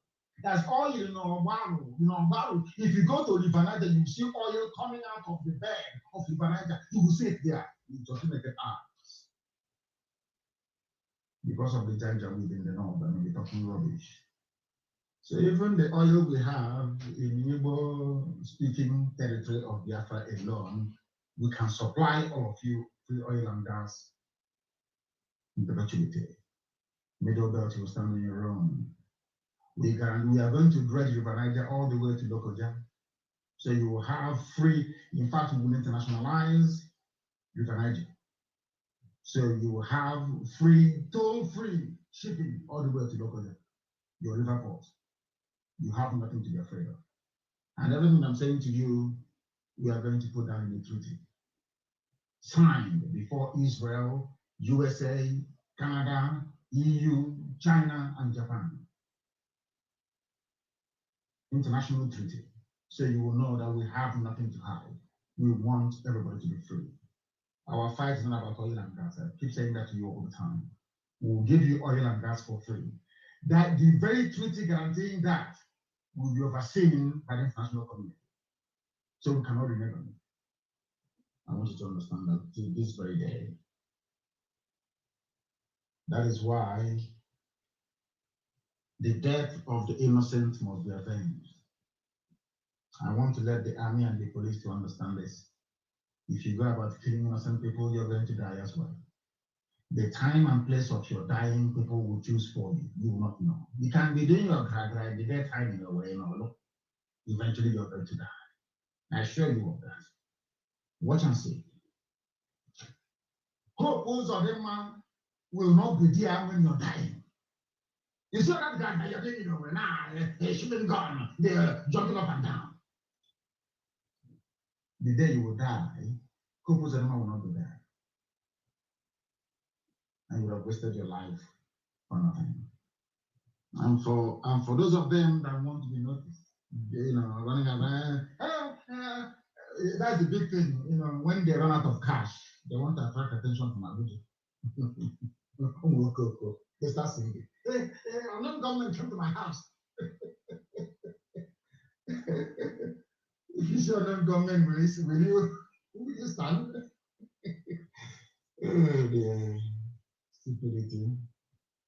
There's oil in Obaru. If you go to River Niger, you see oil coming out of the bed of River Niger. You will see it there. It's just like an art. Because of the Janjaweed in the north, I mean, we're talking rubbish. So even the oil we have in Igbo-speaking territory of Biafra alone, we can supply all of you free oil and gas in perpetuity. Middle belt will stand on your own. We are going to dredge River Niger all the way to Lokoja. So you will have free, in fact, we will internationalize River Niger. So you will have free, toll-free shipping all the way to Lokoja, your river port. You have nothing to be afraid of. And everything I'm saying to you, we are going to put down in the treaty. Signed before Israel, USA, Canada, EU, China, and Japan. International treaty. So you will know that we have nothing to hide. We want everybody to be free. Our fight is not about oil and gas. I keep saying that to you all the time. We will give you oil and gas for free. That the very treaty guaranteeing that will be overseen by the international community. So we cannot renege on it. I want you to understand that to this very day. That is why the death of the innocent must be avenged. I want to let the army and the police to understand this. If you go about killing innocent people, you're going to die as well. The time and place of your dying, people will choose for you. You will not know. You can be doing your drag, the dead time in your way, look. Eventually you're going to die. I assure you of that. Watch and see. Hope of them man will not be there when you're dying. You saw that guy you're doing now, shooting gun, they're jumping up and down. The day you will die, hope of them will not be there. And you would have wasted your life for nothing. And for those of them that want to be noticed, running around, that's the big thing. When they run out of cash, they want to attract attention from Abuja. They start singing. Hey, I'm government come to my house. If you show them government, will you stand? Oh dear. Stupidity.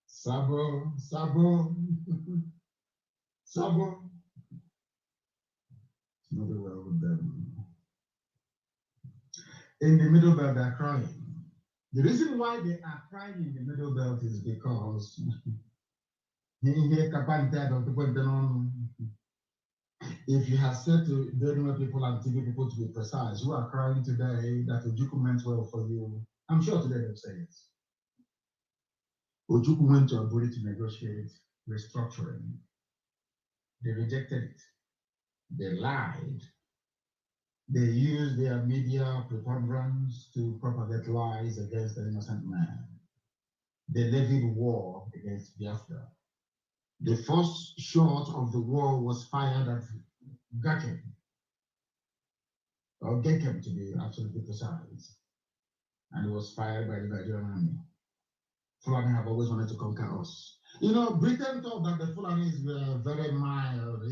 Sabo. Not well with them. In the middle belt, they're crying. The reason why they are crying in the middle belt is because if you have said to Benue people and TV people to be precise, who are crying today that Ojukwu meant well for you, I'm sure today they'll say it. Ojukwu went to Abuja to negotiate restructuring. They rejected it. They lied. They used their media preponderance to propagate lies against the innocent man. They levied war against Biafra. The first shot of the war was fired at Gakem, or Gekem to be absolutely precise, and it was fired by the Nigerian army. Fulani have always wanted to conquer us. Britain thought that the Fulanis were very mild,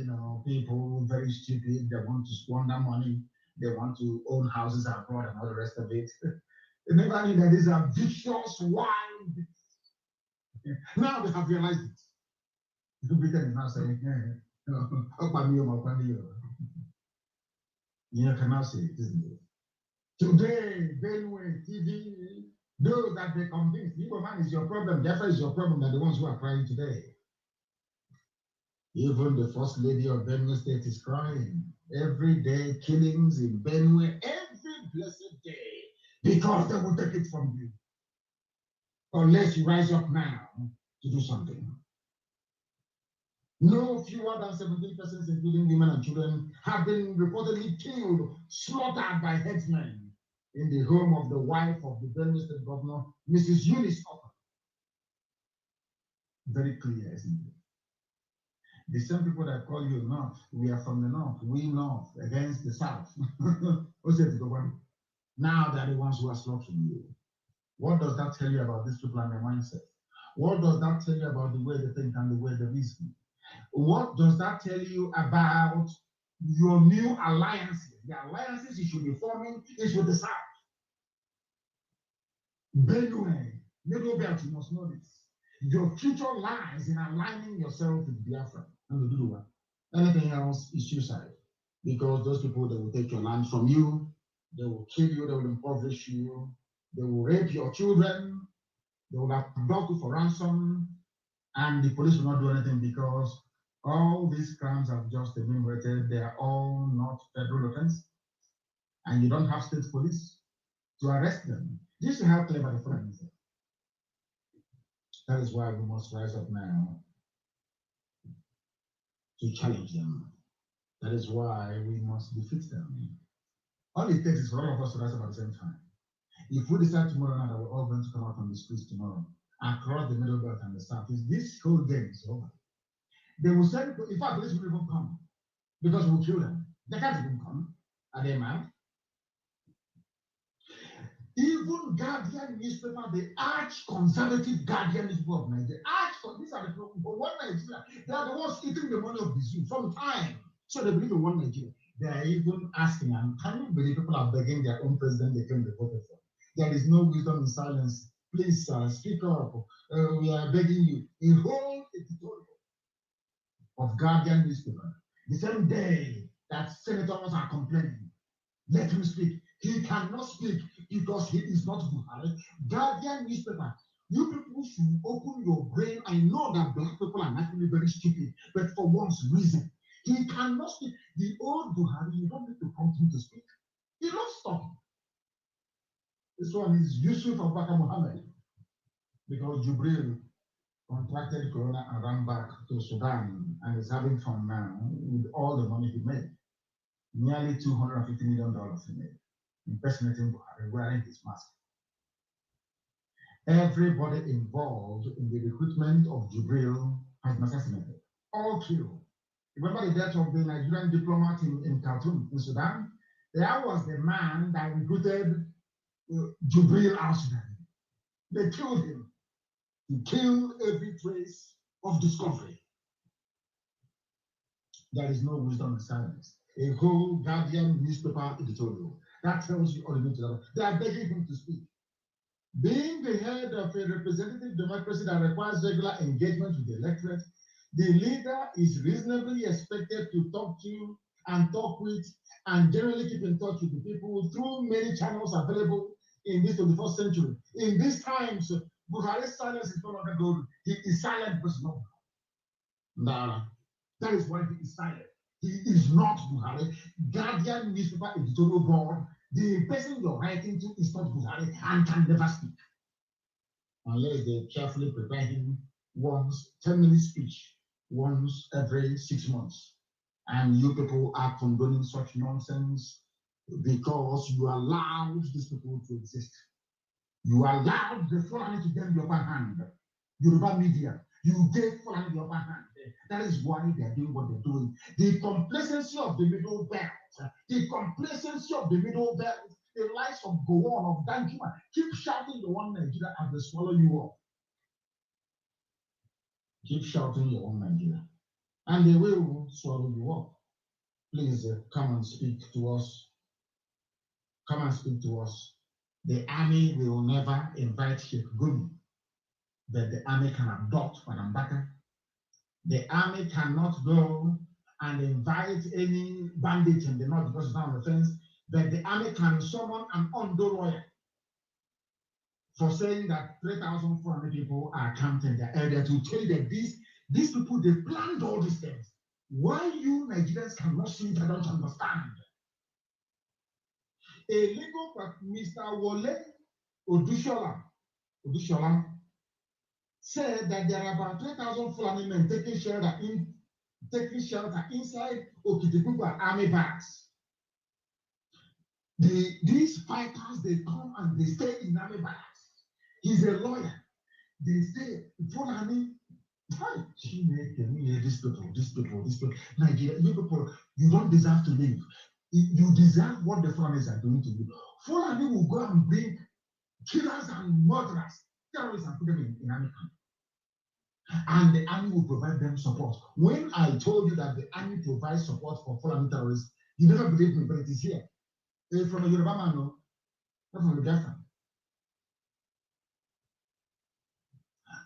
people, very stupid, they want to squander money, they want to own houses abroad and all the rest of it. They never knew that these are vicious, wild. Now they have realized it. Britain is now saying, you can now say it, isn't it? Today, Benue, TV, those that they convinced, Igbo man is your problem, Biafra is your problem, they're the ones who are crying today. Even the first lady of Benue State is crying. Every day, killings in Benue, every blessed day, because they will take it from you. Unless you rise up now to do something. No fewer than 17 persons, including women and children, have been reportedly killed, slaughtered by headsmen in the home of the wife of the Benue State Governor, Mrs. Eunice Upper. Very clear, isn't it? The same people that call you North, we are from the North, we North against the South. Now they're the ones who are slaughtering you. What does that tell you about these people and their mindset? What does that tell you about the way they think and the way they reason? What does that tell you about your new alliances? The alliances you should be forming is with the South. Benue, Middle Belt, you must know this. Your future lies in aligning yourself with Biafra and the Duduwa. Anything else is suicide, because those people, they will take your land from you, they will kill you, they will impoverish you, they will rape your children, they will abduct you for ransom, and the police will not do anything because all these crimes have just enumerated. They are all not federal offense, and you don't have state police to arrest them. This is how clever the Fulani is. That is why we must rise up now to challenge them. That is why we must defeat them. All it takes is for all of us to rise up at the same time. If we decide tomorrow night that we're all going to come out on the streets tomorrow across the Middle Belt and the South, this whole game is over. They will send, in fact, police will even come because we'll kill them. They can't even come. Are they mad? Even Guardian newspaper, the arch-conservative Guardian newspaper of Nigeria, these are the people who want Nigeria. They are the ones eating the money of the zoo from time. So they believe in one Nigeria. They are even asking, and can you believe people are begging their own president they came to vote for? There is no wisdom in silence. Please, speak up. We are begging you. A whole editorial of Guardian newspaper, the same day that senators are complaining, let him speak. He cannot speak because he is not Buhari. Guardian newspaper, you people should open your brain. I know that black people are naturally very stupid, but for once, reason. He cannot speak. The old Buhari, you don't need to prompt him to speak. He loves talking. This one is Yusuf Abubakar Mohammed, because Jubril contracted corona and ran back to Sudan and is having fun now with all the money he made. Nearly $250 million he made, impersonating Buhari, wearing his mask. Everybody involved in the recruitment of Jubril has been assassinated, all killed. Remember the death of the Nigerian diplomat in Khartoum, in Sudan? That was the man that recruited Jubril al-Sudan. They killed him. He killed every trace of discovery. There is no wisdom in silence. A whole Guardian newspaper editorial that tells you all you need to know. They are begging him to speak. Being the head of a representative democracy that requires regular engagement with the electorate, the leader is reasonably expected to talk to and talk with and generally keep in touch with the people through many channels available in this 21st century. In these times, Buhari's silence is no longer golden. He is silent because no. That is why he is silent. He is not Buhari. Guardian newspaper editorial board, the person you're writing to is not Buhari and can never speak. Unless they carefully prepare him once, 10-minute speech, once every 6 months. And you people are condoning such nonsense because you allowed these people to exist. You allowed the Fulani to get the upper hand. Yoruba media, you gave Fulani the upper hand. That is why they are doing what they're doing. The complacency of the Middle Belt, the complacency of the Middle Belt, the likes of Gowon, of Danjuma, keep shouting the one Nigeria and they swallow you up. Keep shouting your own Nigeria, and they will swallow you up. Please come and speak to us. Come and speak to us. The army will never invite Sheikh Gumi, but the army can adopt Madam Baka. The army cannot go and invite any bandit in the north because it's not on the fence, but the army can summon an Ondo lawyer for saying that 3,400 people are camped in their area to tell you that these people, they planned all these things. Why you Nigerians cannot see it, I don't understand. A legal Mr. Wole Odushola said that there are about 3,000 Fulani men taking shelter inside Okitipupa army barracks. These fighters, they come and they stay in army barracks. He's a lawyer. They stay Fulani. These people, Nigeria, you people, you don't deserve to live. You deserve what the Fulanis are doing to you. Fulani will go and bring killers and murderers, terrorists, and put them in army camp. And the army will provide them support. When I told you that the army provides support for Fulani terrorists, you never believed me, but it is here. From a Yoruba man, no, not from the Biafran.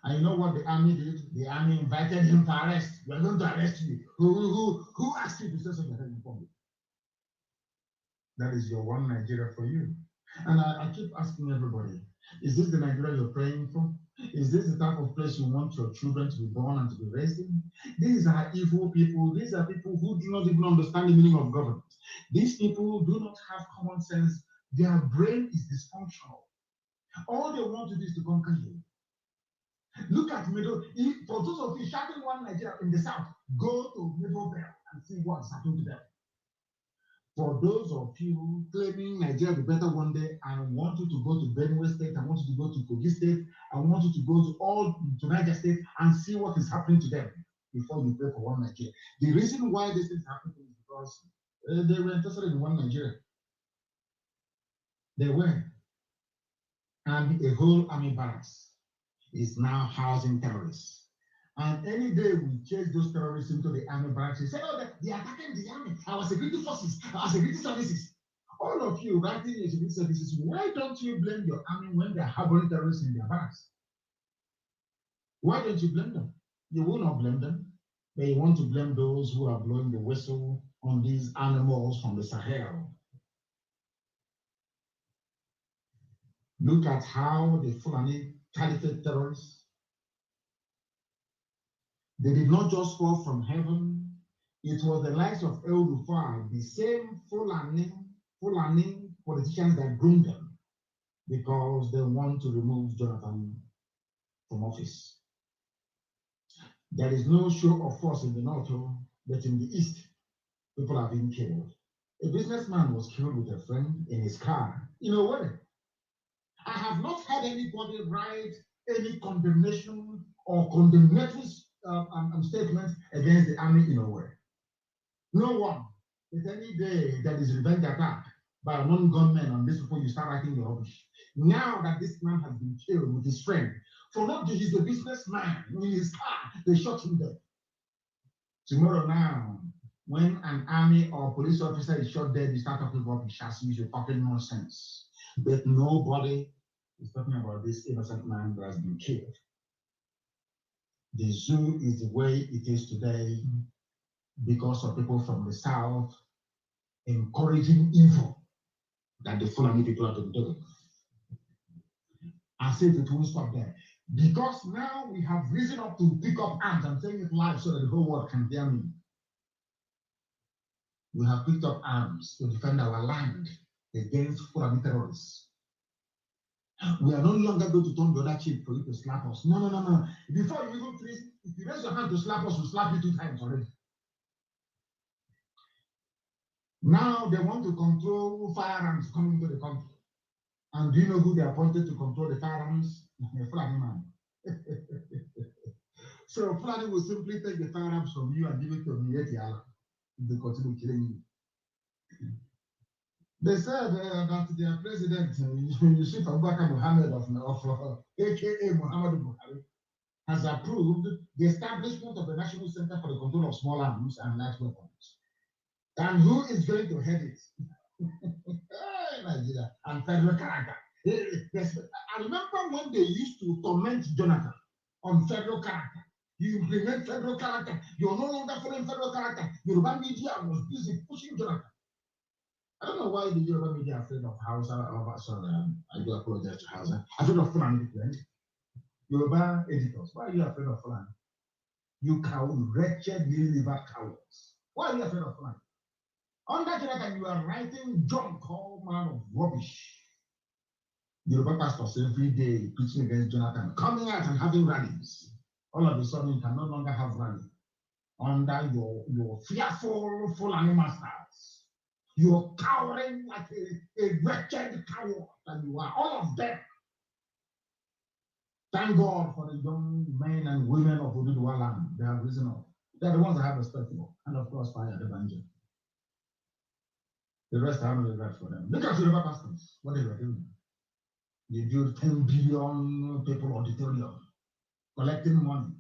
And you know what the army did? The army invited him for arrest. We are going to arrest you. Who asked you to say something in public? That is your one Nigeria for you. And I keep asking everybody, is this the Nigeria you're praying for? Is this the type of place you want your children to be born and to be raised in? These are evil people. These are people who do not even understand the meaning of government. These people do not have common sense. Their brain is dysfunctional. All they want to do is to conquer you. Look at Middle. For those of you shouting one Nigeria in the south, go to Middle Belt and see what's happening to them. For those of you claiming Nigeria will be better one day, I want you to go to Benue State, I want you to go to Kogi State, I want you to go to Niger State and see what is happening to them before you pray for one Nigeria. The reason why this is happening is because they were interested in one Nigeria. They were. And a whole army barracks is now housing terrorists. And any day we chase those terrorists into the army barracks, we say, oh, they're attacking the army, our security forces, our security services. All of you writing your security services, why don't you blame your army when they're harboring terrorists in their barracks? Why don't you blame them? You will not blame them, but you want to blame those who are blowing the whistle on these animals from the Sahel. Look at how the Fulani Caliphate terrorists, they did not just fall from heaven. It was the likes of El Rufai, the same Fulani politicians that groomed them because they want to remove Jonathan from office. There is no show of force in the north, but in the east, people are being killed. A businessman was killed with a friend in his car in a way. I have not heard anybody write any condemnation or condemnatory statement against the army in a way. No one. If any day there is revenge attack by a non-gunman on these people, you start writing your rubbish. Now that this man has been killed with his friend, for not just he's a businessman in his car, they shot him dead. Tomorrow now, when an army or police officer is shot dead, you start talking about rubbish, you're talking nonsense. But nobody is talking about this innocent man that has been killed. The zoo is the way it is today because of people from the south encouraging evil that the Fulani people have been doing. I said it won't stop there. Because now we have risen up to pick up arms. I'm saying it live so that the whole world can hear me. We have picked up arms to defend our land against Fulani terrorists. We are no longer going to turn the other cheek for you to slap us. No. Before you even finish, if you raise your hand to slap us, we'll slap you 2 times already. Now they want to control firearms coming into the country. And do you know who they appointed to control the firearms? A Fulani man. So Fulani will simply take the firearms from you and give it to Mietiala if they continue killing you. They said that their president, Yusuf Abubakar Mohammed of aka Muhammad Buhari, has approved the establishment of the National Center for the Control of Small Arms and Light Weapons. And who is going to head it? Nigeria and federal character. I remember when they used to torment Jonathan on federal character. You implement federal character. You're no longer following federal character. Yoruba media was busy pushing Jonathan. I don't know why the Yoruba media are afraid of Hausa. I do apologize to Hausa. Afraid of Fulani people. Yoruba editors, why are you afraid of Fulani? You wretched, liver cowards. Why are you afraid of Fulani? On that Jonathan, you are writing junk, all man of rubbish. Yoruba pastors every day preaching against Jonathan, coming out and having rallies. All of a sudden, you can no longer have rally under your fearful Fulani masters. You're cowering like a wretched coward that you are. All of them. Thank God for the young men and women of Oduduwa land. They have risen up. They're the ones that have respect for. And of course, fire the banjo. The rest I have no regret for them. Look at Yoruba pastors, what they were doing. They built 10 billion people auditorium, collecting money,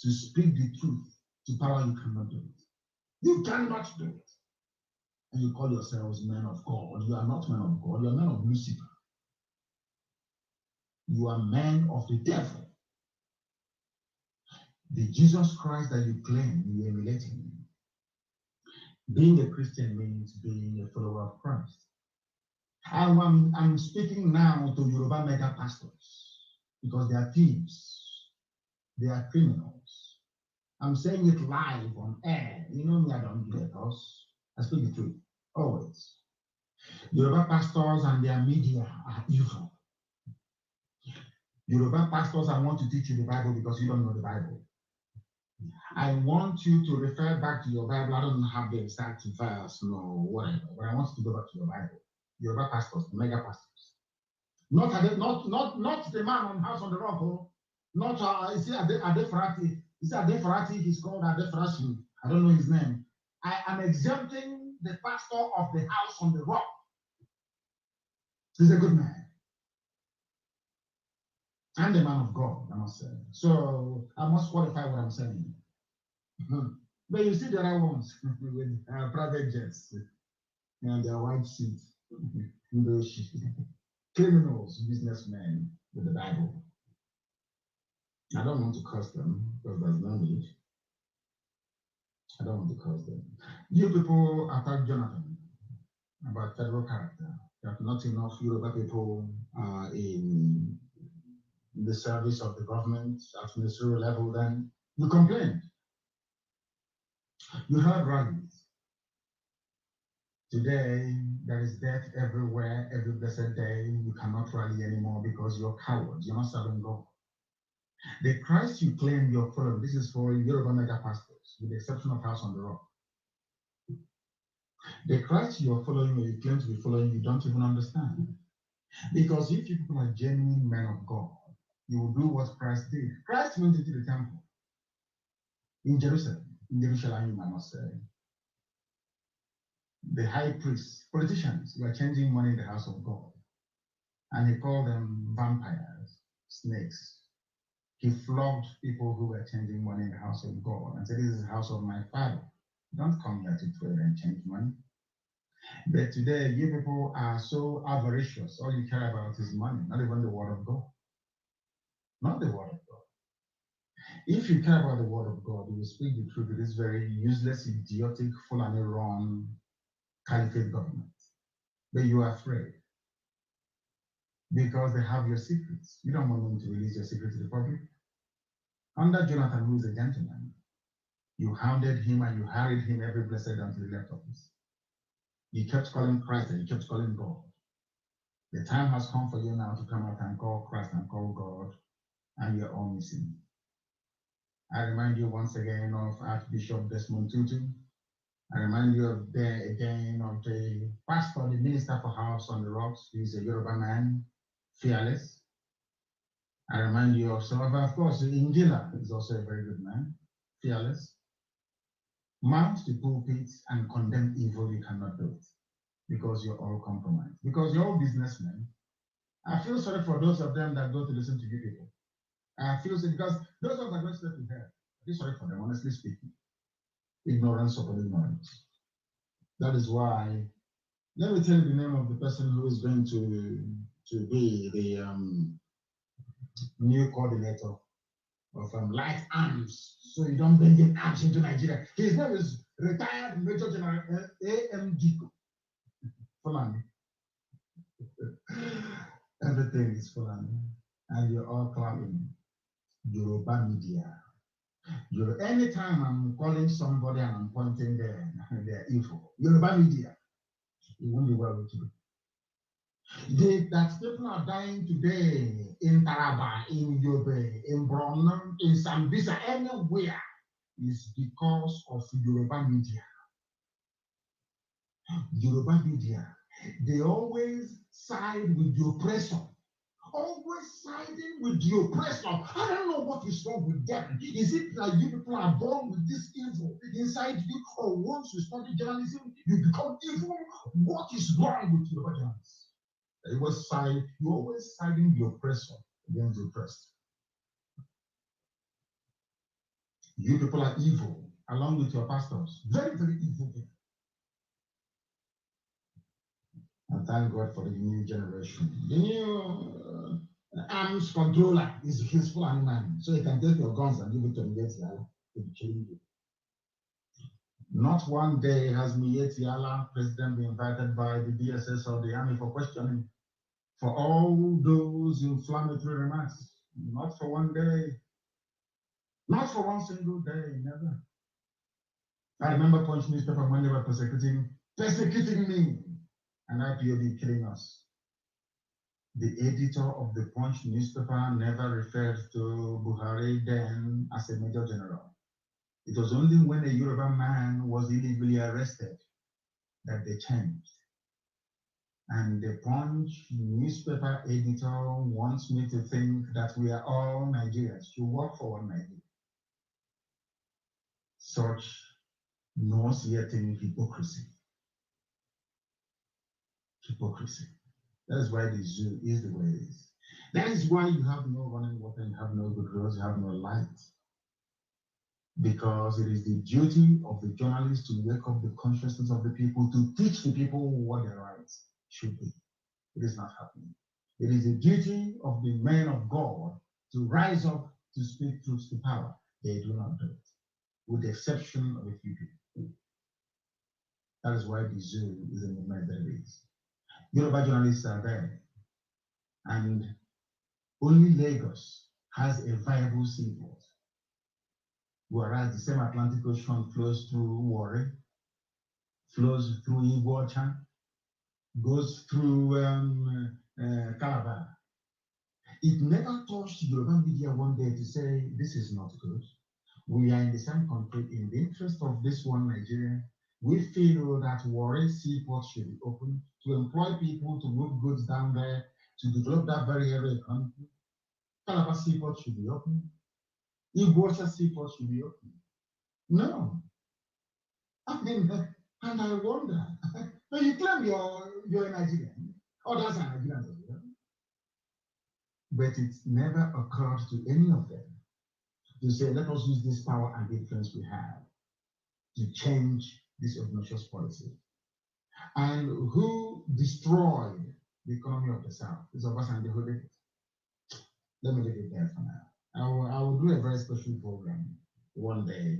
to speak the truth to power, you cannot do it. You cannot do it. And you call yourselves men of God. You are not men of God. You are men of Lucifer. You are men of the devil. The Jesus Christ that you claim you are emulating. Being a Christian means being a follower of Christ. I'm speaking now to Yoruba mega pastors because they are thieves. They are criminals. I'm saying it live on air. You know me, I don't do it, because I speak the truth, always. Yoruba pastors and their media are evil. Yoruba pastors, I want to teach you the Bible because you don't know the Bible. I want you to refer back to your Bible. I don't have the exact verse, no, whatever, but I want you to go back to your Bible. Yoruba pastors, the mega pastors. Not the man on House on the Rock, not is it Adefarati? Is it Adefarati? He's called Adefarati. I don't know his name. I am exempting the pastor of the House on the Rock. He's a good man. I'm the man of God, I must say. So I must qualify what I'm saying. But you see the other ones with private jets and their white suits, criminals, businessmen with the Bible. I don't want to curse them because there's no need. I don't want to curse them. You people attack Jonathan about federal character. That not enough Yoruba people are in the service of the government at ministerial level, then you complained. You heard rallies. Today, there is death everywhere, every blessed day. You cannot rally anymore because you're cowards. You're not serving God. The Christ you claim you're following, this is for Yoruba mega pastors, with the exception of House on the Rock. The Christ you're following, or you claim to be following, you don't even understand. Because if you people are genuine men of God, you will do what Christ did. Christ went into the temple in Jerusalem, I must say. The high priests, politicians, were changing money in the house of God. And he called them vampires, snakes. He flogged people who were changing money in the house of God and said, this is the house of my Father. Don't come here to trade and change money. But today, you people are so avaricious. All you care about is money, not even the word of God. Not the word of God. If you care about the word of God, you will speak the truth to this very useless, idiotic, Fulani-run caliphate government. But you are afraid because they have your secrets. You don't want them to release your secrets to the public. Under Jonathan, who is a gentleman, you hounded him and you harried him every blessed until he left office. You kept calling Christ and you kept calling God. The time has come for you now to come out and call Christ and call God, and you're all missing. I remind you once again of Archbishop Desmond Tutu. I remind you of again of the pastor, the minister for House on the Rocks. He's a Yoruba man, fearless. I remind you of some of course, Ingila is also a very good man, fearless. Mount the pulpit and condemn evil, you cannot do it because you're all compromised. Because you're all businessmen. I feel sorry for those of them that go to listen to you people. I feel sorry because those of them that go straight to hell. I feel sorry for them, honestly speaking. Ignorance upon ignorance. That is why, let me tell you the name of the person who is going to be the new coordinator of light arms, so you don't bring in arms into Nigeria. His name is retired Major General AMD Fulani. Everything is Fulani, and you're all clapping Yoruba media. Anytime I'm calling somebody and I'm pointing there, they're evil. Yoruba media, it won't be well with you. That people are dying today in Taraba, in Yobe, in Borno, in Sambisa, anywhere is because of Yoruba media. Yoruba media, they always side with the oppressor. Always siding with the oppressor. I don't know what is wrong with them. Is it like you people are born with this evil inside you, or once you study journalism, you become evil? What is wrong with Yoruba journalists? You always siding the oppressor against the oppressed. You people are evil, along with your pastors. Very, very evil people. And thank God for the new generation. The new arms controller is his full animal. So he can take your guns and give it to Mietiala to be killing you. Not one day has Mietiala, president, been invited by the DSS or the army for questioning for all those inflammatory remarks. Not for one day. Not for one single day, never. I remember Punch newspaper when they were persecuting me, and IPOB killing us. The editor of the Punch newspaper never referred to Buhari then as a major general. It was only when a Yoruba man was illegally arrested that they changed. And the Punch newspaper editor wants me to think that we are all Nigerians, to work for one Nigeria. Such nauseating hypocrisy. Hypocrisy. That is why the zoo is the way it is. That is why you have no running water, you have no good roads, you have no light. Because it is the duty of the journalists to wake up the consciousness of the people, to teach the people what their rights should be. It is not happening. It is the duty of the men of God to rise up to speak truth to power. They do not do it, with the exception of a few people. That is why the zoo is in the mess that it is. Yoruba journalists are there, and only Lagos has a viable seaport, whereas the same Atlantic Ocean flows through Warri, flows through Iguacha, goes through Calabar. It never touched Yoruba media one day to say, this is not good. We are in the same country. In the interest of this one Nigeria, we feel that Warri seaport should be open to employ people to move goods down there, to develop that very area economy. Calabar seaport should be open. Iguacha seaport should be open. No. I mean, and I wonder, but you claim you're a Nigerian, others are Nigerians as well. But it never occurred to any of them to say, let us use this power and the influence we have to change this obnoxious policy. And who destroyed the economy of the South? It's Obasanjo who did it. Let me leave it there for now. I will do a very special program one day.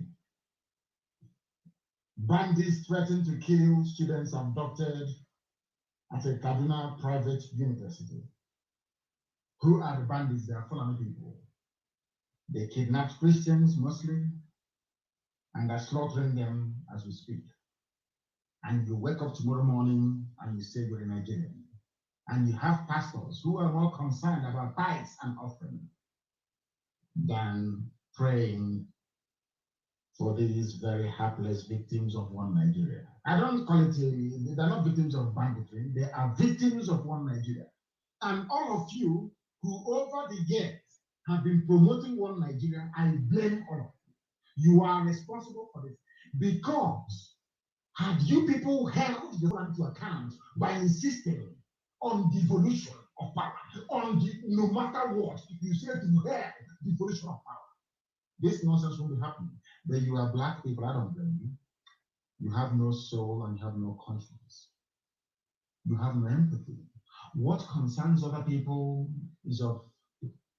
Bandits threatened to kill students abducted at a Kaduna private university. Who are the bandits? They are Fulani people. They kidnapped Christians mostly and are slaughtering them as we speak. And you wake up tomorrow morning and you say you're a Nigerian. And you have pastors who are more concerned about tithes and offering than praying for these very hapless victims of one Nigeria. I don't call it, they're not victims of banditry, they are victims of one Nigeria. And all of you who over the years have been promoting one Nigeria, I blame all of you. You are responsible for this. Because had you people held the land to account by insisting on devolution of power, no matter what, you said you had devolution of power, this nonsense won't be happening. But you are black people, I don't blame you. You have no soul and you have no conscience. You have no empathy. What concerns other people is of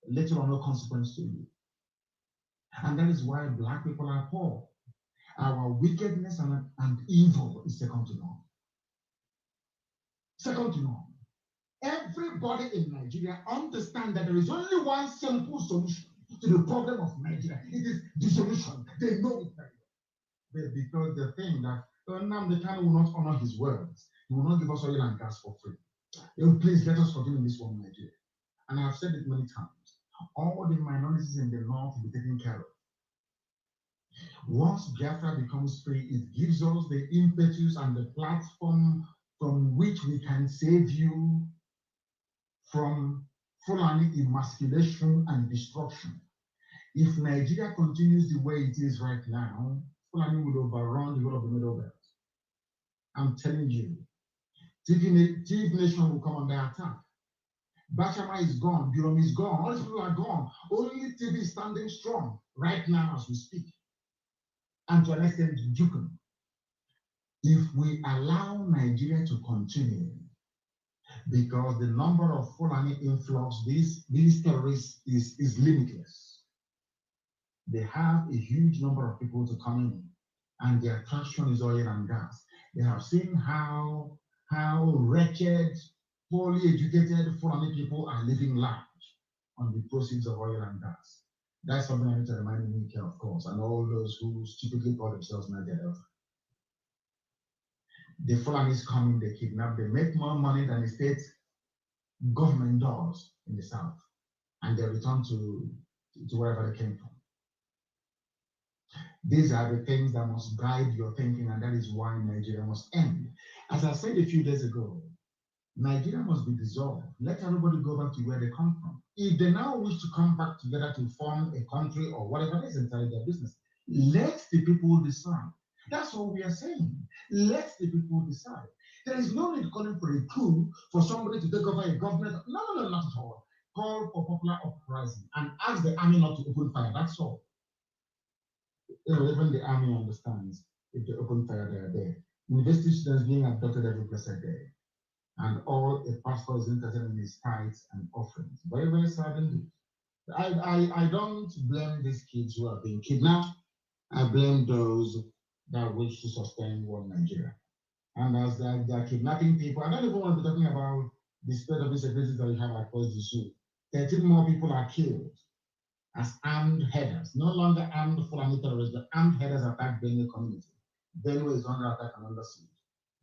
little or no consequence to you. And that is why black people are poor. Our wickedness and evil is second to none. Second to none. Everybody in Nigeria understands that there is only one simple solution to the problem of Nigeria. It is dissolution. They know it very well. But because they think that Nnamdi Kanu will not honor his words, he will not give us oil and gas for free. Please let us continue this one Nigeria. And I have said it many times. All the minorities in the north will be taken care of. Once Biafra becomes free, it gives us the impetus and the platform from which we can save you from Fulani emasculation and destruction. If Nigeria continues the way it is right now, Fulani will overrun the whole of the Middle Belt. I'm telling you, TV Nation will come under attack. Bachama is gone, Birom is gone, all these people are gone. Only TV is standing strong right now as we speak. and to an extent Jukum. If we allow Nigeria to continue, because the number of Fulani influx, these terrorists is limitless. They have a huge number of people to come in, and the attraction is oil and gas. They have seen how wretched, poorly educated Fulani people are living large on the proceeds of oil and gas. That's something I need to remind Nike, of course, and all those who stupidly call themselves Niger Delta. The Fulanis come in, they kidnap, they make more money than the state government does in the south, and they return to wherever they came from. These are the things that must guide your thinking, and that is why Nigeria must end. As I said a few days ago, Nigeria must be dissolved. Let everybody go back to where they come from. If they now wish to come back together to form a country or whatever, is entirely their business. Let the people decide. That's what we are saying. Let the people decide. There is no need calling for a coup for somebody to take over a government. No, not at all. Call for popular uprising and ask the army not to open fire. That's all. Even the army understands if they open fire, they are there. University students being abducted every blessed day. And all a pastor is interested in his tithes and offerings. Very, very sad indeed. I don't blame these kids who are being kidnapped. I blame those that wish to sustain one Nigeria. And as they are kidnapping people, I don't even want to be talking about the state of insecurity that we have across the zoo. 13 more people are killed as armed headers, no longer armed Fulani terrorists, but armed headers attack Benue community. Benue is under attack and under siege.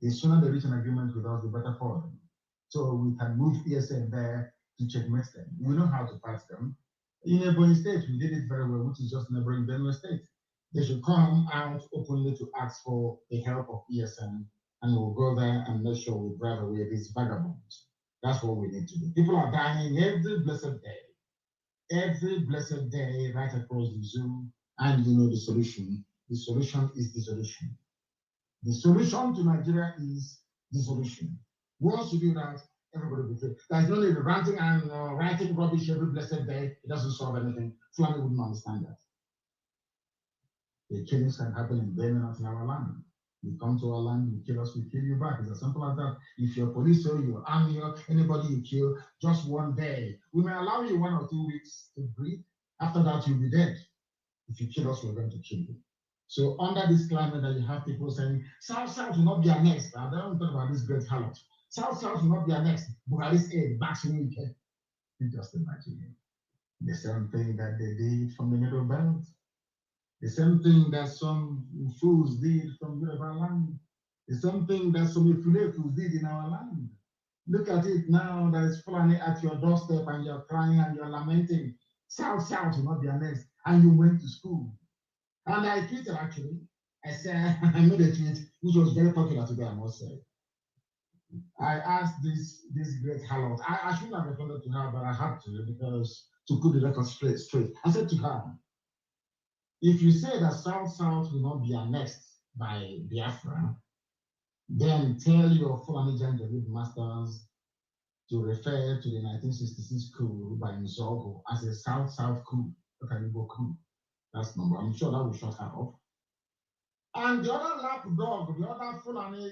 The sooner they reach an agreement with us, the better for them. So we can move ESN there to checkmate them. We know how to fight them. In Ebonyi State, we did it very well, which is just neighboring Benue State. They should come out openly to ask for the help of ESN, and we'll go there and make sure we drive away these vagabonds. That's what we need to do. People are dying every blessed day right across the zoo, and you know the solution. The solution is dissolution. The solution to Nigeria is dissolution. Once you do that, everybody will be free. There's no need ranting and writing rubbish every blessed day. It doesn't solve anything. Fulani wouldn't understand that. The killings can happen in Benin, not in our land. You come to our land, you kill us, we kill you back. It's as simple as that. If you're police or you're army or anybody you kill, just one day. We may allow you 1 or 2 weeks to breathe. After that, you'll be dead. If you kill us, we're going to kill you. So under this climate that you have people saying, South will not be annexed. I don't want to talk about this great harlot. South will not be annexed. Buhari's aid backs in weekend. You just imagine it. The same thing that they did from the Middle Belt. The same thing that some fools did from Yoruba land. The same thing that some Ifule did in our land. Look at it now that it's Fulani at your doorstep and you're crying and you're lamenting. South will not be annexed. And you went to school. And I tweeted actually. I said, I made a tweet which was very popular today, I must say. I asked this great harlot. I shouldn't have responded to her, but I had to because to put the record straight. I said to her, if you say that South will not be annexed by Biafra, then tell your Fulani Janjaweed masters to refer to the 1966 coup by Nzogo as a South coup, Okanibo coup. That's number one. I'm sure that will shut her up. And the other lapdog, the other Fulani,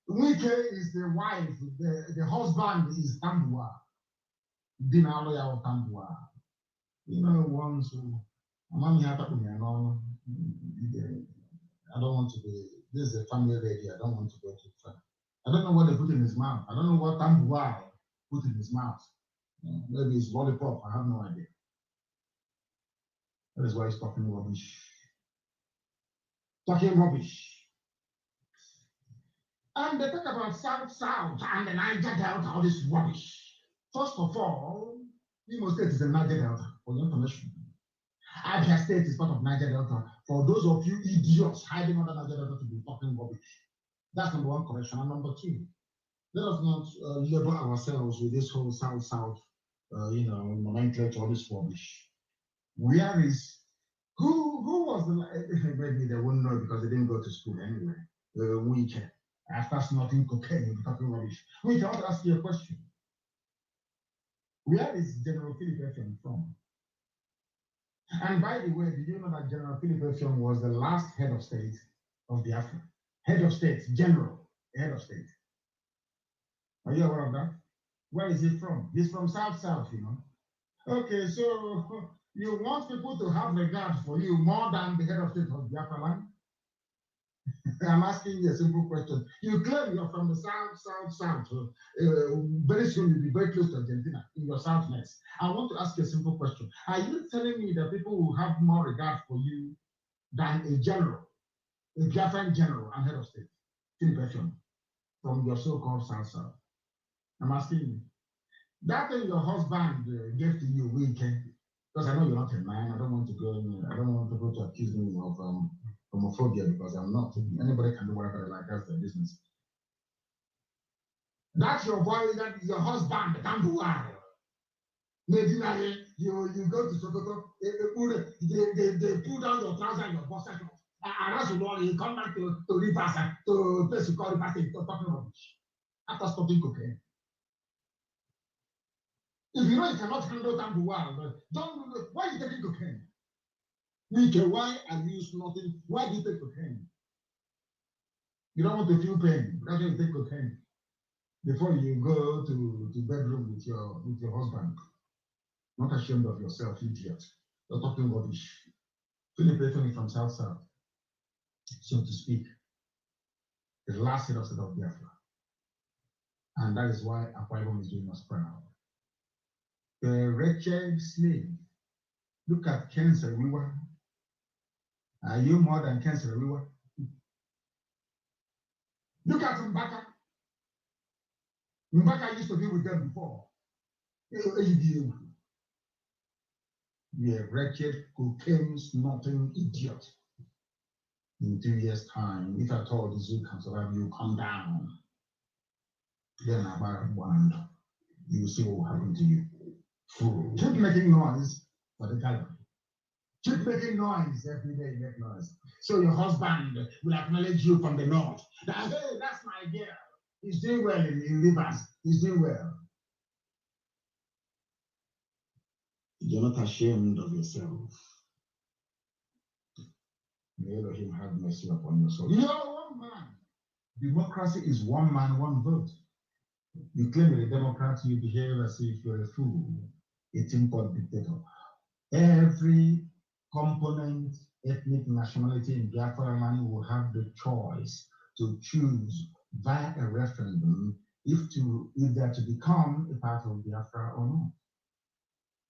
Wike is the wife, the husband is Tambua. Dinaloya or Tambua. You know, ones who, I don't want to be, this is a family radio, I don't want to go too far. I don't know what they put in his mouth. I don't know what Tambua put in his mouth. Maybe it's lollipop, I have no idea. That is why he's talking rubbish. Talking rubbish. And they talk about South and the Niger Delta, all this rubbish. First of all, Imo State is a Niger Delta, for your information. Abia State is part of Niger Delta. For those of you idiots hiding under Niger Delta to be talking rubbish. That's number one correction. And number two, let us not label ourselves with this whole South, nomenclature, all this rubbish. Where is, who was the, maybe they wouldn't know because they didn't go to school anyway. Weekend. After snorting cocaine, you're talking rubbish. We can also ask you a question. Where is General Philip Effiong from? And by the way, did you know that General Philip Effiong was the last head of state of Biafra? Head of state, general, head of state. Are you aware of that? Where is he from? He's from South, you know. Okay, so you want people to have regard for you more than the head of state of Biafra land? I'm asking you a simple question. You claim you're from the south. Very soon you'll be very close to Argentina in your southness. I want to ask you a simple question. Are you telling me that people will have more regard for you than a general, a Biafran general and head of state, Philip Effiong, from your so-called south? I'm asking you. That thing your husband gave to you weekend, because I know you're not a man. I don't want people to accuse me of homophobia, because I'm not. Anybody can do whatever they like. That's their business. That's your boy. That is your husband. Maybe you go to Sokoto. They pull down your trousers and your boxer shorts. And as you know, you come back to Rivers to place you call Rivers to talking rubbish after stopping cocaine. If you know you cannot handle Tambuwal, don't. Why are you taking cocaine? Mike, why are you snorting? Why do you take cocaine? You don't want to feel pain. That's why you take cocaine. Before you go to bedroom with your husband. Not ashamed of yourself, idiot. You're talking rubbish. Philip Effiong from South, so to speak. The last head of state of Biafra. And that is why Akwa Ibom is doing us proud. The wretched slave. Look at Ken Seriwa. Are you more than Ken Seriwa? Look at Mbaka. Mbaka used to be with them before. You're a wretched, cocaine snorting idiot. In 2 years' time, if at all the zoo can survive, you come down. Then about one, you will see what will happen to you. Fool. Keep making noise for the gallery. Keep making noise every day, you make noise. So your husband will acknowledge you from the north. That, hey, that's my girl. He's doing well in Rivers. He's doing well. You're not ashamed of yourself. May Elohim have mercy upon your soul. You're one man. Democracy is one man, one vote. You claim you're a Democrat, you behave as if you're a fool, a tin-pot dictator. Every component, ethnic nationality in Biafra land will have the choice to choose via a referendum if they are to become a part of Biafra or not.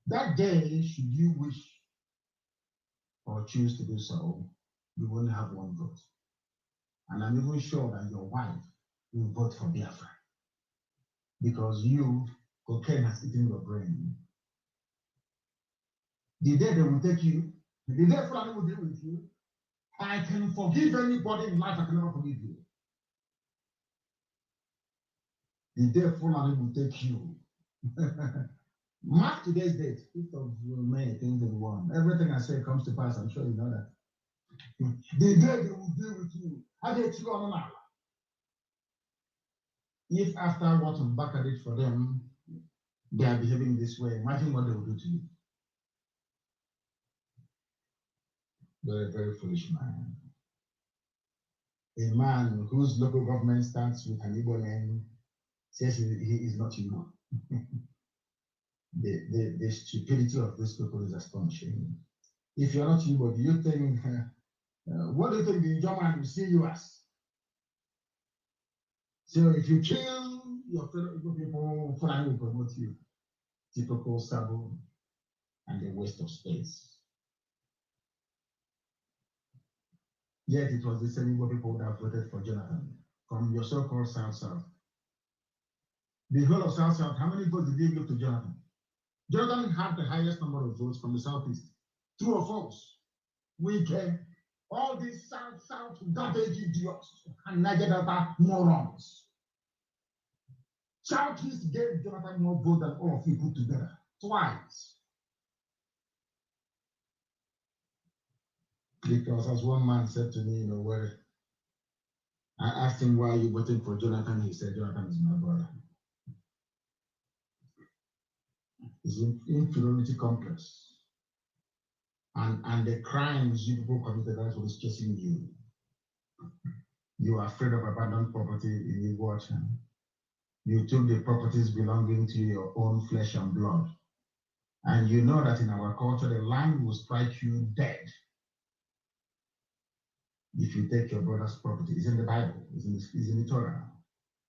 That day, should you wish or choose to do so, you will only have one vote. And I'm even sure that your wife will vote for Biafra. Because cocaine has eaten your brain. The day they will take you, the day Fulani will deal with you, I can forgive anybody in life, I can never forgive you. The day Fulani will take you. Mark today's date, 5th of May 2021. Everything I say comes to pass, I'm sure you know that. The day they will deal with you, how they you on an hour. If after what Mbaka did for them, they are behaving this way, imagine what they will do to you. Very, very foolish man. A man whose local government starts with an Igbo name says he is not Igbo. The stupidity of these people is astonishing. If you're not Igbo, do you think, what do you think the German will see you as? So if you kill your fellow Igbo people, Fulani will promote you. Typical Sabo and a waste of space. Yet it was the same Igbo people that voted for Jonathan from your so-called South. The whole of South, how many votes did they give to Jonathan? Jonathan had the highest number of votes from the Southeast. True or false? We can. All these South garbage idiots and Niger Delta morons. Southeast gave Jonathan more votes than all of you put together. Twice. Because as one man said to me, where I asked him, why are you voting for Jonathan? He said, Jonathan is my brother. It's an inferiority complex. and the crimes you people committed, that's what is chasing you. You are afraid of abandoned property in Igbo Ocean. You took the properties belonging to your own flesh and blood. And you know that in our culture, the land will strike you dead if you take your brother's property. It's in the Bible, it's in the Torah.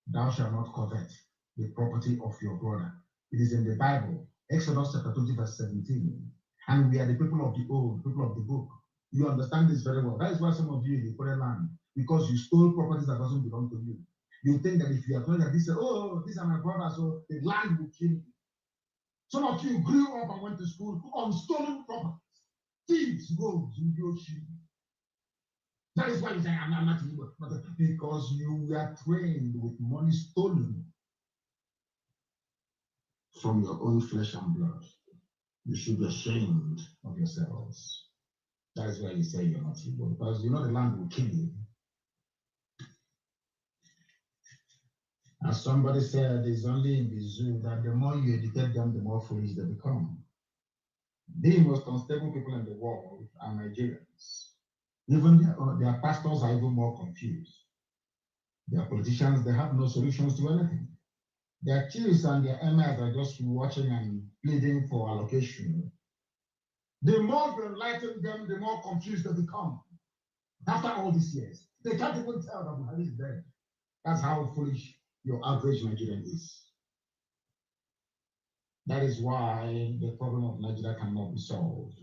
Thou shalt not covet the property of your brother. It is in the Bible, Exodus chapter 20, verse 17. And we are the people of the old, people of the book. You understand this very well. That is why some of you in the foreign land, because you stole properties that doesn't belong to you. You think that if you are going to this, oh, these are my brothers, so the land will kill you. Some of you grew up and went to school on stolen properties. Thieves go to Yoshi. That is why you say, I'm not evil. Because you were trained with money stolen from your own flesh and blood. You should be ashamed of yourselves. That is why you say you're not evil, because you know the land will kill you. As somebody said, it's only in the zoo that the more you educate them, the more foolish they become. The most unstable people in the world are Nigerians. Even their pastors are even more confused. Their politicians, they have no solutions to anything. Their chiefs and their emirs are just watching and pleading for allocation. The more you enlighten them, the more confused they become. After all these years, they can't even tell that Buhari is dead. That's how foolish your average Nigerian is. That is why the problem of Nigeria cannot be solved.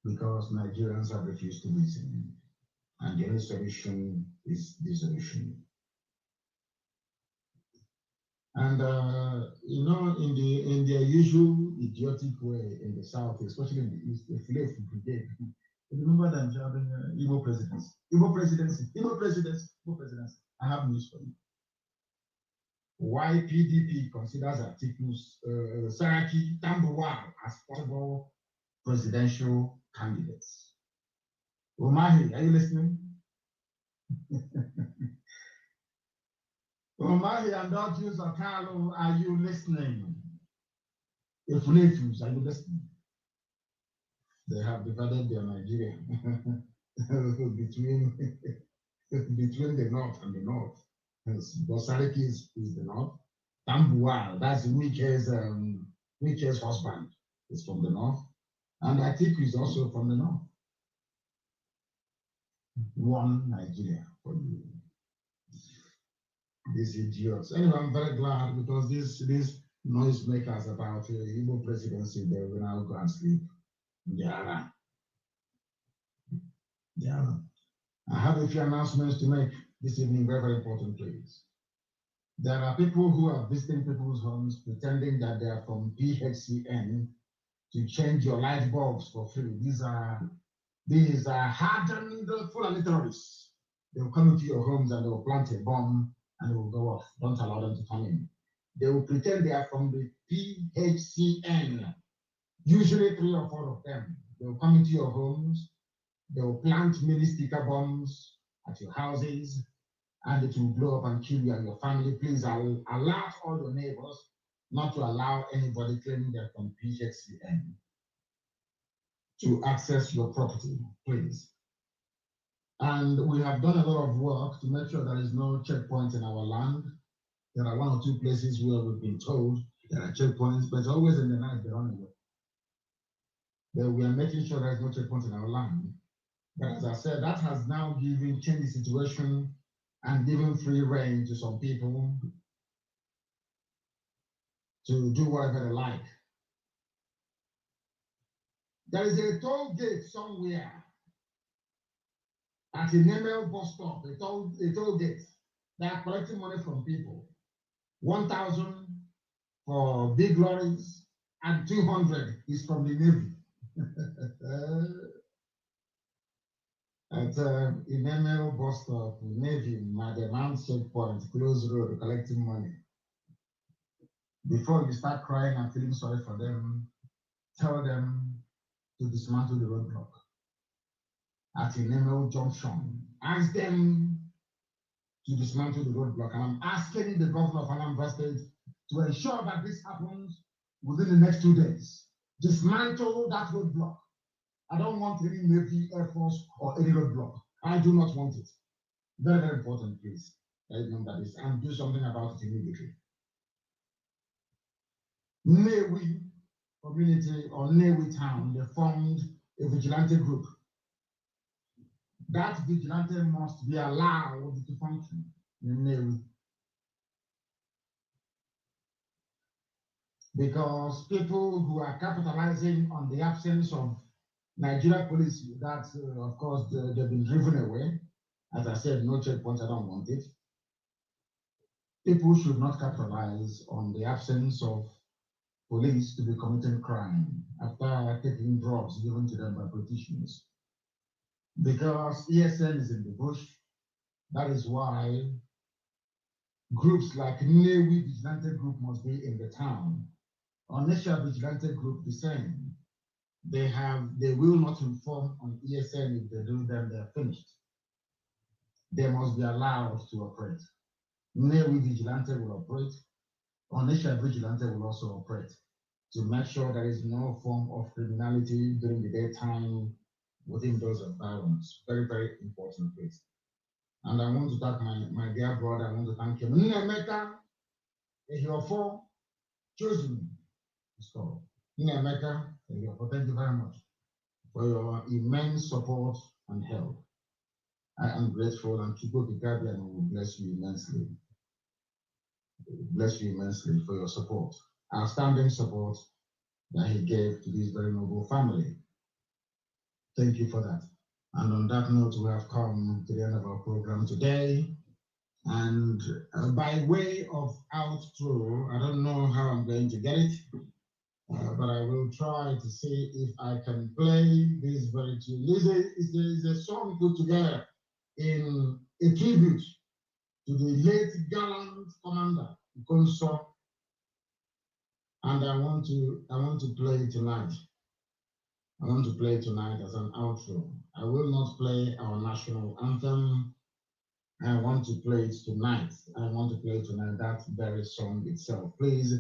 Because Nigerians have refused to listen. And the only solution is dissolution. And you know, in their usual idiotic way in the South, especially in the East, the Philip Brigade, remember them shouting Igbo presidency, Igbo presidency, Igbo presidency, Igbo presidency. I have news for you. Why PDP considers Atiku's Saraki Tambuwal as possible presidential candidates? Omahi, are you listening? Omahi and Dodges Okalo, are you listening? Ifulefus, are you listening? They have divided their Nigeria between the north and the north. Bosariki is the north. Tambuwal, that's Wike's husband, is from the north. And Atiku is also from the north. One Nigeria for you. These idiots. Anyway, I'm very glad because these noisemakers about Igbo presidency, they will now go and sleep. Yeah. I have a few announcements to make this evening, very, very important, please. There are people who are visiting people's homes pretending that they are from PHCN to change your light bulbs for free. These are hardened Fulani terrorists. They will come into your homes and they will plant a bomb and it will go off. Don't allow them to come in. They will pretend they are from the PHCN, usually 3 or 4 of them. They will come into your homes, they will plant mini sticker bombs at your houses, and it will blow up and kill you and your family. Please alert all your neighbors not to allow anybody claiming they're from PHCN to access your property, please. And we have done a lot of work to make sure there is no checkpoint in our land. There are 1 or 2 places where we've been told there are checkpoints, but always in the night they run away. But we are making sure there is no checkpoint in our land. But as I said, that has now changed the situation and given free rein to some people to do whatever they like. There is a toll gate somewhere at a Nemel bus stop, a toll gate. They are collecting money from people. 1,000 for big lorries and 200 is from the Navy. At Nemel bus stop, Navy, Madam checkpoint, close road, collecting money. Before you start crying and feeling sorry for them, tell them to dismantle the roadblock at Nemel Junction. Ask them to dismantle the roadblock. And I'm asking the governor of Anambra State to ensure that this happens within the next 2 days. dismantle that roadblock. I don't want any Navy, Air Force, or any roadblock. I do not want it. Very, very important, please. Remember this and do something about it immediately. Newi community or Newi town, they formed a vigilante group. That vigilante must be allowed to function in Newi. Because people who are capitalizing on the absence of Nigeria police, that of course they've been driven away. As I said, no checkpoints, I don't want it. People should not capitalize on the absence of police to be committing crime after taking drugs given to them by politicians. Because ESN is in the bush, that is why groups like Newi Vigilante Group must be in the town. Onisha Vigilante Group, the same. They will not inform on ESN. If they do, then they're finished. They must be allowed to operate. Newi Vigilante will operate. Onisha Vigilante will also operate to make sure there is no form of criminality during the daytime within those environments. Very, very important place. And I want to thank my dear brother. I want to thank him. Nnemeka Ehiofo chosen is called. Nnemeka Ehiofo, thank you very much for your immense support and help. I am grateful, and Chukwu Kikabian will bless you immensely. Bless you immensely for your support, outstanding support that he gave to this very noble family. Thank you for that. And on that note, we have come to the end of our program today. And by way of outro, I don't know how I'm going to get it, but I will try to see if I can play this very tune. It's a song put together in a tribute to the late gallant commander, Konso, and I want to play it tonight. I want to play it tonight as an outro. I will not play our national anthem. I want to play it tonight. I want to play it tonight, that very song itself. Please,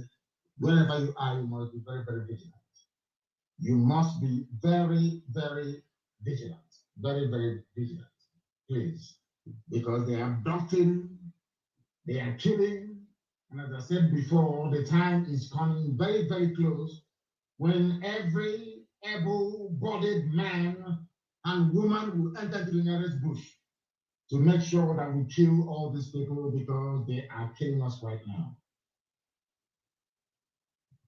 wherever you are, you must be very, very vigilant. You must be very, very vigilant. Very, very vigilant. Please. Because they are abducting, they are killing, and as I said before, the time is coming very, very close when every able-bodied man and woman will enter the nearest bush to make sure that we kill all these people because they are killing us right now.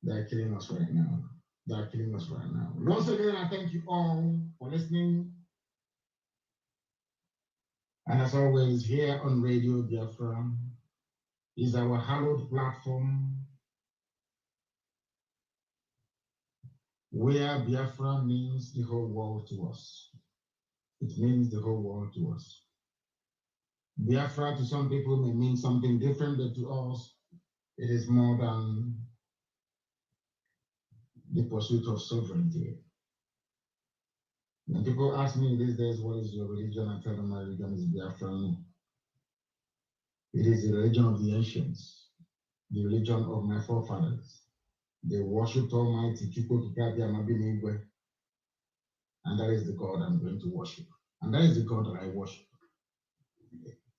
They are killing us right now. They are killing us right now. Once again, I thank you all for listening. And as always, here on Radio Biafra is our hallowed platform where Biafra means the whole world to us. It means the whole world to us. Biafra to some people may mean something different, but to us, it is more than the pursuit of sovereignty. When people ask me these days, what is your religion? I tell them my religion is Biafran. It is the religion of the ancients, the religion of my forefathers. They worshipped Almighty Chukwu Kikabia Mabinigwe, and that is the God I'm going to worship. And that is the God that I worship.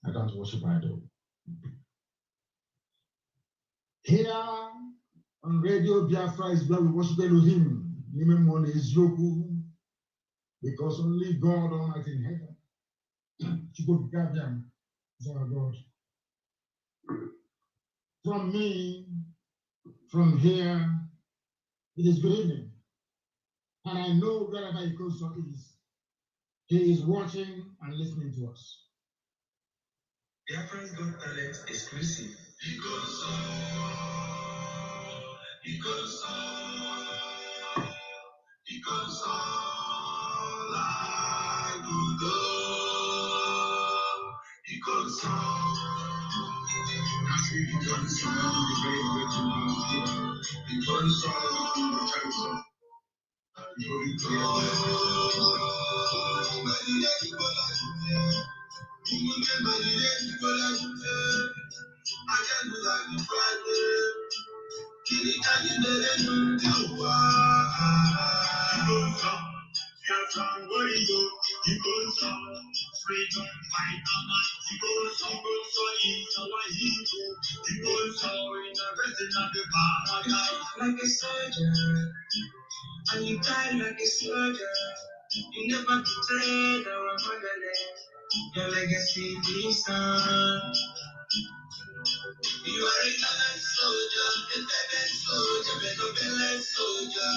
I don't worship idol. Here on Radio Biafra is where we worship Elohim, because only God Almighty in heaven, Chukwu Kikabia, is our God. From me, from here, it is good evening. And I know wherever Ikoso is, he is watching and listening to us. Biafrans Got Talent exclusive. Freedom fighter, man. He goes so he's our hero. He goes so in the rest of the paradise. Like a soldier, and you die like a soldier. You never betrayed our motherland. Your legacy lives on. You are a gallant soldier, a veteran soldier, a veteran soldier.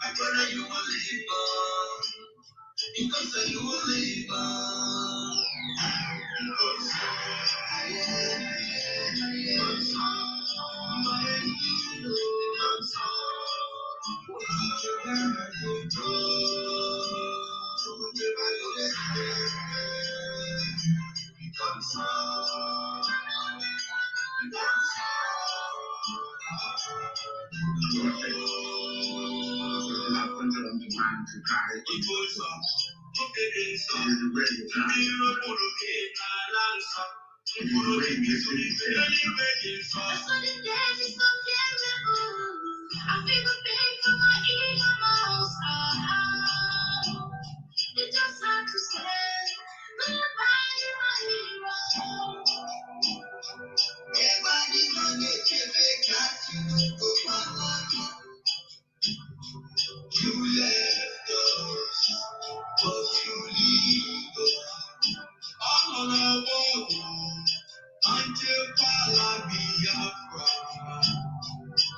My brother, you will live on. Because you will live on. Because you just have to say goodbye, my hero. Everybody gonna get back you. You left us, but you leave us. All on our own until Pala Biafra.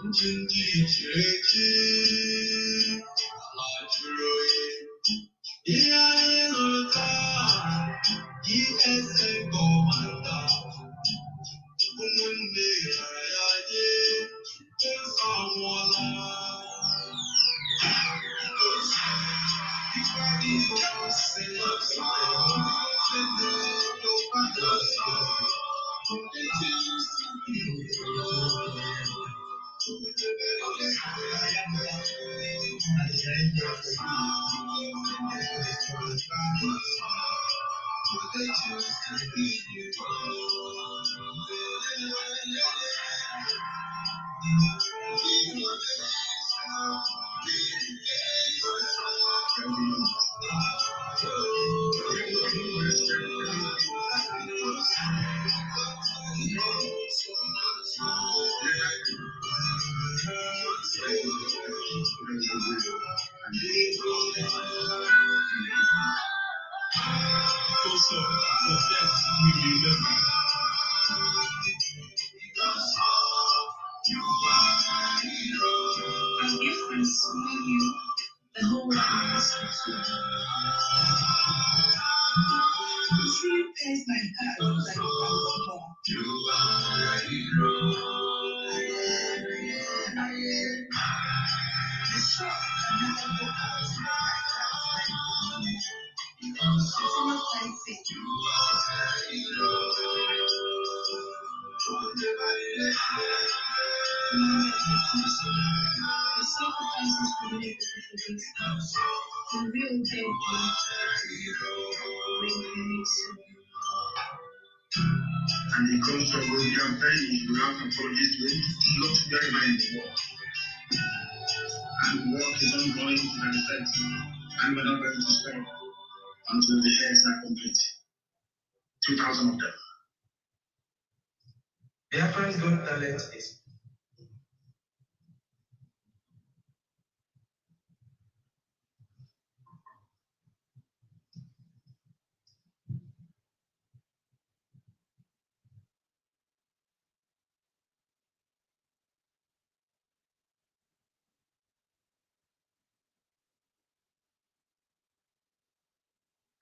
Jinji Cheki, Alajuroye. Yeah, Lota, ESN Commander. Umunde Ayaye, Osamola. The whole world is my heart like you are a hero. And the culture will be campaign without apologies will not very many more. And work is ongoing to an effect, and we're not going to stop until the heads are complete. 2,000 of them. Biafrans got talent is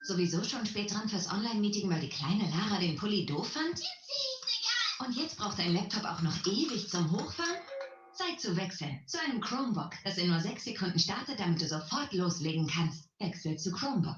sowieso schon spät dran fürs Online-Meeting, weil die kleine Lara den Pulli doof fand? Und jetzt braucht dein Laptop auch noch ewig zum Hochfahren? Zeit zu wechseln zu einem Chromebook, das in nur 6 Sekunden startet, damit du sofort loslegen kannst. Wechsel zu Chromebook.